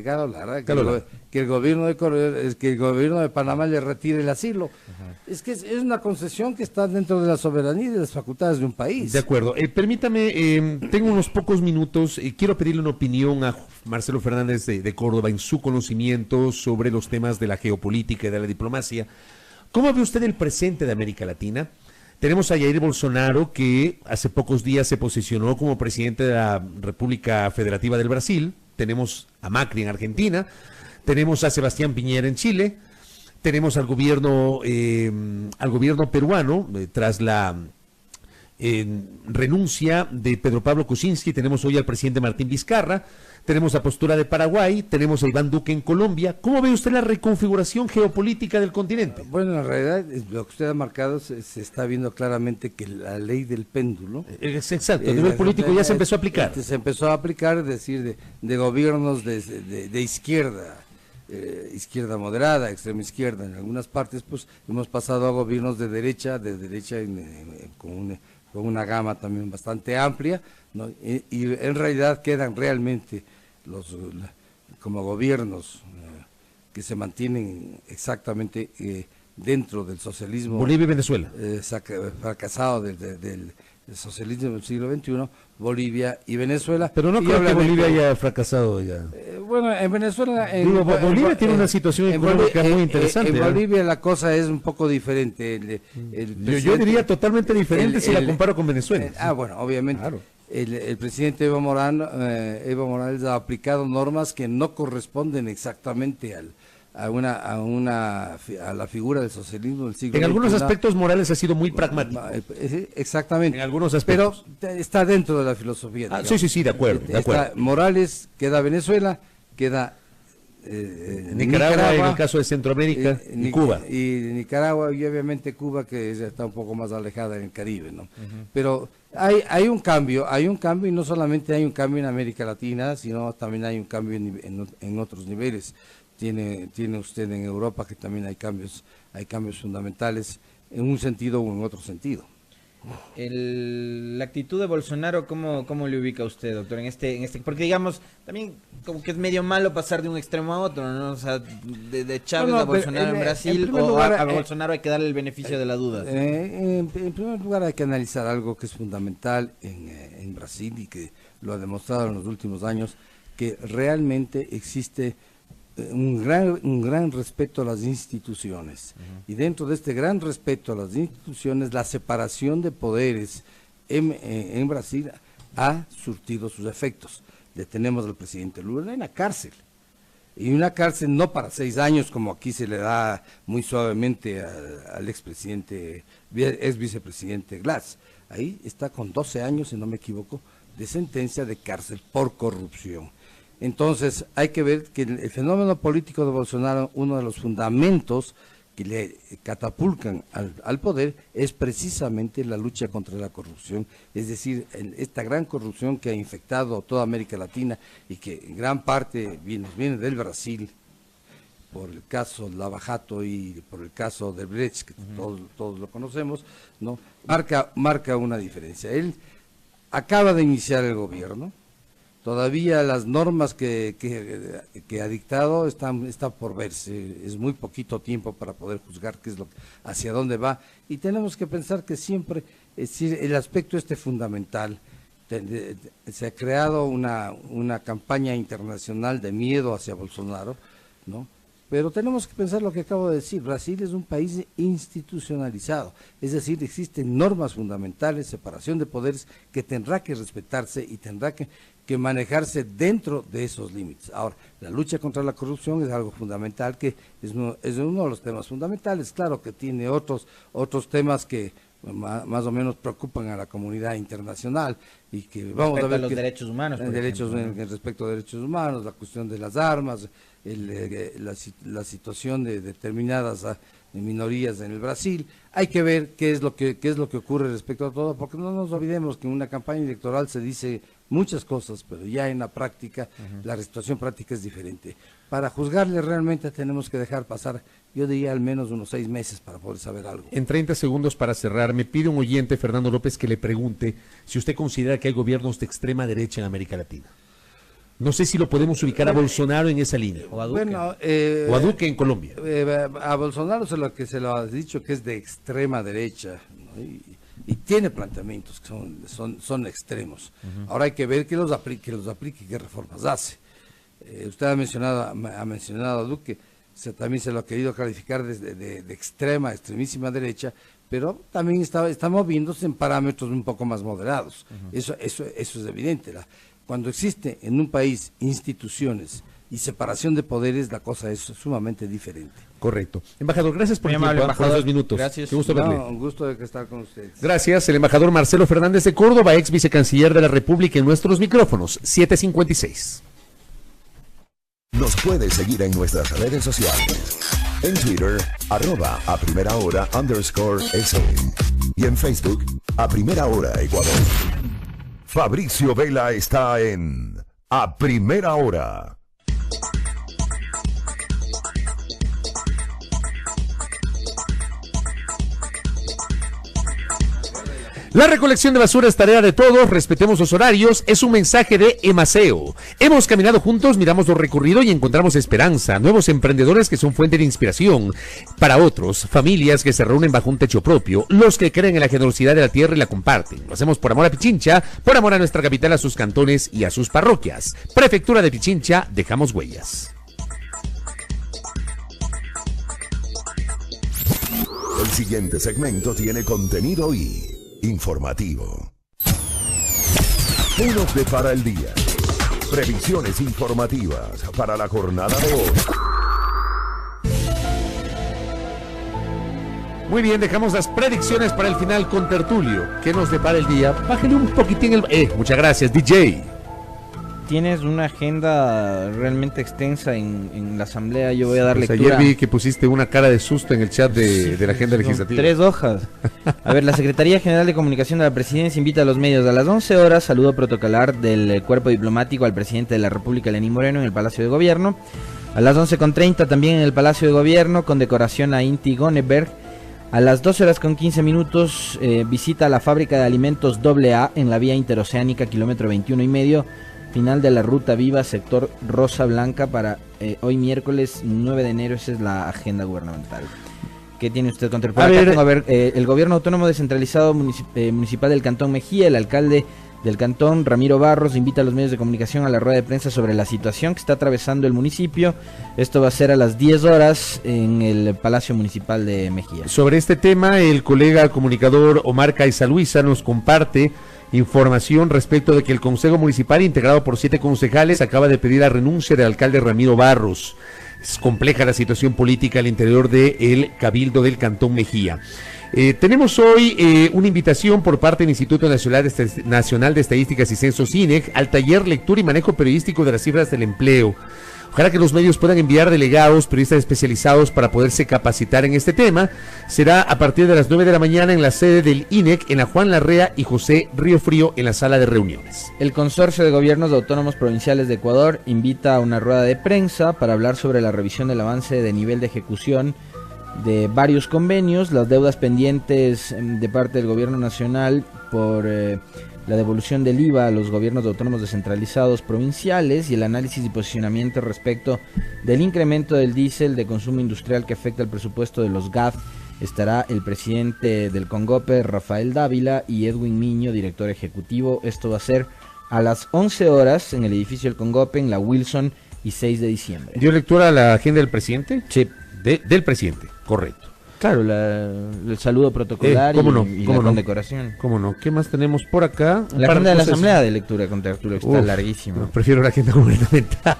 [SPEAKER 7] el gobierno de Correa, que el gobierno de Panamá le retire el asilo. Es que es una concesión que está dentro de la soberanía y de las facultades de un país.
[SPEAKER 2] De acuerdo. Permítame, tengo unos pocos minutos. Quiero pedirle una opinión a Marcelo Fernández de Córdoba en su conocimiento sobre los temas de la geopolítica y de la diplomacia. ¿Cómo ve usted el presente de América Latina? Tenemos a Jair Bolsonaro, que hace pocos días se posicionó como presidente de la República Federativa del Brasil. Tenemos a Macri en Argentina. Tenemos a Sebastián Piñera en Chile. Tenemos al gobierno peruano tras la renuncia de Pedro Pablo Kuczynski. Tenemos hoy al presidente Martín Vizcarra. Tenemos la postura de Paraguay. Tenemos a Iván Duque en Colombia. ¿Cómo ve usted la reconfiguración geopolítica del continente?
[SPEAKER 7] Bueno, en realidad lo que usted ha marcado se está viendo claramente que la ley del péndulo.
[SPEAKER 2] Es exacto, a nivel político ya se empezó a aplicar.
[SPEAKER 7] Se empezó a aplicar, es decir, de gobiernos de izquierda, izquierda moderada, extrema izquierda. En algunas partes, pues hemos pasado a gobiernos de derecha con una gama también bastante amplia, ¿no? Y en realidad quedan realmente como gobiernos que se mantienen exactamente dentro del socialismo.
[SPEAKER 2] Bolivia y Venezuela.
[SPEAKER 7] Fracasado del socialismo del siglo XXI, Bolivia y Venezuela.
[SPEAKER 2] Pero no
[SPEAKER 7] Y
[SPEAKER 2] creo que
[SPEAKER 7] obviamente,
[SPEAKER 2] Bolivia haya frasado ya.
[SPEAKER 7] bueno, en Venezuela...
[SPEAKER 2] Bolivia tiene una situación económica muy interesante.
[SPEAKER 7] En Bolivia la cosa es un poco diferente.
[SPEAKER 2] Yo diría totalmente diferente si la comparo con Venezuela.
[SPEAKER 7] Bueno, obviamente.
[SPEAKER 2] Claro.
[SPEAKER 7] El presidente Evo Morales ha aplicado normas que no corresponden exactamente a la figura del socialismo del siglo
[SPEAKER 2] En algunos
[SPEAKER 7] XXI.
[SPEAKER 2] aspectos Morales ha sido muy pragmático.
[SPEAKER 7] Exactamente.
[SPEAKER 2] En algunos aspectos.
[SPEAKER 7] Pero está dentro de la filosofía.
[SPEAKER 2] Sí, de acuerdo.
[SPEAKER 7] Morales, queda Venezuela, queda
[SPEAKER 2] Nicaragua, en el caso de Centroamérica, y Cuba.
[SPEAKER 7] Y Nicaragua y obviamente Cuba, que está un poco más alejada en el Caribe, ¿no? Pero Hay un cambio y no solamente hay un cambio en América Latina, sino también hay un cambio en otros niveles. Tiene usted en Europa que también hay cambios fundamentales en un sentido o en otro sentido.
[SPEAKER 3] La actitud de Bolsonaro, ¿cómo le ubica usted, doctor? Porque digamos, también como que es medio malo pasar de un extremo a otro, ¿no? O sea, de Chávez a Bolsonaro en Brasil, a Bolsonaro hay que darle el beneficio de la duda.
[SPEAKER 7] En primer lugar hay que analizar algo que es fundamental en Brasil y que lo ha demostrado en los últimos años, que realmente existe un gran respeto a las instituciones. Y dentro de este gran respeto a las instituciones, la separación de poderes en Brasil ha surtido sus efectos. Le tenemos al presidente Lula en la cárcel, y una cárcel no para 6 años como aquí se le da muy suavemente al ex vicepresidente Glass. Ahí está con 12 años, si no me equivoco, de sentencia de cárcel por corrupción. Entonces, hay que ver que el fenómeno político de Bolsonaro, uno de los fundamentos que le catapultan al poder, es precisamente la lucha contra la corrupción, es decir, esta gran corrupción que ha infectado toda América Latina y que en gran parte viene del Brasil, por el caso Lava Jato y por el caso de Brecht, que todos lo conocemos, ¿no? Marca una diferencia. Él acaba de iniciar el gobierno. Todavía las normas que ha dictado están por verse, es muy poquito tiempo para poder juzgar hacia dónde va, y tenemos que pensar que siempre, es decir, el aspecto fundamental, se ha creado una campaña internacional de miedo hacia Bolsonaro, ¿no? Pero tenemos que pensar lo que acabo de decir, Brasil es un país institucionalizado, es decir, existen normas fundamentales, separación de poderes que tendrá que respetarse y tendrá que manejarse dentro de esos límites. Ahora, la lucha contra la corrupción es algo fundamental, que es uno de los temas fundamentales. Claro que tiene otros temas que más o menos preocupan a la comunidad internacional y que vamos a ver
[SPEAKER 3] los derechos humanos,
[SPEAKER 7] respecto a derechos humanos, la cuestión de las armas, la situación de determinadas minorías en el Brasil. Hay que ver qué es lo que ocurre respecto a todo, porque no nos olvidemos que en una campaña electoral se dice muchas cosas, pero ya en la práctica, la situación práctica es diferente. Para juzgarle realmente tenemos que dejar pasar, yo diría al menos unos 6 meses para poder saber algo.
[SPEAKER 2] En 30 segundos para cerrar, me pide un oyente, Fernando López, que le pregunte si usted considera que hay gobiernos de extrema derecha en América Latina. No sé si lo podemos ubicar a Bolsonaro en esa línea.
[SPEAKER 3] O a Duque.
[SPEAKER 2] O a Duque en Colombia.
[SPEAKER 7] A Bolsonaro se lo ha dicho que es de extrema derecha, ¿no? Y tiene planteamientos que son extremos. Ahora hay que ver que los aplique y qué reformas hace. Usted ha mencionado a Duque, también se lo ha querido calificar de extremísima derecha, pero también está moviéndose en parámetros un poco más moderados. Eso es evidente. Cuando existe en un país instituciones y separación de poderes, la cosa es sumamente diferente.
[SPEAKER 2] Correcto. Embajador, gracias por el tiempo, por esos minutos.
[SPEAKER 3] Gracias.
[SPEAKER 2] Qué gusto verle.
[SPEAKER 7] Un gusto de estar con ustedes.
[SPEAKER 2] Gracias. El embajador Marcelo Fernández de Córdoba, ex vicecanciller de la República, en nuestros micrófonos, 756.
[SPEAKER 1] Nos puede seguir en nuestras redes sociales. En Twitter, @APrimeraHora_SE. Y en Facebook, A Primera Hora Ecuador. Fabricio Vela está en A Primera Hora.
[SPEAKER 2] La recolección de basura es tarea de todos, respetemos los horarios, es un mensaje de Emaceo. Hemos caminado juntos, miramos lo recorrido y encontramos esperanza, nuevos emprendedores que son fuente de inspiración para otros, familias que se reúnen bajo un techo propio, los que creen en la generosidad de la tierra y la comparten. Lo hacemos por amor a Pichincha, por amor a nuestra capital, a sus cantones y a sus parroquias. Prefectura de Pichincha, dejamos huellas.
[SPEAKER 1] El siguiente segmento tiene contenido y informativo. Unos de para el día. Previsiones informativas para la jornada de hoy.
[SPEAKER 2] Muy bien, dejamos las predicciones para el final con Tertulio. ¿Qué nos depara el día? Bájale un poquitín el... muchas gracias, DJ.
[SPEAKER 3] tienes una agenda realmente extensa en la asamblea. Yo voy a dar
[SPEAKER 2] Pues
[SPEAKER 3] lectura.
[SPEAKER 2] ayer vi que pusiste una cara de susto en el chat de la agenda legislativa.
[SPEAKER 3] 3 hojas. A ver, la Secretaría General de Comunicación de la Presidencia invita a los medios a las 11 horas, saludo protocolar del cuerpo diplomático al presidente de la República, Lenín Moreno, en el Palacio de Gobierno. A las 11:30 también en el Palacio de Gobierno, con decoración a Inti Goneberg. A las 12:15 visita a la fábrica de alimentos AA en la vía interoceánica, kilómetro 21,5, final de la ruta viva, sector Rosa Blanca, para hoy miércoles 9 de enero. Esa es la agenda gubernamental. ¿Qué tiene usted contra el el gobierno autónomo descentralizado municipal del Cantón Mejía? El alcalde del cantón, Ramiro Barros, invita a los medios de comunicación a la rueda de prensa sobre la situación que está atravesando el municipio. Esto va a ser a las 10 horas en el Palacio Municipal de Mejía.
[SPEAKER 2] Sobre este tema, el colega comunicador Omar Caiza Luisa nos comparte información respecto de que el Consejo Municipal, integrado por 7 concejales, acaba de pedir la renuncia del alcalde Ramiro Barros. Es compleja la situación política al interior del Cabildo del Cantón Mejía. Tenemos hoy una invitación por parte del Instituto Nacional de Estadísticas y Censos, INEC, al taller Lectura y Manejo Periodístico de las Cifras del Empleo. Ojalá que los medios puedan enviar delegados, periodistas especializados para poderse capacitar en este tema. Será a partir de las 9 de la mañana en la sede del INEC, en la Juan Larrea y José Riofrío, en la sala de reuniones.
[SPEAKER 3] El Consorcio de Gobiernos Autónomos Provinciales de Ecuador invita a una rueda de prensa para hablar sobre la revisión del avance de nivel de ejecución de varios convenios, las deudas pendientes de parte del gobierno nacional por la devolución del IVA a los gobiernos autónomos descentralizados provinciales y el análisis y posicionamiento respecto del incremento del diésel de consumo industrial que afecta el presupuesto de los GAF. Estará el presidente del CONGOPE, Rafael Dávila, y Edwin Miño, director ejecutivo. Esto va a ser a las 11 horas en el edificio del CONGOPE, en la Wilson y 6 de diciembre.
[SPEAKER 2] ¿Dio lectura a la agenda del presidente?
[SPEAKER 3] Sí.
[SPEAKER 2] Del presidente, correcto.
[SPEAKER 3] Claro, el saludo protocolar y la condecoración.
[SPEAKER 2] ¿Cómo no? ¿Qué más tenemos por acá?
[SPEAKER 3] La agenda de la asamblea de lectura con tertulia está larguísima.
[SPEAKER 2] No, prefiero la agenda gubernamental.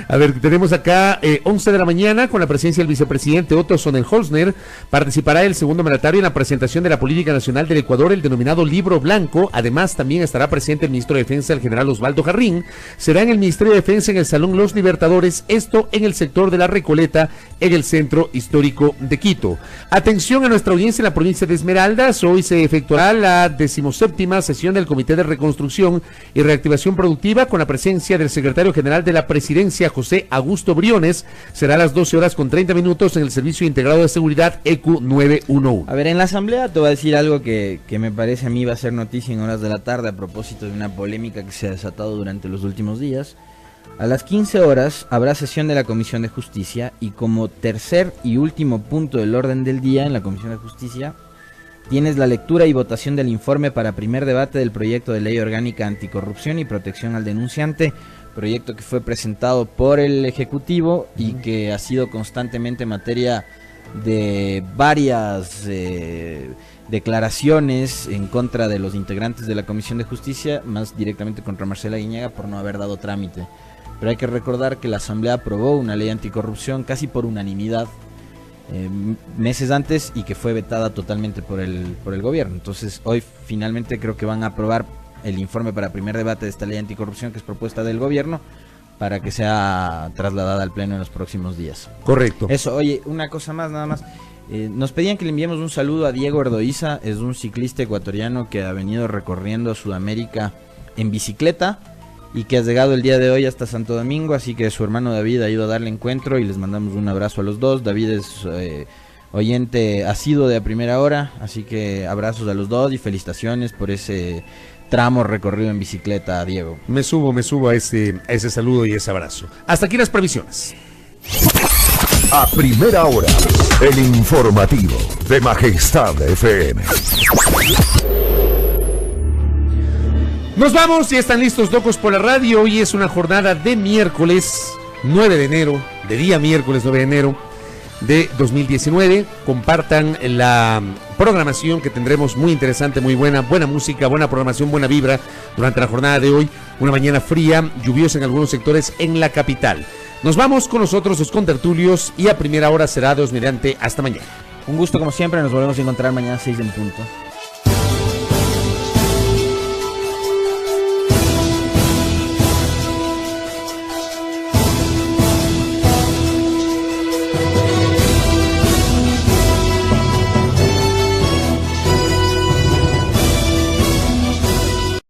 [SPEAKER 2] A ver, tenemos acá 11 de la mañana con la presencia del vicepresidente Otto Sonnenholzner. Participará el segundo mandatario en la presentación de la política nacional del Ecuador, el denominado Libro Blanco. Además, también estará presente el ministro de Defensa, el general Osvaldo Jarrín. Será en el Ministerio de Defensa, en el Salón Los Libertadores, esto en el sector de La Recoleta, en el centro histórico de Quito. Atención a nuestra audiencia en la provincia de Esmeraldas. Hoy se efectuará la 17ª sesión del Comité de Reconstrucción y Reactivación Productiva con la presencia del secretario general de la Presidencia, José Augusto Briones. Será a las 12:30 en el Servicio Integrado de Seguridad ECU 911.
[SPEAKER 3] A ver, en la asamblea te voy a decir algo que me parece a mí va a ser noticia en horas de la tarde a propósito de una polémica que se ha desatado durante los últimos días. A las 15 horas habrá sesión de la Comisión de Justicia y como tercer y último punto del orden del día en la Comisión de Justicia tienes la lectura y votación del informe para primer debate del proyecto de ley orgánica anticorrupción y protección al denunciante, proyecto que fue presentado por el Ejecutivo y que ha sido constantemente materia de varias declaraciones en contra de los integrantes de la Comisión de Justicia, más directamente contra Marcela Guiñaga por no haber dado trámite. Pero hay que recordar que la Asamblea aprobó una ley anticorrupción casi por unanimidad meses antes y que fue vetada totalmente por el gobierno. Entonces hoy finalmente creo que van a aprobar el informe para primer debate de esta ley anticorrupción que es propuesta del gobierno para que sea trasladada al pleno en los próximos días.
[SPEAKER 2] Correcto.
[SPEAKER 3] Eso, oye, una cosa más nada más. Nos pedían que le enviemos un saludo a Diego Erdoiza, es un ciclista ecuatoriano que ha venido recorriendo Sudamérica en bicicleta y que ha llegado el día de hoy hasta Santo Domingo, así que su hermano David ha ido a darle encuentro y les mandamos un abrazo a los dos. David es oyente asiduo de A Primera Hora, así que abrazos a los dos y felicitaciones por ese tramo recorrido en bicicleta, Diego.
[SPEAKER 2] Me subo a ese saludo y ese abrazo. Hasta aquí las previsiones.
[SPEAKER 1] A Primera Hora, el informativo de Majestad FM.
[SPEAKER 2] Nos vamos, ya están listos locos por la radio. Hoy es una jornada de miércoles 9 de enero, de día miércoles 9 de enero de 2019. Compartan la programación que tendremos muy interesante, muy buena música, buena programación, buena vibra durante la jornada de hoy. Una mañana fría, lluviosa en algunos sectores en la capital. Nos vamos con nosotros los contertulios y A Primera Hora será Dios mediante hasta mañana.
[SPEAKER 3] Un gusto como siempre, nos volvemos a encontrar mañana 6 en punto.